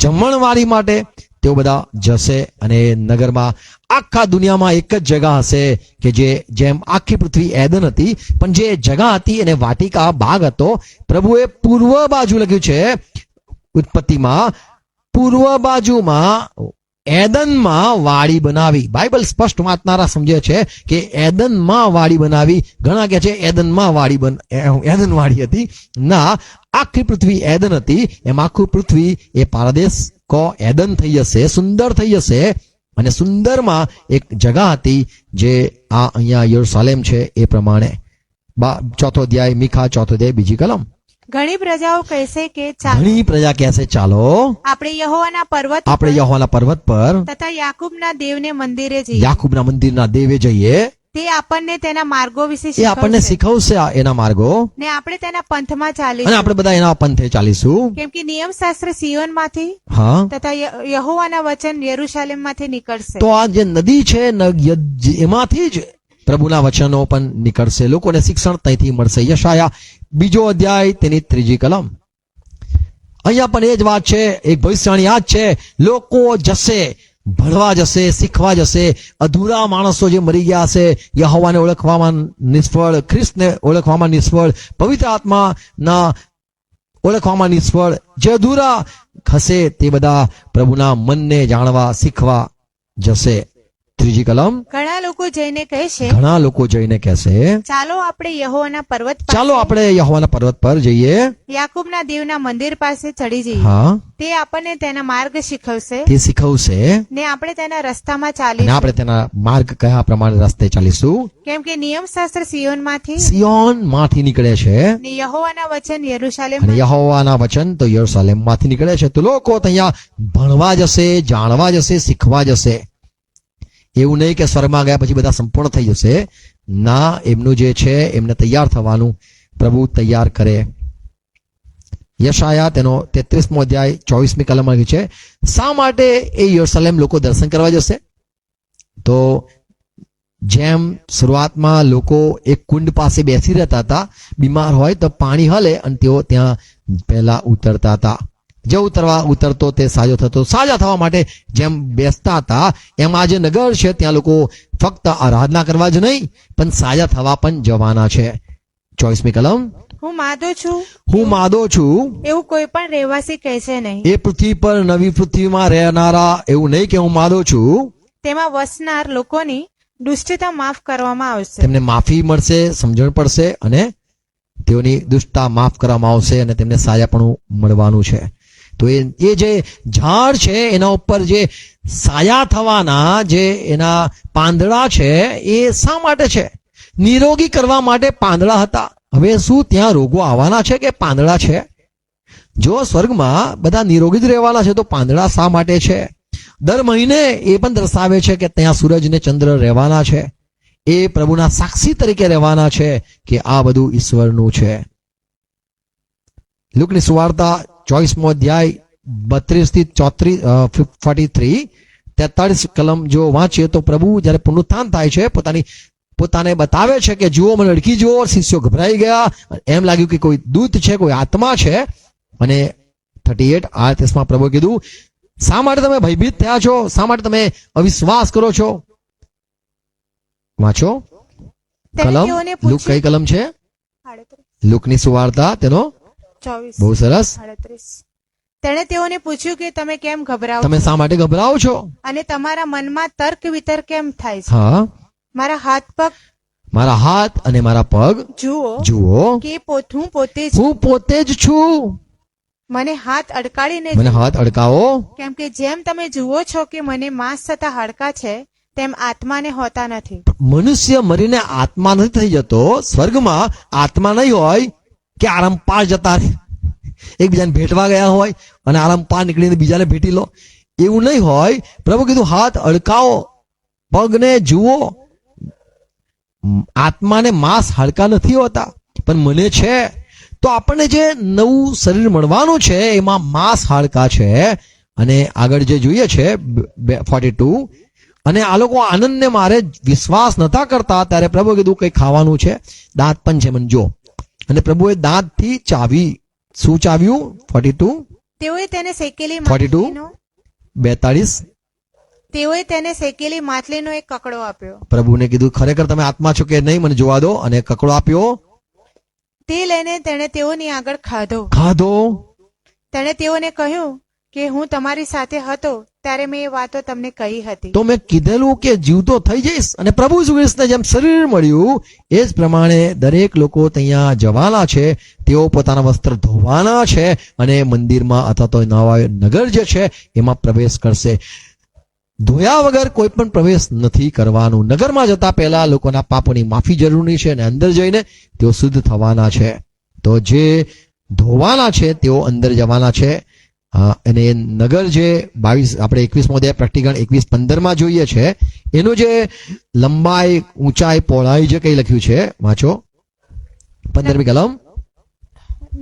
જમણવારી માટે તેઓ બધા જશે. અને નગરમાં આખા દુનિયામાં એક જ જગા હશે કે જેમ આખી પૃથ્વી એદન હતી, પણ જે જગા હતી એને વાટિકા બાગ હતો. પ્રભુએ પૂર્વ બાજુ લખ્યું છે ઉત્પત્તિમાં, પૂર્વ બાજુમાં એદનમાં વાડી બનાવી. બાઇબલ સ્પષ્ટ વાંચનારા સમજે છે કે એદનમાં વાડી બનાવી. ઘણા કહે છે એદનમાં એદન વાડી હતી. ના, આખી પૃથ્વી એદન હતી. એમ આખું પૃથ્વી એ પારદેશ કો એદન થઈ જશે, સુંદર થઈ જશે. અને સુંદરમાં એક જગા હતી જે આ અહીંયા યરુશલેમ છે. એ પ્રમાણે 4 અધ્યાય મીખા 4 અધ્યાય 2 કલમ. ઘણી પ્રજાઓ કહેશે કે ચાલો ઘણી પ્રજા કહેશે ચાલો આપણે યહોવાના પર્વત આપણે ઉપર યહોવાના પર્વત પર તથા યાકૂબના દેવને મંદિરે જઈએ. યાકૂબના મંદિરના દેવે જઈએ. તે આપણને તેના માર્ગો વિશે એ આપણને શીખવશે શીખવશે એના માર્ગો ને આપણે તેના પંથમાં અને ચાલીશું. આપણે બધા એના પંથે ચાલીશું. કેમ કે નિયમશાસ્ત્ર સિયોનમાંથી હા, તથા યહોવાના વચન યરૂશાલેમમાંથી નીકળશે. તો આ જે નદી છે એમાંથી જ પ્રભુના વચનો પણ નીકળશે. લોકોને શિક્ષણ ત્યાંથી મળશે. યશાયા 2 અધ્યાય તેની 3 કલમ. અહીંયા પણ એ જ વાત છે. એક ભવિષ્યવાણી આ જ છે. લોકો જશે, ભણવા જશે, શીખવા જશે. અધૂરા માણસો જે મરી ગયા હશે, યહોવાને ઓળખવામાં નિષ્ફળ, ખ્રિસ્તને ઓળખવામાં નિષ્ફળ, પવિત્ર આત્માના ઓળખવામાં નિષ્ફળ, જે અધૂરા હશે તે બધા પ્રભુના મનને જાણવા, શીખવા જશે. 3 કલમ. ઘણા લોકો જઈને કહેશે ઘણા લોકો જઈને કહેશે ચાલો આપણે યહોવાના પર્વત પાસે, ચાલો આપણે યહોવાના પર્વત પર જઈએ. યાકૂબના દેવના મંદિર પાસે ચડી જઈએ. હા, તે આપણને તેના માર્ગ શીખવશે તે શીખવશે ને આપણે તેના રસ્તામાં અને ચાલીશું. આપણે તેના માર્ગ કયા પ્રમાણે રસ્તે ચાલીશું. કેમ કે નિયમશાસ્ત્ર સિયોનમાંથી સિયોન માંથી નીકળે છે ને યહોવાના વચન યરૂશાલેમ અને યહોવાના વચન તો યરુશલેમ માંથી નીકળે છે. તો લોકો અહીંયા ભણવા જશે, જાણવા જશે, શીખવા જશે. એવું નહીં કે સ્વર્ગમાં ગયા પછી બધા સંપૂર્ણ થઈ જશે. ના, એમનું જે છે એમને તૈયાર થવાનું પ્રભુ તૈયાર કરે. યશાયા તેનો 33મો અધ્યાય 24મી કલમ લખ્યું છે. શા માટે એ યરુશલેમ લોકો દર્શન કરવા જશે? તો જેમ શરૂઆતમાં લોકો એક કુંડ પાસે બેસી રહેતા હતા, બીમાર હોય તો પાણી હલે અને તેઓ ત્યાં પહેલા ઉતરતા હતા. જે ઉતરતો તે સાજો થતો. સાજા થવા માટે જેમ બેસતા હતા એમ આ જે નગર છે ત્યાં લોકો ફક્ત આરાધના કરવા જ નહીં પણ સાજા થવા પણ જવાના છે. 24મી કલમ. હું માદો છું હું માદો છું એવું કોઈ પણ રહેવાસી કહેશે નહીં. એ પૃથ્વી પર નવી પૃથ્વીમાં રહેનારા એવું નહીં કે હું માદો છું. તેમાં વસનાર લોકોની દુષ્ટતા માફ કરવામાં આવશે. તેમને માફી મળશે, સમજણ પડશે અને તેઓની દુષ્ટતા માફ કરવામાં આવશે અને તેમને સાજાપણું મળવાનું છે. તો એ જે ઝાડ છે એના ઉપર જે સાયા થવાના જે એના પાંદડા છે એ શા માટે છે? નિરોગી કરવા માટે પાંદડા હતા. હવે શું ત્યાં રોગો આવવાના છે કે પાંદડા છે? જો સ્વર્ગમાં બધા નિરોગી જ રહેવાના છે તો પાંદડા શા માટે છે? દર મહિને એ પણ દર્શાવે છે કે ત્યાં સૂરજ ને ચંદ્ર રહેવાના છે. એ પ્રભુના સાક્ષી તરીકે રહેવાના છે કે આ બધું ઈશ્વરનું છે. લુકની સુવાર્તા 24મો અધ્યાય 32 થી 43 43 કલમ જો વાંચીએ તો પ્રભુ જયારે પુનરુત્થાન થાય છે પોતાને બતાવે છે કે જુઓ મને અડકી જુઓ. શિષ્યો ગભરાઈ ગયા, એમ લાગ્યું કે કોઈ દૂત છે, કોઈ આત્મા છે. અને 38 આ તેસમાં પ્રભુ કીધું શા માટે તમે ભયભીત થયા છો? શા માટે તમે અવિશ્વાસ કરો છો? વાંચો કલમ. લુક કઈ કલમ છે? લુકની સુવાર્તા તેનો 24 બહુ સરસ. 38. તેણે તેઓને પૂછ્યું કે તમે કેમ ગભરાઓ તમે છો? શા માટે ગભરાઓ છો? અને તમારા મનમાં તર્ક વિતર્ક કેમ થાય છે? હા, મારા હાથ પગ મારા હાથ અને મારા પગ જુઓ કે હું પોતે જ હું પોતે જ છું. મને હાથ અડકાડીને મને જુઓ. હાથ અડકાવો. કેમ કે જેમ તમે જુઓ છો કે મને માંસ થતા હાડકા છે તેમ આત્માને હોતા નથી. મનુષ્ય મરીને આત્મા નથી થઈ જતો. સ્વર્ગમાં આત્મા નહીં હોય કે આરામ પાર જતા રહે, એકબીજાને ભેટવા ગયા હોય અને આરામ પાર નીકળીને બીજાને ભેટી લો. એવું નહીં હોય. પ્રભુ કીધું હાથ અડકાવો, પગને જુઓ. આત્માને માંસ હાડકા નથી હોતા, પણ મને છે. તો આપણને જે નવું શરીર મળવાનું છે એમાં માંસ હાડકા છે. અને આગળ જે જોઈએ છે 42, અને આ લોકો આનંદને મારે વિશ્વાસ નતા કરતા, ત્યારે પ્રભુએ કીધું કંઈ ખાવાનું છે, દાંત પણ છે મંજો. અને પ્રભુએ દાંતથી ચાવી, શું ચાવ્યું? 42, તેઓએ તેને શેકેલી 42, માછલીનો 42. તેઓએ તેને શેકેલી માછલીનો એક કકડો આપ્યો. પ્રભુને કીધું ખરેખર તમે આત્મા છો કે નહીં, મને જોવા દો. અને કકડો આપ્યો, તે લઈને તેણે તેઓની આગળ ખાધો. તેણે તેઓને કહ્યું કે હું તમારી સાથે હતો ત્યારે મેં એ વાતો તમને કહી હતી. તો મેં કીધેલું કે જીવતો થઈ જઈશ. અને પ્રભુ ઈસુ ખ્રિસ્તને જેમ શરીર મળ્યું એ જ પ્રમાણે દરેક લોકો ત્યાં જવાના છે. તેઓ પોતાના વસ્ત્ર ધોવાના છે અને મંદિરમાં અથવા તો નવા નગર જે છે એમાં પ્રવેશ કરશે. ધોયા વગર કોઈ પણ પ્રવેશ નથી કરવાનું. નગરમાં જતા પહેલા લોકોના પાપોની માફી જરૂરી છે અને અંદર જઈને તેઓ શુદ્ધ થવાના છે. તો જે ધોવાના છે તેઓ અંદર જવાના છે. અને નગર જે 22 આપણે 21મો અધ્યાય પ્રેક્ટિકલ 21:15 જોઈએ છે, એનું જે લંબાઈ, ઊંચાઈ, પહોળાઈ જે કઈ લખ્યું છે, વાંચો 15મી કલમ.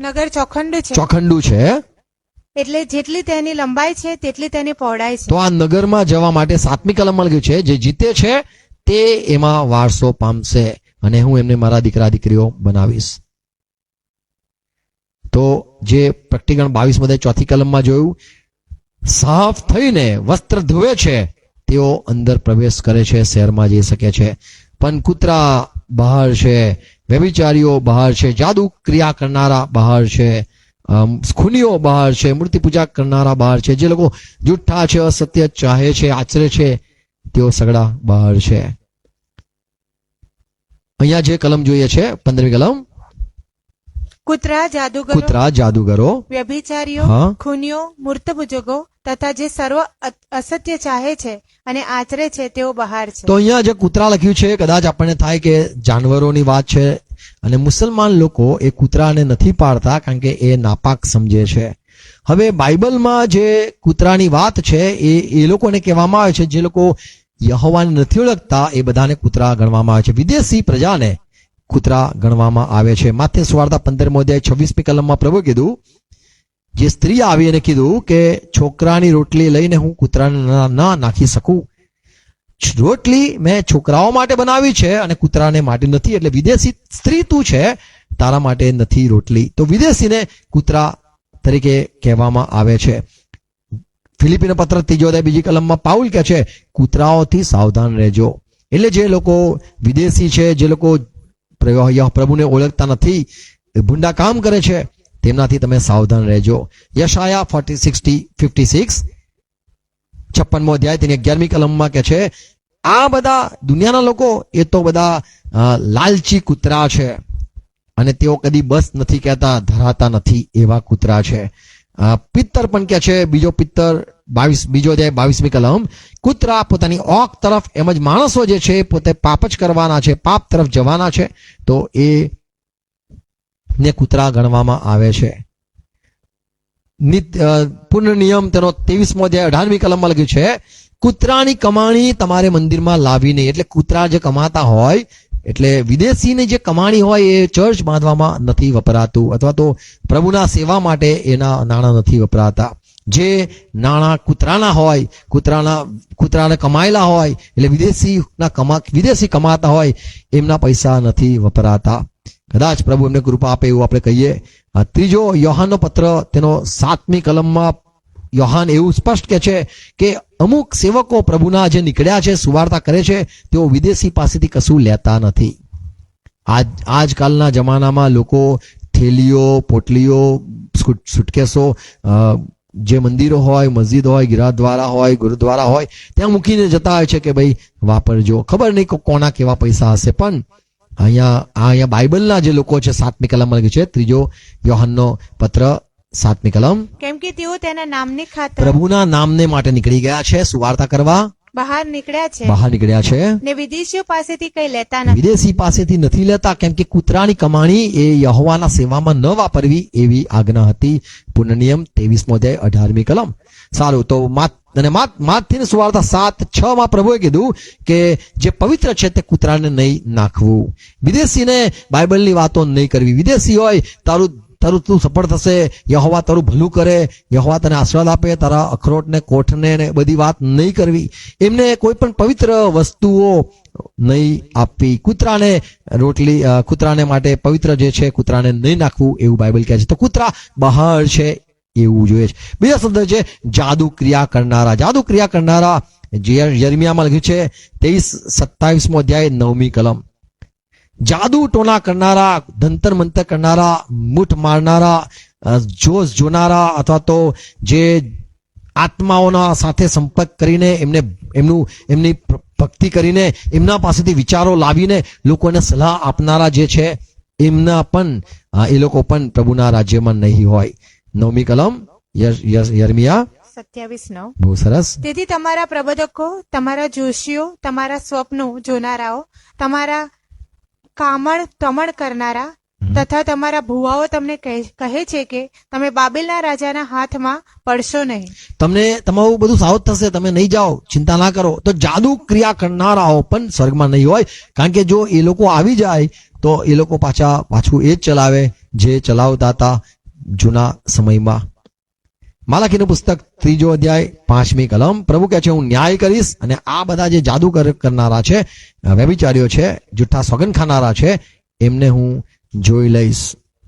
નગર ચોખંડ છે, ચોખંડું છે. એટલે જેટલી તેની લંબાઈ છે તેટલી તેની પહોળાઈ છે. તો આ નગરમાં જવા માટે 7મી કલમમાં લખ્યું છે, જે જીતે છે તે એમાં વારસો પામશે અને હું એમને મારા દીકરા દીકરીઓ બનાવીશ. તો જે પ્રેક્ટિકલ 22 અધ્યાય 4થી કલમમાં જોયું, સાફ થઈને વસ્ત્ર ધોવે છે તેઓ અંદર પ્રવેશ કરે છે, શહેરમાં જઈ શકે છે. પણ કૂતરા બહાર છે, વ્યભિચારીઓ બહાર છે, જાદુ ક્રિયા કરનારા બહાર છે, ખૂનીઓ બહાર છે, મૂર્તિ પૂજા કરનારા બહાર છે, જે લોકો જુઠ્ઠા છે, અસત્ય ચાહે છે, આચરે છે, તેઓ સગડા બહાર છે. અહીંયા જે કલમ જોઈએ છે 15મી કલમ, કૂતરા, જાદુગરો, વ્યભિચારીઓ, હા, ખૂનીઓ, મૂર્તિપૂજકો તથા જે સર્વ અસત્ય ચાહે છે અને આચરે છે તેઓ બહાર છે. તો અહીંયા જે કૂતરા લખ્યું છે કદાચ આપણને થાય કે જાનવરોની વાત છે, અને મુસલમાન લોકો એ કૂતરાને નથી પાળતા કારણ કે એ નાપાક સમજે છે. હવે બાઇબલમાં જે કૂતરાની વાત છે એ લોકોને કહેવામાં આવે છે, જે લોકો યહોવાને નથી ઓળખતા એ બધાને કૂતરા ગણવામાં આવે છે. વિદેશી પ્રજાને કૂતરા ગણવામાં આવે છે. માથે સુવાર્તા 15મો અધ્યાય 26મી કલમમાં પ્રભુ કીધું, જે સ્ત્રી આવી અને કીધું કે છોકરાની રોટલી લઈને હું કૂતરાને ના નાખી શકું. રોટલી મેં છોકરાઓ માટે બનાવી છે અને કૂતરાને માટે નથી. એટલે વિદેશી સ્ત્રી તું છે, તારા માટે નથી રોટલી. તો વિદેશીને કૂતરા તરીકે કહેવામાં આવે છે. ફિલિપીનો પત્ર 3 અધ્યાય 2 કલમમાં પાઉલ કહે છે, કૂતરાઓથી સાવધાન રહેજો. એટલે જે લોકો વિદેશી છે, જે લોકો પ્રભુને ઓળખતા નથી, ભૂંડા કામ કરે છે, તેમનાથી તમે સાવધાન રહેજો. યશાયા 56:56 56મો અધ્યાય તેની 11મી કલમમાં કે છે, આ બધા દુનિયાના લોકો એ તો બધા લાલચી કૂતરા છે અને તેઓ કદી બસ નથી કહેતા, ધરાતા નથી, એવા કૂતરા છે. પિત્તર પણ કે છે, બીજો પિત્તર 2 અધ્યાય 22મી કલમ, કૂતરા પોતાની ઓક તરફ, એમ જ માણસો જે છે પોતે પાપ જ કરવાના છે, પાપ તરફ જવાના છે, તો એ ને કૂતરા ગણવામાં આવે છે. પુનઃ નિયમ તેનો 23મો અધ્યાય 18મી કલમમાં લખ્યું છે, કૂતરાની કમાણી તમારે મંદિરમાં લાવી નહીં. એટલે કૂતરા જે કમાતા હોય, એટલે વિદેશીની જે કમાણી હોય એ ચર્ચ બાંધવામાં નથી વપરાતું, અથવા તો પ્રભુના સેવા માટે એના નાણાં નથી વપરાતા. જે નાણાં કૂતરાના હોય, કૂતરાને કમાયેલા હોય, એટલે વિદેશી કમાતા હોય એમના પૈસા નથી વપરાતા. કદાચ પ્રભુ એમને કૃપા આપે એવું આપણે કહીએ. 3 યોહાનનો પત્ર તેનો 7મી કલમમાં યોહાન એવું સ્પષ્ટ કહે છે કે અમુક સેવકો પ્રભુના જે નીકળ્યા છે, સુવાર્તા કરે છે, તેઓ વિદેશી પાસેથી કશું લેતા નથી. આજકાલના જમાનામાં લોકો થેલીઓ, પોટલીઓ, સુટકેસો જે મંદિરો હોય, મસ્જિદ હોય, ગિરદ્વારા હોય, ગુરુદ્વારા હોય, ત્યાં મૂકીને જતા હોય છે કે ભાઈ વાપરજો. ખબર નહીં કોના કેવા પૈસા હશે. પણ અહીંયા બાઇબલના જે લોકો છે 7મી કલમમાં લખ્યું છે, 3 યોહાનનો પત્ર 7મી કલમ, કેમ કે તેઓ તેના નામની ખાતર પ્રભુના નામને માટે નીકળી ગયા છે, સુવાર્તા કરવા બહાર નીકળ્યા છે ને વિદેશીઓ પાસેથી કંઈ લેતા નથી. વિદેશી પાસેથી નથી લેતા, કેમ કે કૂતરાની કમાણી એ યહોવાના સેવામાં ન વાપરવી એવી આજ્ઞા હતી. પુનઃ નિયમ 23મો અધ્યાય 18મી કલમ. સારું, તો માથથી સુવાર્તા 7:6 માં પ્રભુએ કીધું કે જે પવિત્ર છે તે કૂતરાને નહીં નાખવું. વિદેશીને બાઇબલની વાતો નહીં કરવી. વિદેશી હોય તારું તું સફળ થશે, યહોવા તારું ભલું કરે, યહોવા તને આશીર્વાદ આપે, તારા અખરોટને કોઠને ને બધી વાત નહીં કરવી. એમને કોઈ પણ પવિત્ર વસ્તુઓ નહીં આપવી. કૂતરાને માટે પવિત્ર જે છે કૂતરાને નહીં નાખવું એવું બાઇબલ કહે છે. તો કૂતરા બહાર છે એવું જોઈએ છે. બીજા શબ્દ છે જાદુ ક્રિયા કરનારા. જાદુ ક્રિયા કરનારા યર્મિયામાં લખ્યું છે 23-27 અધ્યાય 9મી કલમ. જાદુ ટોના કરનારા, ધંતર મંતર કરનારા, મૂઠ મારનારા, જોશ જોનારા, અથવા તો જે આત્માઓના સાથે સંપર્ક કરીને એમની ભક્તિ કરીને એમના પાસેથી વિચારો લાવીને લોકોને સલાહ આપનારા જે છે એ લોકો પણ પ્રભુના રાજ્યમાં નહીં હોય. 9મી કલમ યર્મિયા 27:9. બહુ સરસ. તેથી તમારા પ્રબોધકો, તમારા જોશીઓ, તમારા સ્વપ્નો જોનારાઓ, તમારા તમણ કરનારા તથા તમારા ભુવાઓ તમને કહે છે કે તમે બાબેલના રાજાના હાથમાં પડશો નહીં. તમને તમારું બધું સાવધ થશે, તમે નહીં જાઓ, ચિંતા ના કરો. તો જાદુ ક્રિયા કરનારાઓ પણ સ્વર્ગમાં નહીં હોય, કારણ કે જો એ લોકો આવી જાય તો એ લોકો પાછું એ જ ચલાવે જે ચલાવતા હતા જૂના સમયમાં. માલાકીનું પુસ્તક 3 અધ્યાય 5મી કલમ. પ્રભુ કહે છે હું ન્યાય કરીશ અને આ બધા જે જાદુ કરનારા છે, વ્યભિચારીઓ છે, જૂઠા સોગંદ ખાનારા છે, એમને હું જોઈ લઈશ.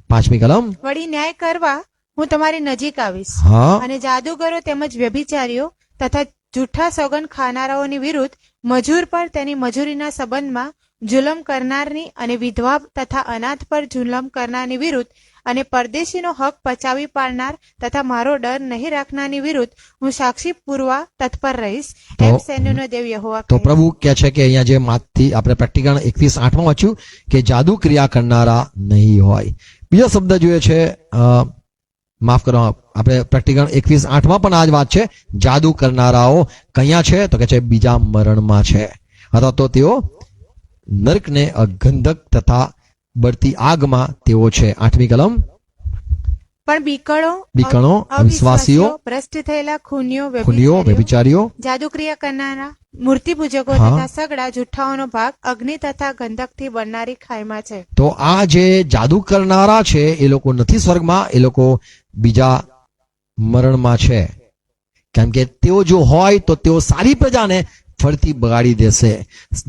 5મી કલમ. વળી ન્યાય કરવા હું તમારી નજીક આવીશ હા, અને જાદુગરો તેમજ વ્યભિચારીઓ તથા જૂઠા સોગંદ ખાનારાઓની વિરુદ્ધ મજૂર પર તેની મજૂરીના સંબંધમાં જુલમ કરનારની અને વિધવા તથા અનાથ પર જુલમ કરનારની વિરુદ્ધ અને પરદેશીનો હક પચાવી પાડનાર તથા મારો ડર નહીં રાખનારની વિરુદ્ધ હું સાક્ષી પૂરવા તત્પર રહીશ, એમ સૈન્યનો દેવ યહોવા કહે તો છે. પ્રભુ કહે છે કે અહીંયા જે માથી આપણે પ્રેક્ટિકલ 21:8 વાંચ્યું કે જાદુ ક્રિયા કરનારા નહીં હોય. બીજો શબ્દ જોઈએ છે, માફ કરો, આપણે પ્રેક્ટિકલ 21:8 પણ આ જ વાત છે. જાદુ કરનારાઓ કયા છે? તો કે છે બીજા મરણમાં છે, અથવા તો તેઓ નર્કને ગંધક તથા બળતી આગમાં તેઓ છે. 8મી કલમ. પણ બીકણો, અવિશ્વાસીઓ, ભ્રષ્ટ થયેલા ખૂનીઓ, વ્યભિચારીઓ, જાદુક્રિયા કરનારા, મૂર્તિ પૂજકો તથા સગડા જુઠ્ઠાઓનો ભાગ અગ્નિ તથા ગંધકથી બળનારી ખાઈમાં છે. તો આ જે જાદુ કરનારા છે એ લોકો નથી સ્વર્ગમાં, એ લોકો બીજા મરણમાં છે. કેમ કે તેઓ જો હોય તો તેઓ સારી પ્રજાને ફરતી બગાડી દેશે,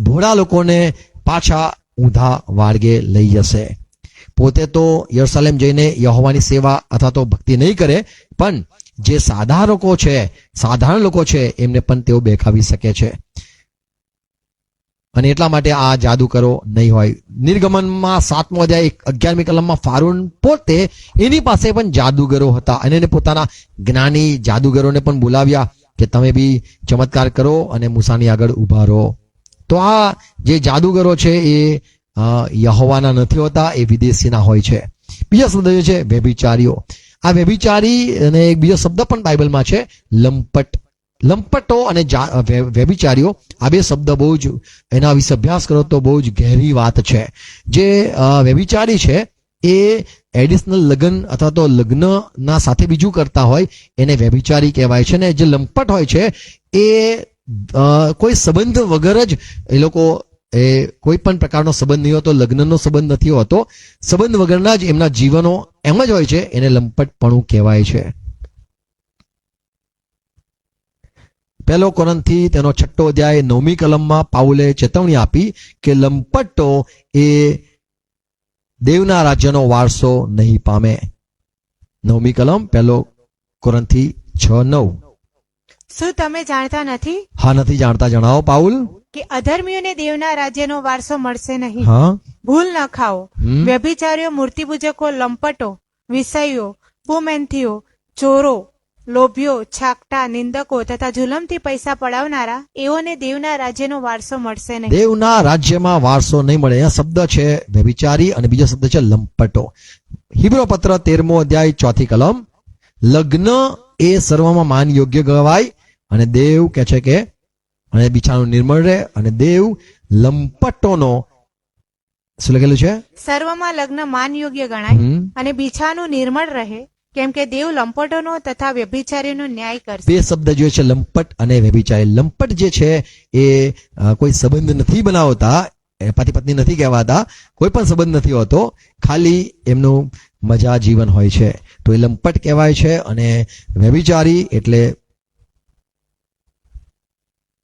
ભોળા લોકોને પાછા ઊંધા વાર્ગે લઈ જશે. પોતે તો યરુશલેમ જઈને યહોવાની સેવા અથવા તો ભક્તિ નહીં કરે, પણ જે સાધારણ લોકો છે એમને પણ તેઓ બેખાવી શકે છે. અને એટલા માટે આ જાદુગરો નહીં હોય. નિર્ગમનમાં 7મો અધ્યાય 11મી કલમમાં ફારૂન પોતે એની પાસે પણ જાદુગરો હતા અને એને પોતાના જ્ઞાની જાદુગરોને પણ બોલાવ્યા કે તમે બી ચમત્કાર કરો અને મૂસાની આગળ ઉભા રહો. તો આ જે જાદુગરો છે એ યહોવાના નથી હોતા, એ વિદેશીના હોય છે. બીજો શબ્દ જે છે વ્યભિચારીઓ. આ વ્યભિચારી અને એક બીજો શબ્દ પણ બાઇબલમાં છે લંપટ. લંપટો અને વ્યભિચારીઓ, આ બે શબ્દ બહુ જ એના વિશે અભ્યાસ કરો તો બહુ જ ગહેરી વાત છે. જે વ્યભિચારી છે એ એડિશનલ લગ્ન અથવા તો લગ્નના સાથે બીજું કરતા હોય એને વ્યભિચારી કહેવાય છે. ને જે લંપટ હોય છે એ કોઈ સંબંધ વગર જ એ લોકો કોઈ પણ પ્રકારનો સંબંધ નહીં હોતો, લગ્નનો સંબંધ નથી હોતો, સંબંધ વગરના જ એમના જીવનો એમ જ હોય છે, એને લંપટપણું કહેવાય છે. 1 કોરિન્થી તેનો 6 અધ્યાય 9મી કલમમાં પાઉલે ચેતવણી આપી કે લંપટો એ દેવના રાજ્યનો વારસો નહીં પામે. 9મી કલમ 1 કોરિન્થી 6:9. શું તમે જાણતા નથી? હા, નથી જાણતા. જણાવો પાઉલ. કે અધર્મીઓને દેવના રાજ્યનો વારસો મળશે નહીં. હા, ભૂલ ન ખાઓ. વ્યભિચારીઓ, મૂર્તિ પૂજકો, લંપટો, વિષયીઓ, ભૂમેન્થીઓ, ચોરો, લોભીઓ, છાકટા, નિંદકો તથા જુલમથી પૈસા પડાવનારા, એઓને દેવના રાજ્યનો વારસો મળશે નહીં. દેવના રાજ્યમાં વારસો નહીં મળે. અહીંયા શબ્દ છે વ્યભિચારી અને બીજો શબ્દ છે લંપટો. હિબ્રો પત્ર 13મો અધ્યાય 4મી કલમ. લગ્ન એ સર્વમાં માન યોગ્ય ગવાય અને દેવ કહે છે કે અને બિચારું નિર્મળ રહે, અને દેવ લંપટોનો શું લખેલું છે? સર્વમાં લગ્ન માન યોગ્ય ગણાય અને બિછાનું નિર્મળ રહે કેમ કે દેવ લંપટોનો તથા વ્યભિચારીનો ન્યાય કરશે. બે શબ્દ જે છે લંપટ અને વ્યભિચારી. લંપટ જે છે એ કોઈ સંબંધ નથી બનાવતા, પતિ પત્ની નથી કહેવાતા, કોઈ પણ સંબંધ નથી હોતો, ખાલી એમનું મજા જીવન હોય છે, તો એ લંપટ કહેવાય છે. અને વ્યભિચારી એટલે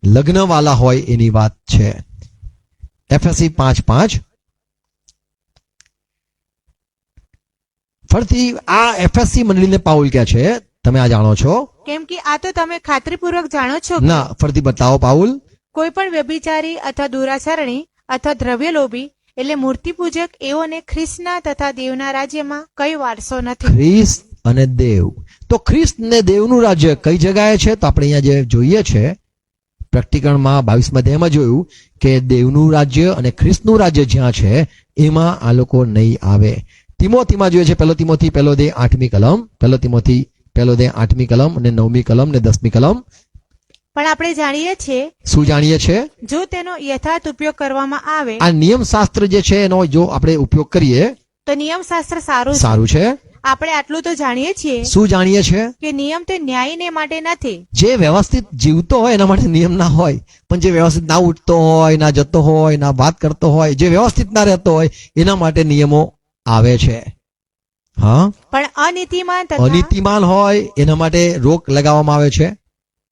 લગ્નવાલા હોય એની વાત છે. એફએસસી 5:5. ફરીથી આ એફએસસી મંડળીને પાઉલ કહે છે, તમે આ જાણો છો? કેમ કે આ તો તમે ખાતરીપૂર્વક જાણો છો કે ના, ફરીથી બતાવો પાઉલ. કોઈ પણ વ્યભિચારી અથવા દુરાચરણી અથવા દ્રવ્યલોભી એટલે મૂર્તિપૂજક એઓને ખ્રિસ્તના તથા દેવના રાજ્યમાં કઈ વારસો નથી. ખ્રિસ્ત અને દેવ. તો ખ્રિસ્ત ને દેવનું રાજ્ય કઈ જગાએ છે? તો આપણે અહીંયા જે જોઈએ છે પ્રેક્ટિકલમાં 22 અધ્યાયમાં જોયું કે દેવનું રાજ્ય અને ખ્રિસ્તનું રાજ્ય જ્યાં છે એમાં આ લોકો નહીં આવે. તિમોથીમાં જોઈએ છે, 1 તિમોથી 1:8 કલમ, 1 તિમોથી 1:8 કલમ અને 9મી કલમ ને 10મી કલમ. પણ આપણે જાણીએ છીએ શું જાણીએ છે? જો તેનો યથાર્થ ઉપયોગ કરવામાં આવે આ નિયમશાસ્ત્ર જે છે એનો જો આપણે ઉપયોગ કરીએ તો નિયમશાસ્ત્ર સારું છે. સારું છે. આપણે આટલું તો જાણીએ છીએ શું જાણીએ છે? કે નિયમ તે ન્યાયને માટે નથી. જે વ્યવસ્થિત જીવતો હોય એના માટે નિયમ ના હોય, પણ જે વ્યવસ્થિત ના ઉઠતો હોય, ના જતો હોય, ના વાત કરતો હોય, જે વ્યવસ્થિત ના રહેતો હોય એના માટે નિયમો આવે છે. હા, પણ અનીતિમાન તથા અનીતિમાન હોય એના માટે રોક લગાવવામાં આવે છે.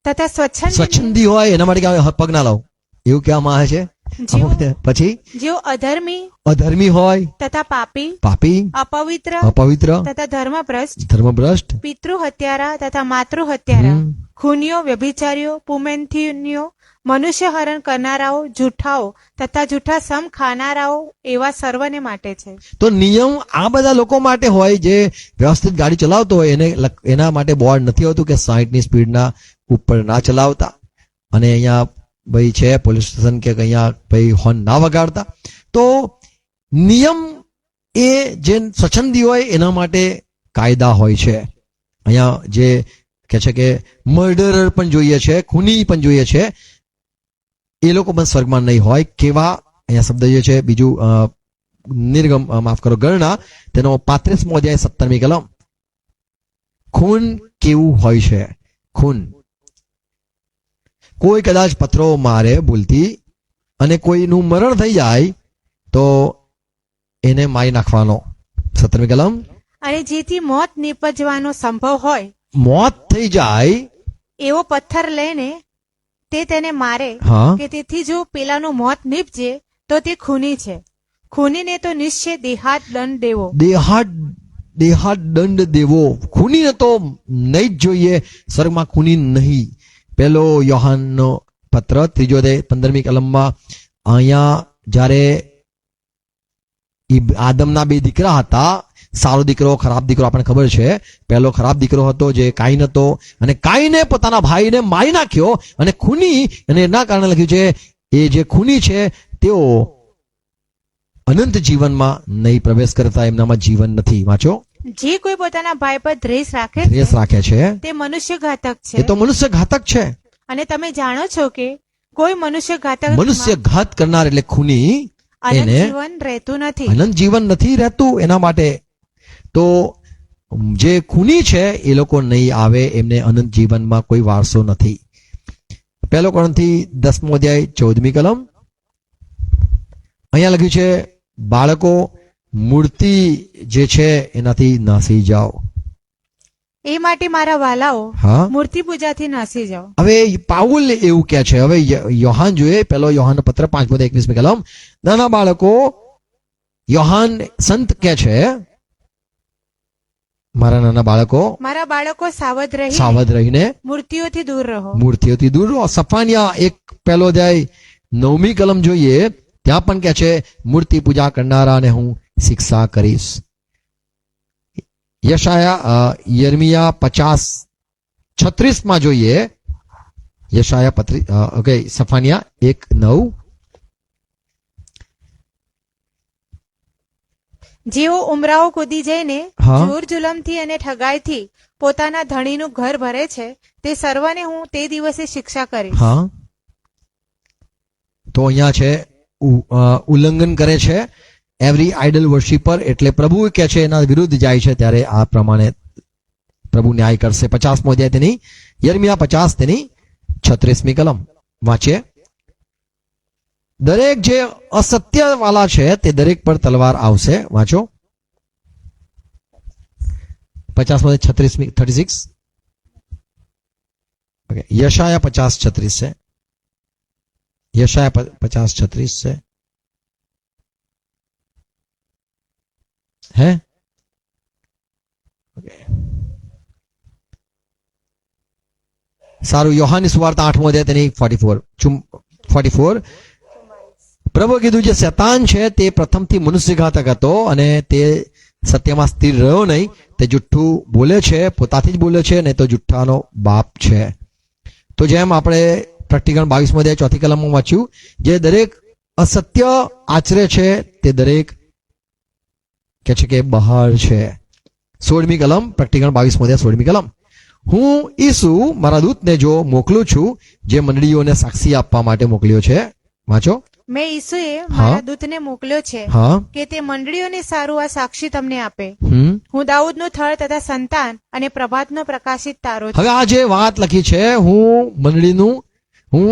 તથા સ્વચ્છંદી સ્વચ્છંદી હોય એના માટે કહેવાય પગ ના લાવો, એવું કહેવામાં આવે છે. પછી જેઓ અધર્મી અધર્મી હોય, તથા પાપી, પાપી, અપવિત્ર અપવિત્ર, તથા ધર્મભ્રષ્ટ, ધર્મભ્રષ્ટ, પિતૃ હત્યારા તથા માતૃ હત્યારા, હમ. ખૂનીઓ, વ્યભિચારીઓ, પુમેન્થીનીઓ, મનુષ્ય હરણ કરનારાઓ, જૂઠાઓ તથા જૂઠા સમ ખાનારાઓ એવા સર્વને માટે છે. તો નિયમ આ બધા લોકો માટે હોય જે વ્યવસ્થિત ગાડી ચલાવતો હોય એના માટે બોર્ડ નથી હોતું કે 60ની સ્પીડના ઉપર ના ચલાવતા, અને અહીંયા ભાઈ છે પોલીસ સ્ટેશન કે અહીંયા ભાઈ હોર્ન ના વગાડતા. તો નિયમ એ જે સ્વચ્છંદી હોય એના માટે કાયદા હોય છે. અહીંયા જે કહે છે કે મર્ડરર પણ જોઈએ છે, ખૂની પણ જોઈએ છે, એ લોકો પણ સ્વર્ગમાં નહીં હોય. કેવા અહીંયા શબ્દ જે છે બીજું નિર્ગમ માફ કરો ગણના તેનો 35મો અધ્યાય 17મી કલમ. ખૂન કેવું હોય છે? ખૂન કોઈ કદાચ પથરો મારે ભૂલથી અને કોઈનું મરણ થઈ જાય તો એને મારી નાખવાનો. 17મી કલમ. અને જેથી મોત નીપજવાનો સંભવ હોય મોત થઈ જાય એવો પથ્થર લઈને તે તેને મારે હા કે તેથી જો પેલાનું મોત નીપજે તો તે ખૂની છે. ખૂનીને તો નિશ્ચય દેહાત દંડ દેવો. દેહાત દંડ દેવો. ખૂનીને તો નહીં જ જોઈએ, સ્વર્ગમાં ખૂની નહીં. 1 યોહાનનો પત્ર 3 અધ્યાય 15મી કલમમાં અહીંયા જ્યારે આદમના 2 દીકરા હતા, સારો દીકરો ખરાબ દીકરો આપણને ખબર છે. પહેલો ખરાબ દીકરો હતો જે કાઈન હતો, અને કાઈને પોતાના ભાઈને મારી નાખ્યો, અને ખૂની અને એના કારણે લખ્યું છે એ જે ખૂની છે તેઓ અનંત જીવનમાં નહીં પ્રવેશ કરતા, એમનામાં જીવન નથી. વાંચો. જે કોઈ પોતાના ભાઈ પર દ્વેષ રાખે દ્વેષ રાખે છે તે મનુષ્ય ઘાતક છે. એ તો મનુષ્ય ઘાતક છે. અને તમે જાણો છો કે કોઈ મનુષ્ય ઘાતક મનુષ્ય ઘાત કરનાર એટલે ખૂની અનંત એને જીવન રહેતું નથી. અનંત જીવન નથી રહેતું. એના માટે તો જે ખૂની છે એ લોકો નહીં આવે, એમને અનંત જીવનમાં કોઈ વારસો નથી. 1 કોરિન્થી 10મો અધ્યાય 14મી કલમ. અહીંયા લખ્યું છે બાળકો મૂર્તિ જે છે એનાથી નાસી જાઓ. એ માટે મારા વાલાઓ હા, મૂર્તિ પૂજાથી નાસી જાઓ. હવે પાઉલ એવું કહે છે. હવે યોહાન જોઈએ 1 યોહાન પત્ર 5:21મી કલમ. નાના બાળકો, યોહાન સંત કહે છે મારા બાળકો સાવધ રહીને મૂર્તિઓથી દૂર રહો. મૂર્તિઓથી દૂર રહો. સફાનિયા 1 અધ્યાય 9મી કલમ જોઈએ, ત્યાં પણ કહે છે મૂર્તિ પૂજા કરનારાને હું શિક્ષા કરીશ. યર્મિયા 50:36 જોઈએ. સફાનિયા 1:9. જેઓ ઉમરાઓ કૂદી જઈને હા. જોર જુલમથી અને ઠગાઈથી પોતાના ધણીનું ઘર ભરે છે તે સર્વને હું તે દિવસે શિક્ષા કરીશ. હા, તો અહીંયા છે ઉલ્લંઘન કરે છે એવરી આઇડલ વર્શિપર, એટલે પ્રભુ કહે છે એના વિરુદ્ધ જાય છે ત્યારે આ પ્રમાણે પ્રભુ ન્યાય કરશે. 50મો અધ્યાય તેની યર્મિયા 50 તેની 36મી કલમ વાંચીએ. દરેક જે અસત્ય વાળા છે તે દરેક પર તલવાર આવશે. વાંચો 50મો 36મી 36. ઓકે, યશાયા 50:36 છે. યશાયા 50:36 છે. હે સારું. યોહાની સુવાર્તા 8મો અધ્યાય તેની 44. પ્રભુ કીધું જે શેતાન છે તે પ્રથમથી મનુષ્યઘાતક હતો અને તે સત્યમાં સ્થિર રહ્યો નહીં. તે જુઠ્ઠું બોલે છે, પોતાથી જ બોલે છે, નહીં તો જુઠ્ઠાનો બાપ છે. તો જેમ આપણે પ્રેક્ટિકલ 22મો અધ્યાય 4થી કલમમાં વાંચ્યું, જે દરેક અસત્ય આચરે છે તે દરેક કે છે કે બહાર છે. 16મી કલમ પ્રેક્ટિકલ 22મો અધ્યાય 16મી કલમ. હું ઈસુ મારા દૂતને જો મોકલું છું જે મંડળીઓને સાક્ષી આપવા માટે મોકલ્યો છે. વાંચો. મેં ઈસુએ મારા દૂતને મોકલ્યો છે હા કે તે મંડળીઓને સારું આ સાક્ષી તમને આપે. હમ હું દાઉદનું થળ તથા સંતાન અને પ્રભાતનો પ્રકાશિત તારો છું. હવે આ જે વાત લખી છે, હું મંડળીનું હું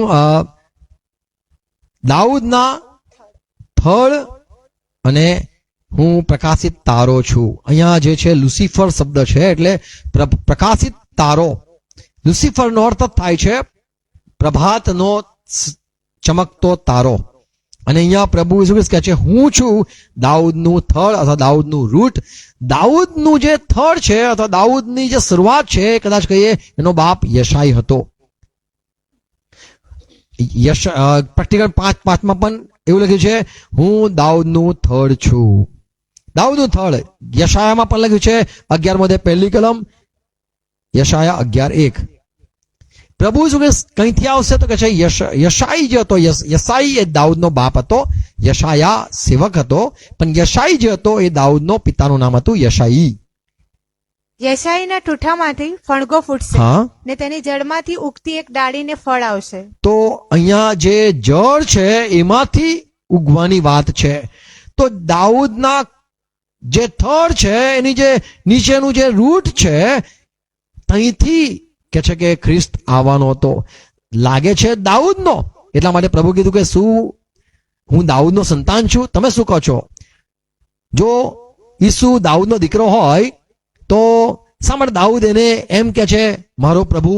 દાઉદના થળ અને હું પ્રકાશિત તારો છું. અહીંયા જે છે લુસિફર શબ્દ છે એટલે પ્રકાશિત તારો. લુસિફરનો અર્થ થાય છે પ્રભાતનો ચમકતો તારો. અને અહીંયા પ્રભુ ઈસુ ખ્રિસ્ત કહે છે હું છું દાઉદનું થળ અથવા દાઉદનું રૂટ. દાઉદનું જે થળ છે અથવા દાઉદની જે શરૂઆત છે કદાચ કહીએ એનો બાપ યશાઈ હતો. પ્રેક્ટિકલ 5:5 પણ એવું લખ્યું છે હું દાઉદનું થળ છું. દાઉદનું થળ યશાયામાં પણ લખ્યું છે 11મો અધ્યાય 1લી કલમ, યશાયા 11:1. પ્રભુ ઈસુ ખ્રિસ્ત કઈથી આવશે તો કે છે યશાઈ જે હતો, યશાઈ એ દાઉદનો બાપ હતો, યશાયા સેવક હતો, પણ યશાઈ જે હતો એ દાઉદનો પિતાનું નામ હતું યશાઈ. યશાઈના ઠૂઠામાંથી ફણગો ફૂટશે હા ને તેની જળમાંથી ઉગતી એક ડાળીને ફળ આવશે. તો અહીંયા જે જળ છે એમાંથી ઉગવાની વાત છે. તો દાઉદના જે થળ છે એની જે નીચેનું જે રૂટ છે અહીંથી કે છે કે ખ્રિસ્ત આવવાનો હતો. લાગે છે દાઉદનો. એટલા માટે પ્રભુ કીધું કે શું હું દાઉદનો સંતાન છું? તમે શું કહો છો? જો ઈસુ દાઉદનો દીકરો હોય તો શા માટે દાઉદ એને એમ કે છે મારો પ્રભુ?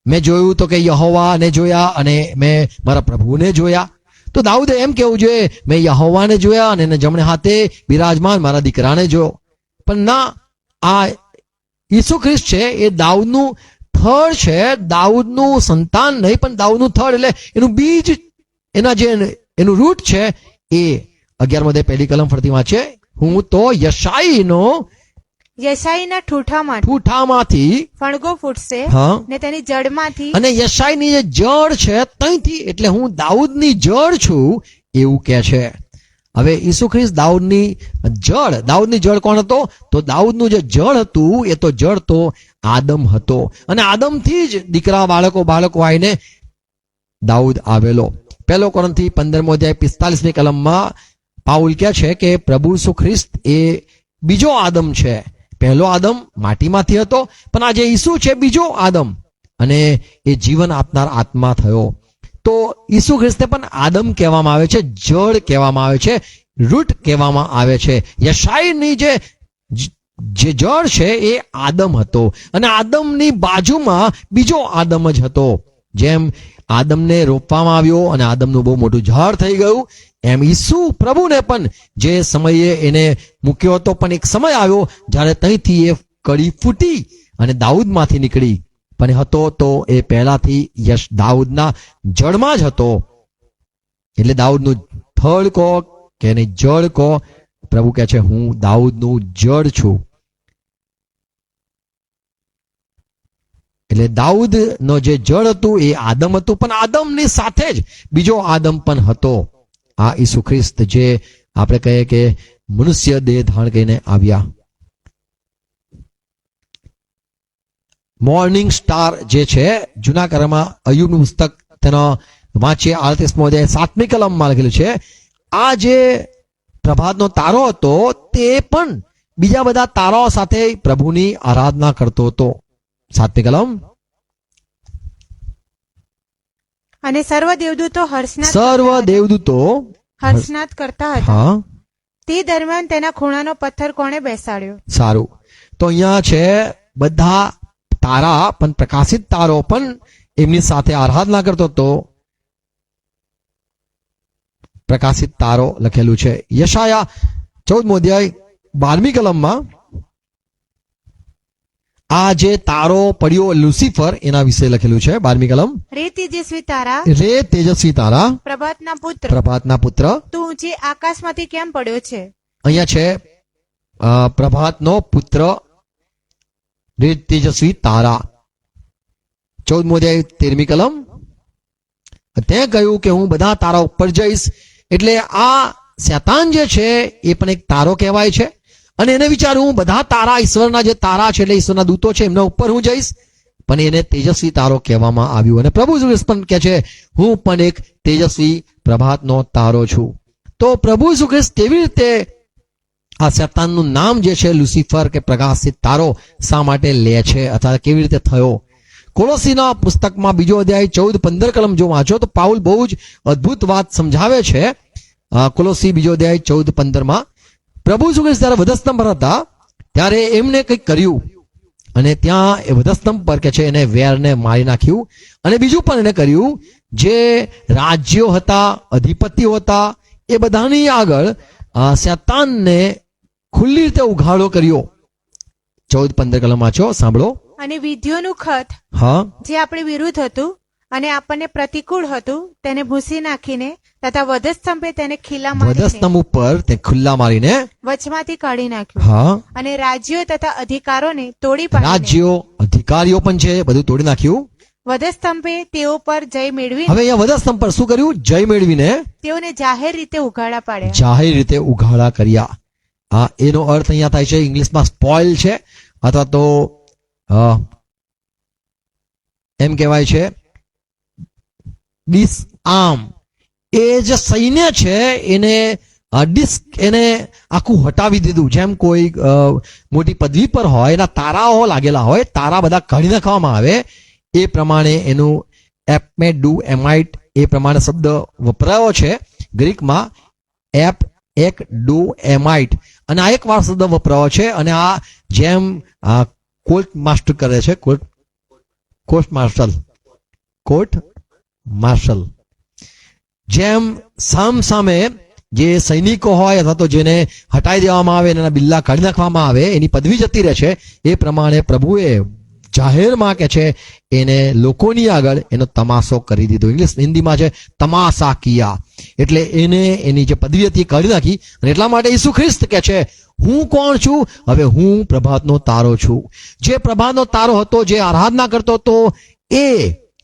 મેં જોયું તો કે યહોવાને જોયા અને મેં મારા પ્રભુને જોયા. તો દાઉદે એમ કેવું જોઈએ મેં યહોવાને જોયા અને એને જમણે હાથે બિરાજમાન મારા દીકરાને જોયો. પણ ના, આ ઈસુ ખ્રિસ્ત છે એ દાઉદનું થળ છે, દાઉદનું સંતાન નહીં પણ દાઉદનું થળ એટલે એનું બીજ, એના જે એનું રૂટ છે એ. 11મો અધ્યાય 1લી કલમ ફરતી વાંચે. હું તો યશાઈના ઠૂઠામાંથી ફણગો ફૂટશે હા ને તેની જળમાંથી. અને યશાઈની જે જળ છે ત્યાંથી, એટલે હું દાઉદની જળ છું એવું કે છે. હવે ઈસુ ખ્રિસ્ત દાઉદની જળ કોણ હતો? તો દાઉદનું જે જળ હતું એ તો જળ તો આદમ હતો અને આદમથી જ દીકરા બાળકો આવીને દાઉદ આવેલો. 1 કોરિન્થી 15મો અધ્યાય 45મી કલમમાં પાઉલ કહે છે કે પ્રભુ ઈસુ ખ્રિસ્ત એ બીજો આદમ છે. પહેલો આદમ માટીમાંથી હતો, પણ આ જે ઈસુ છે બીજો આદમ અને એ જીવન આપનાર આત્મા થયો. તો ઈસુ ખ્રિસ્તને પણ આદમ કહેવામાં આવે છે, જળ કહેવામાં આવે છે, રૂટ કહેવામાં આવે છે. યશાઈની જે જળ છે એ આદમ હતો અને આદમની બાજુમાં બીજો આદમ જ હતો. જેમ આદમને રોપવામાં આવ્યો અને આદમનું બહુ મોટું ઝાડ થઈ ગયું, એમ ઈસુ પ્રભુને પણ જે સમયે એને મૂક્યો હતો પણ એક સમય આવ્યો જ્યારે ત્યાંથી એ કળી ફૂટી અને દાઉદમાંથી નીકળી. પણ હતો તો એ પહેલાથી દાઉદના જળમાં જ હતો. એટલે દાઉદનું થળ કહો કે એને જળ કહો, પ્રભુ કહે છે હું દાઉદનું જળ છું. એટલે દાઉદનો જે જળ હતું એ આદમ હતું, પણ આદમની સાથે જ બીજો આદમ પણ હતો, આ ઈસુ ખ્રિસ્ત જે આપણે કહીએ કે મનુષ્ય દેહ ધારણ કરીને આવ્યા. મોર્નિંગ સ્ટાર જે છે જૂના કરમાં અયુબનું પુસ્તક તેનો વાંચીએ 38મો અધ્યાય 7મી કલમમાં લખેલું છે આ જે પ્રભાતનો તારો હતો તે પણ બીજા બધા તારાઓ સાથે પ્રભુની આરાધના કરતો હતો. 7મી કલમ. અને સર્વ દેવદૂતો સર્વ દેવદૂતો હર્ષનાદ કરતા હતા. હા તે દરમિયાન તેના ખૂણાનો પથ્થર કોણે બેસાડ્યો? સારું. તો અહીંયા છે બધા તારા પણ પ્રકાશિત તારો પણ એમની સાથે આરાધના કરતો હતો. પ્રકાશિત તારો લખેલું છે. યશાયા 14મો અધ્યાય 12મી કલમમાં આ જે તારો પડ્યો લુસિફર એના વિશે લખેલું છે. 12મી કલમ. રે તેજસ્વી તારા, રે તેજસ્વી તારા, પ્રભાતના પુત્ર, પ્રભાતના પુત્ર, તું ઊંચે આકાશમાંથી કેમ પડ્યો છે? અહીંયા છે પ્રભાતનો પુત્ર, રે તેજસ્વી તારા. 14મો અધ્યાય 13મી કલમ. તે કહ્યું કે હું બધા તારા ઉપર જઈશ. એટલે આ શેતાન જે છે એ પણ એક તારો કહેવાય છે. અને એને વિચાર્યું હું બધા તારા, ઈશ્વરના જે તારા છે એટલે ઈશ્વરના દૂતો છે એમના ઉપર હું જઈશ. પણ એને તેજસ્વી તારો કહેવામાં આવ્યું. અને પ્રભુ ઈસુ ખ્રિસ્ત પણ કહે છે હું પણ એક તેજસ્વી પ્રભાતનો તારો છું. તો પ્રભુ ઈસુ ખ્રિસ્ત કેવી રીતે આ શેતાનનું નામ જે છે લુસિફર કે પ્રકાશિત તારો શા માટે લે છે અથવા કેવી રીતે થયો? કોલોસીના પુસ્તકમાં 2 અધ્યાય 14-15 કલમ જો વાંચો તો પાઉલ બહુ જ અદ્ભુત વાત સમજાવે છે. કોલોસી 2 અધ્યાય 14-15માં પ્રભુ ઈસુ ખ્રિસ્ત જ્યારે વધસ્તંભ પર હતા ત્યારે એમને કંઈક કર્યું અને ત્યાં એ વધસ્તંભ પર કે છે એને વેરને મારી નાખ્યું. અને બીજું પણ એને કર્યું, જે રાજ્યો હતા, અધિપતિઓ હતા, એ બધાની આગળ શેતાનને ખુલ્લી રીતે ઉઘાડો કર્યો. 14-15 કલમ વાંચો, સાંભળો. અને વિધિઓનું ખત હા, જે આપણી વિરુદ્ધ હતું અને આપણને પ્રતિકૂળ હતું તેને ભૂંસી નાખીને તથા વધસ્તંભે તેને ખીલા મારીને વધસ્તંભ ઉપર તે ખુલ્લા મારીને વચમાંથી કાઢી નાખ્યું. હા, અને રાજ્યો તથા અધિકારોને તોડી પાડીને રાજ્યો અધિકારીઓ પણ છે બધું તોડી નાખ્યું. વધસ્તંભે તેઓ પર જય મેળવી હવે અહીંયા વધસ્તંભ પર શું કર્યું? જય મેળવીને તેઓને જાહેર રીતે ઉઘાડા પાડ્યા. જાહેર રીતે ઉઘાડા કર્યા. હા, એનો અર્થ અહીંયા થાય છે ઇંગ્લિશમાં સ્પોઇલ છે અથવા તો એમ કહેવાય છે ડિસઆર્મ. એ જે સૈન્ય છે એને એને આખું હટાવી દીધું. જેમ કોઈ મોટી પદવી પર હોય, એના તારાઓ લાગેલા હોય, તારા બધા કાઢી નાખવામાં આવે એ પ્રમાણે એનું એપમેડુ એમાઇટ એ પ્રમાણે શબ્દ વપરાયો છે ગ્રીકમાં, એપ એક ડુ એમાઇટ. અને આ એક વાર શબ્દ વપરાયો છે. અને આ જેમ કોર્ટ માસ્ટર કરે છે, કોર્ટ માર્શલ જેમ સામે જે સૈનિકો હોય અથવા તો જેને હટાવી દેવામાં આવે, એના બિલ્લા કાઢી નાખવામાં આવે, એની પદવી જતી રહે છે. એ પ્રમાણે પ્રભુએ જાહેરમાં કે છે એને લોકોની આગળ એનો તમાશો કરી દીધો. ઇંગ્લિશ હિન્દીમાં છે તમાશા કિયા. એટલે એને એની જે પદવી હતી કાઢી નાખી. અને એટલા માટે ઈસુ ખ્રિસ્ત કે છે હું કોણ છું? હવે હું પ્રભાતનો તારો છું. જે પ્રભાતનો તારો હતો, જે આરાધના કરતો હતો, એ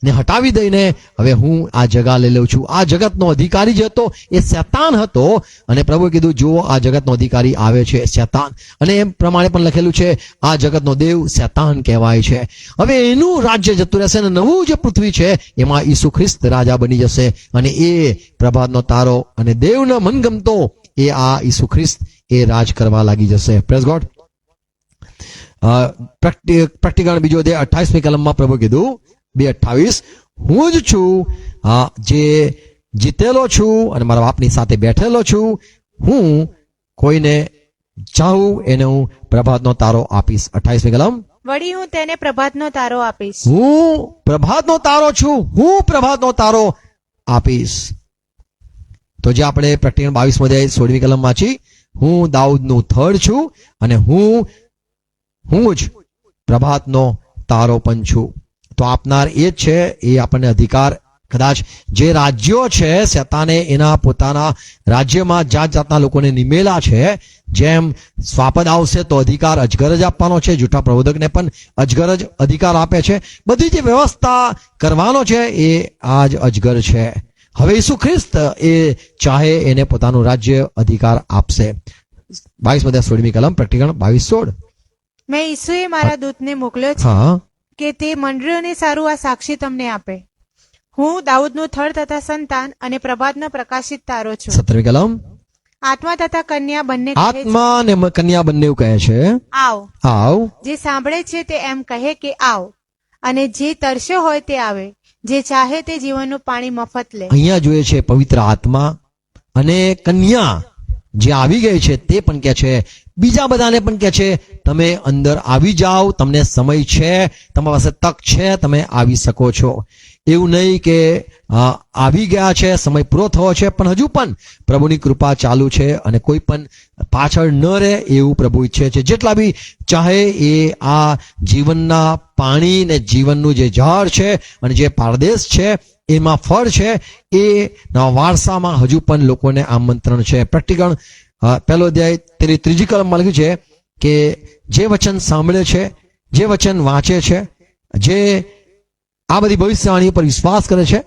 ને હટાવી દઈને હવે હું આ જગા લઈ લઉં છું. આ જગતનો અધિકારી જે હતો એ શેતાન હતો. અને પ્રભુએ કીધું જો આ જગતનો અધિકારી આવે છે શેતાન. અને એમ પ્રમાણે પણ લખેલું છે આ જગતનો દેવ શેતાન કહેવાય છે. હવે એનું રાજ્ય જતું રહેશે અને નવું જે પૃથ્વી છે એમાં ઈસુ ખ્રિસ્ત રાજા બની જશે. અને એ પ્રભાતનો તારો અને દેવનો મનગમતો એ આ ઈસુ ખ્રિસ્ત એ રાજ કરવા લાગી જશે. Praise God. પ્રકટીકરણ 2 અધ્યાય 28મી કલમમાં પ્રભુ કીધું 2:28 હું જ છું જે જીતેલો છું અને મારા બાપની સાથે બેઠેલો છું. હું કોઈને ચાહું એને હું પ્રભાતનો તારો આપીશ. 28મી કલમ. વળી હું તેને પ્રભાતનો તારો આપીશ. હું પ્રભાતનો તારો છું, હું પ્રભાતનો તારો આપીશ. તો જે આપણે પ્રકટીકરણ 22 અધ્યાય 16મી કલમ વાંચી, હું દાઉદનું થડ છું અને હું જ પ્રભાતનો તારો પણ છું. તો આપનાર એ જ છે. એ આપણને અધિકાર, કદાચ જે રાજ્યો છે શેતાને એના પોતાના રાજ્યમાં જાત જાતના લોકોને નિમેલા છે. જેમ સ્વાપદ આવશે તો અધિકાર અજગર જ આપવાનો છે, જૂઠા પ્રબોધકને પણ અજગર જ અધિકાર આપે છે. બધી જે વ્યવસ્થા કરવાનો છે એ આ જ અજગર છે. હવે ઈસુ ખ્રિસ્ત એ ચાહે એને પોતાનું રાજ્ય અધિકાર આપશે. 22 કલમ પ્રકટીકરણ 22:16. મેં ઈસુએ મારા દૂતને મોકલ્યો છે હા, કે તે મંડળીઓને સારું આ સાક્ષી તમને આપે. હું દાઉદનું થડ તથા સંતાન અને પ્રભાતનો પ્રકાશિત તારો છું. 17મી કલમ. આત્મા તથા કન્યા બંને કહે છે, આત્મા અને કન્યા બંને એવું કહે છે, આવ. આવ. જે સાંભળે છે તે એમ કહે કે આવ, અને જે તરસ્યો હોય તે આવે, જે ચાહે તે જીવનનું પાણી મફત લે. અહીંયા જોઈએ છે પવિત્ર આત્મા અને કન્યા જે આવી ગઈ છે તે પણ કહે છે, બીજા બધાને પણ કહે છે, તમે અંદર આવી જાઓ, તમને સમય છે, તમારી પાસે તક છે, તમે આવી શકો છો. એવું નહીં કે આવી ગયા છે, સમય પૂરો થયો છે, પણ હજુ પણ પ્રભુની કૃપા ચાલુ છે અને કોઈ પણ પાછળ ન રહે એવું પ્રભુ ઈચ્છે છે. જેટલા બી ચાહે એ આ જીવનના પાણી ને જીવનનું જે ઝાડ છે અને જે પારદેશ છે એમાં ફળ છે, એ વારસામાં હજુ પણ લોકોને આમંત્રણ છે. પ્રકટીકરણ પહેલો અધ્યાય તેની 3જી કલમમાં લખ્યું છે કે જે વચન સાંભળે છે, જે વચન વાંચે છે, જે આ બધી ભવિષ્યવાણી પર વિશ્વાસ કરે છે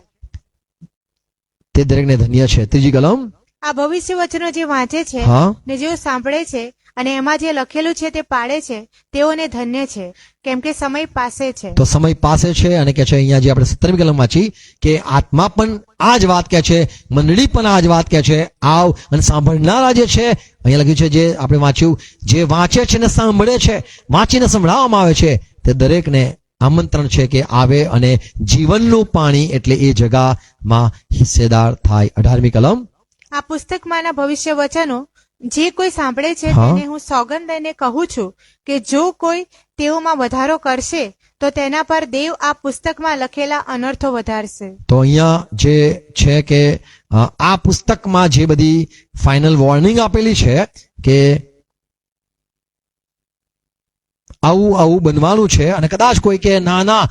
તે દરેકને ધન્ય છે. 3જી કલમ. આ ભવિષ્ય વચનો જે વાંચે છે હા, ને જેઓ સાંભળે છે અને એમાં જે લખેલું છે તે પાડે છે તેઓને ધન્ય છે, કેમ કે સમય પાસે છે. તો સમય પાસે છે. અને કે છે અહીંયા જે આપણે 17મી કલમ વાંચી કે આત્મા પણ આ જ વાત કહે છે, મંડળી પણ આ જ વાત કહે છે, આવ. અને સાંભળનારા જે છે, અહીંયા લખ્યું છે જે આપણે વાંચ્યું, જે વાંચે છે ને સાંભળે છે, વાંચીને સંભળાવવામાં આવે છે, તે દરેકને આમંત્રણ છે કે આવે અને જીવનનું પાણી એટલે એ જગામાં હિસ્સેદાર થાય. 18મી કલમ. આ પુસ્તકમાંના ભવિષ્ય વચનો જે કોઈ સાંભળે છે હા. તેને હું સોગંદ લઈને કહું છું કે જો કોઈ તેઓમાં વધારો કરશે તો તેના પર દેવ આ પુસ્તકમાં લખેલા અનર્થો વધારશે. તો અહીંયા જે છે કે આ પુસ્તકમાં જે બધી ફાઇનલ વોર્નિંગ આપેલી છે કે આવું આવું બનવાનું છે, અને કદાચ કોઈ કે ના ના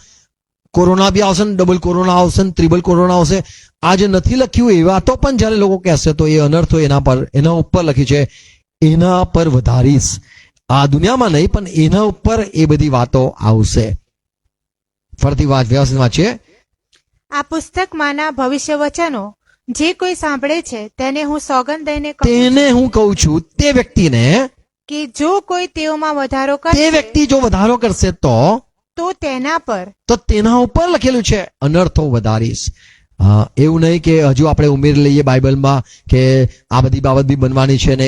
કોરોના બી આવશે ને, ડબલ કોરોના આવશે ને, ત્રિબલ કોરોના આવશે, આ જે નથી લખ્યું એ વાતો પણ જયારે લોકો કહેશે તો એ અનર્થો એના ઉપર લખી છે, એના પર વધારીશ. આ દુનિયામાં નહીં પણ એના ઉપર એ બધી વાતો આવશે. ફરતી વ્યવસ્થિત વાંચીએ. આ પુસ્તકમાંના ભવિષ્ય વચનો જે કોઈ સાંભળે છે તેને હું સોગંદ લઈને કહું છું તેને હું કહું છું, તે વ્યક્તિને, કે જો કોઈ તેઓમાં વધારો તે કરશે વ્યક્તિ જો વધારો કરશે તો તેના પર તો તેના ઉપર લખેલું છે અનર્થો વધારીશ. એવું નહીં કે હજુ આપણે ઉમેર લઈએ બાઇબલમાં કે આ બધી બાબત બી બનવાની છે ને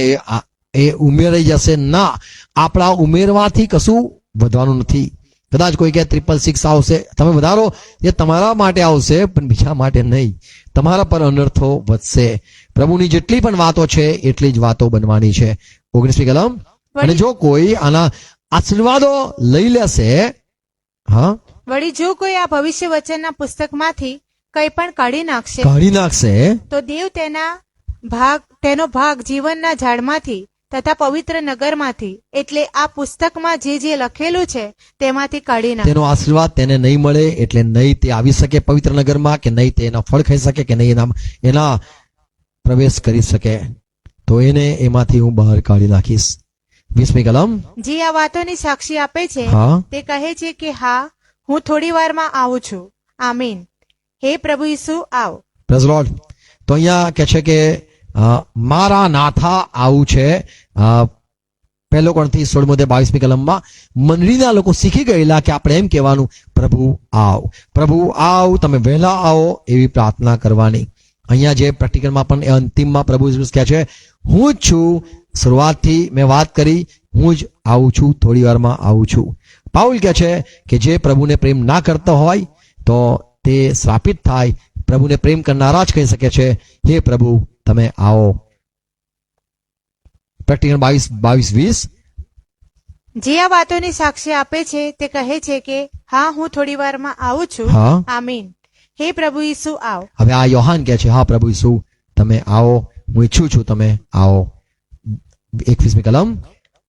એ ઉમેરાઈ જશે. ના, આપણા ઉમેરવાથી કશું વધવાનું નથી. કદાચ કોઈ કે 666 આવશે, તમે વધારો, એ તમારા માટે આવશે પણ બીજા માટે નહીં. તમારા પર અનર્થો વધશે. પ્રભુની જેટલી પણ વાતો છે એટલી જ વાતો બનવાની છે. 19મી કલમ. અને જો કોઈ આના આશીર્વાદો લઈ લેશે, હા, વળી જો કોઈ આ ભવિષ્ય વચનના પુસ્તકમાંથી કંઈ પણ કાઢી નાખશે કાઢી નાખશે તો દેવ તેનો ભાગ જીવનના ઝાડમાંથી તથા પવિત્ર નગરમાંથી એટલે આ પુસ્તકમાં જે જે લખેલું છે તેમાંથી કાઢી નાખશે. તેનો આશીર્વાદ તેને નહીં મળે, એટલે નહીં તે આવી શકે પવિત્ર નગરમાં, કે નહીં તે એના ફળ ખાઈ શકે, કે નહીં એના પ્રવેશ કરી શકે. તો એને એમાંથી હું બહાર કાઢી નાખીશ. 20મી કલમ. જે આ વાતોની સાક્ષી આપે છે હા, તે કહે છે કે હા, હું થોડી વારમાં આવું છું. આમીન. હે પ્રભુ ઈસુ, આવ. Praise lord. તો અહીંયા કહે છે કે મારા નાથા આવું છે. પહેલો કોરંથી 16:22મી કલમમાં મંડળીના લોકો શીખી ગયેલા કે આપણે એમ કહેવાનું, પ્રભુ આવ, પ્રભુ આવ, તમે વહેલા આવો, એવી પ્રાર્થના કરવાની. અહીંયા જે પ્રેક્ટિકલમાં પણ એ અંતિમમાં પ્રભુ ઈસુ કહે છે, હું જ છું. શરૂઆતથી મેં વાત કરી, હું જ આવું છું, થોડી વારમાં આવું છું. પાઉલ કહે છે કે જે પ્રભુને પ્રેમ ના કરતો હોય તો તે શ્રાપિત થાય. પ્રભુને પ્રેમ કરનારા જ કહી શકે છે, હે પ્રભુ તમે આવો. પ્રેક્ટિકલ 22:20. જે આ વાતોની સાક્ષી આપે છે તે કહે છે કે હા, હું થોડી વારમાં આવું છું. હા, આમીન. હે પ્રભુ ઈસુ, આવ. હવે આ યોહાન કહે છે, હા પ્રભુ ઈસુ તમે આવો, હું ઈચ્છું છું તમે આવો. 21મી કલમ.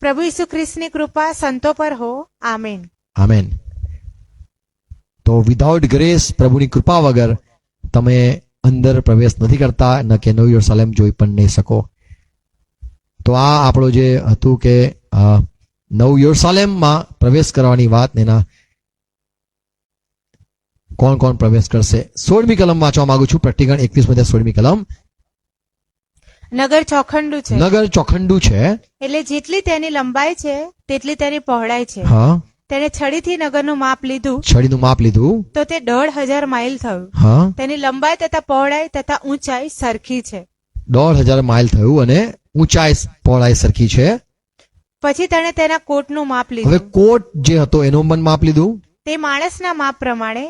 પ્રભુ ઈસુ ખ્રિસ્તની કૃપા સંતો પર હો. આમીન. આમેન. તો વિધાઉટ ગ્રેસ, પ્રભુની કૃપા વગર તમે અંદર પ્રવેશ નથી કરતા, ન કે નવું યરુશલેમ જોઈ પણ નહીં શકો. તો આ આપણો જે હતું કે નવું યરુશલેમમાં પ્રવેશ કરવાની વાત, એના કોણ કોણ પ્રવેશ કરશે. 16મી કલમ વાંચવા માંગુ છું. પ્રેક્ટિકલ 21 16મી કલમ. નગર ચોખંડું છે, નગર ચોખંડું છે, એટલે જેટલી તેની લંબાઈ છે તેટલી તેની પહોળાઈ છે. હા, તેને છડીથી નગરનું માપ લીધું છડીનું માપ લીધું, તો તે 1,500 માઇલ થયું. હા, તેની લંબાઈ તથા પહોળાઈ તથા ઊંચાઈ સરખી છે. 1,500 માઇલ થયું અને ઊંચાઈ પહોળાઈ સરખી છે. પછી તેણે તેના કોટનું માપ હવે લીધું. કોટ જે હતો એનું પણ માપ લીધું. તે માણસના માપ પ્રમાણે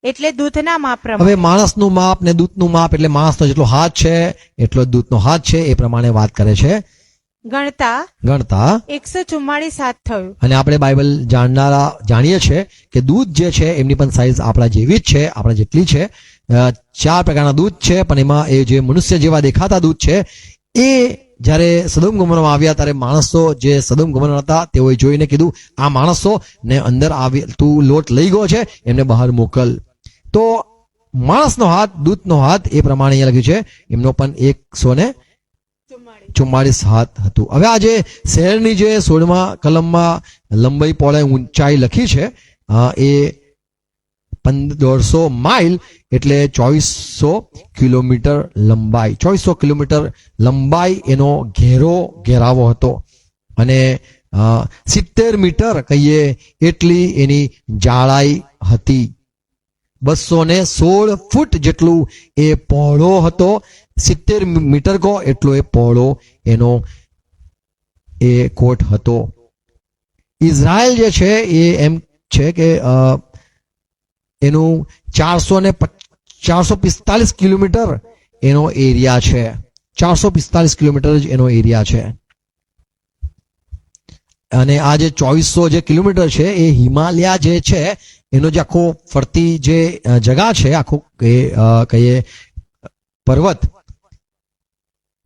એટલે દૂધના માપ પ્રમાણે. હવે માણસનું માપ ને દૂતનું માપ એટલે માણસનો જેટલો હાથ છે એટલો જ દૂતનો હાથ છે એ પ્રમાણે વાત કરે છે. ગણતા ગણતા 144 હાથ થયું. અને આપણે બાઇબલ જાણીએ છીએ કે દૂત જે છે એમની પણ સાઈઝ આપણા જેવી જ છે, આપણા જેટલી છે. 4 પ્રકારના દૂત છે, પણ એમાં એ જે મનુષ્ય જેવા દેખાતા દૂત છે એ જ્યારે સદોમ ગોમોરમાં આવ્યા ત્યારે માણસો જે સદોમ ગોમોર હતા તેઓએ જોઈને કીધું આ માણસો ને અંદર આવી તું લોટ લઈ ગયો છે એમને બહાર મોકલ. તો માણસનો હાથ દૂતનો હાથ એ પ્રમાણે અહીંયા લખ્યું છે એમનો પણ 144 હાથ હતું. હવે આ જે શહેરની જે 16મા કલમમાં લંબાઈ પહોળાઈ ઊંચાઈ લખી છે એ 1,500 માઇલ એટલે 2400 કિલોમીટર લંબાઈ. 2400 કિલોમીટર લંબાઈ એનો ઘેરાવો હતો અને 70 મીટર કહીએ એટલી એની જાડાઈ હતી. 216 ફૂટ જેટલું એ પહોળો હતો. 70 મીટર કહો એટલો એ પહોળો એનો એ કોટ હતો. ઇઝરાયલ જે છે એ એમ છે કે એનું 445 કિલોમીટર એનો એરિયા છે. 445 કિલોમીટર જ એનો એરિયા છે. અને આ જે 2400 જે કિલોમીટર છે એ હિમાલયા જે છે એનો જે આખો ફરતી જે જગા છે આખું કહીએ પર્વત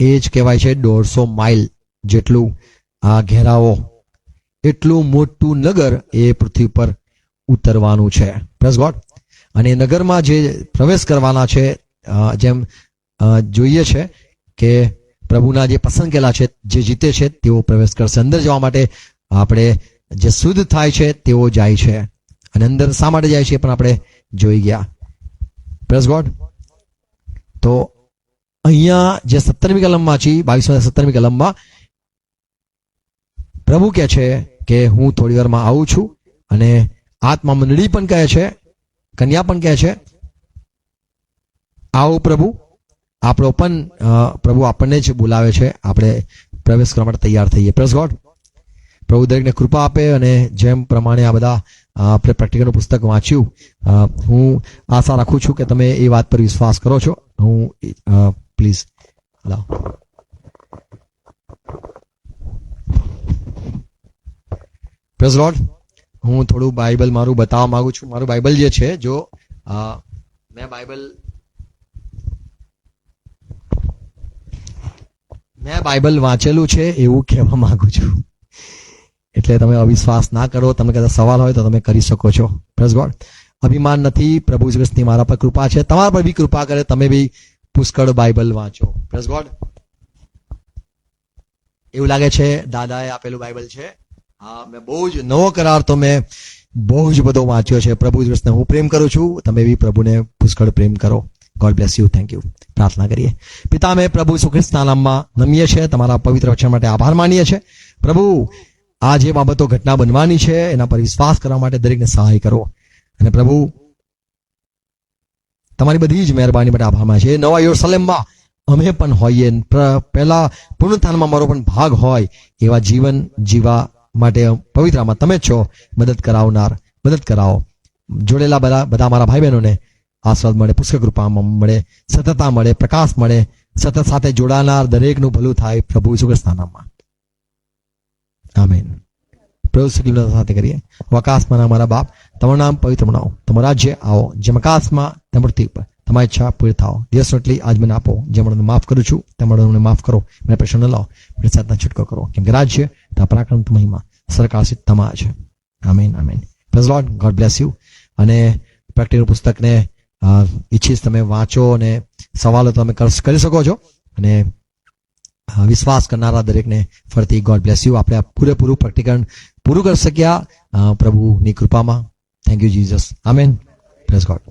એ જ કહેવાય છે 150 માઇલ જેટલું આ ઘેરાવો. એટલું મોટું નગર એ પૃથ્વી પર ઉતરવાનું છે. Praise God. અને નગરમાં જે પ્રવેશ કરવાના છે જેમ જોઈએ છે કે પ્રભુના જે પસંદ કરેલા છે જે જીતે છે તેઓ પ્રવેશ કરશે. અંદર જવા માટે આપણે જે શુદ્ધ થાય છે તેઓ જાય છે અને અંદર શા માટે જાય છે પણ આપણે જોઈ ગયા. Praise God. તો અહીંયા જે 17મી કલમમાં છે 22-17મી કલમમાં પ્રભુ કહે છે કે હું થોડી વારમાં આવું છું અને આત્મા મંડળી પણ કહે છે, કન્યા પણ કહે છે આવો પ્રભુ. આપણો પણ પ્રભુ આપણને જ બોલાવે છે, આપણે પ્રવેશ કરવા માટે તૈયાર થઈએ. Praise God. પ્રભુ દરેકને કૃપા આપે અને જેમ પ્રમાણે આ બધા આપણે પ્રેક્ટિકલનું પુસ્તક વાંચ્યું હું આશા રાખું છું કે તમે એ વાત પર વિશ્વાસ કરો છો. હું પ્લીઝ પ્રેઝ લોર્ડ. હું થોડું બાઇબલ મારું બતાવવા માંગુ છું. મારું બાઇબલ જે છે જો મેં બાઇબલ વાંચેલું છે એવું કહેવા માંગુ છું. એટલે તમે અવિશ્વાસ ના કરો. તમને કદાચ સવાલ હોય તો તમે કરી શકો છો. Praise God. અભિમાન નથી. પ્રભુ ઈસુની મારા પર કૃપા છે. તમારા પર બી કૃપા કરે. તમે બી પુષ્કળ બાઇબલ વાંચો. Praise God. એવું લાગે છે દાદાએ આપેલું બાઇબલ છે. હા, મેં બહુ જ નવો કરાર તો મેં બહુ જ બધો વાંચ્યો છે. પ્રભુ ઈસુને હું પ્રેમ કરું છું. તમે બી પ્રભુને પુષ્કળ પ્રેમ કરો. God bless you. Thank you. પ્રાર્થના કરીએ. પિતા, અમે પ્રભુ ઈસુ ખ્રિસ્તના નામમાં નમીએ છીએ. તમારા પવિત્ર વચન માટે આભાર માનીએ છીએ. પ્રભુ, આ જે બાબતો ઘટના બનવાની છે એના પર વિશ્વાસ કરવા માટે દરેકને સહાય કરો. અને પ્રભુ તમારી બધી જ મહેરબાની માટે આભાર માનીએ છીએ. નવા યરુશલેમમાં અમે પણ હોઈએ, પહેલા પુનરુત્થાનમાં મારો પણ ભાગ હોય એવા જીવન જીવા માટે પવિત્રમાં તમે જ છો મદદ કરાવનાર. મદદ કરાવો. જોડેલા બધા મારા ભાઈ બહેનોને આશીર્વાદ મળે, પુષ્કળ કૃપા મળે, સતતા મળે, પ્રકાશ મળે, સતત સાથે જોડાનાર દરેકનું ભલું થાય પ્રભુ ઈસુ ખ્રિસ્તના નામમાં. આમીન. પ્રભુ સાથે કરીએ. આકાશમાં અમારા બાપ, તમારું નામ પવિત્ર બનાવો, તમારું રાજ્ય આવો, જેમ આકાશમાં તેમ પૃથ્વી પર તમારી ઈચ્છા પૂરી થાઓ. દિવસ રોટલી આજ મને આપો, જે મને માફ કરું છું તે મને માફ કરો, મને પ્રશ્ન ન લાવો, મને સાતના છૂટકો કરો, કેમ કે રાજ્ય ત્યાં પરાક્રમ મહિમા સરકાર તમારા છે. આમીન. આમીન. Praise Lord. God bless you. અને પ્રેક્ટિકલ પુસ્તકને ઈચ્છીશ તમે વાંચો અને સવાલો તમે કરી શકો છો. અને વિશ્વાસ કરનારા દરેકને ફરતી ગોડ બ્લેસ યુ. આપણે આ પૂરેપૂરું પ્રેક્ટિકલ પૂરું કરી શક્યા પ્રભુની કૃપામાં. Thank you Jesus. Amen. Praise God.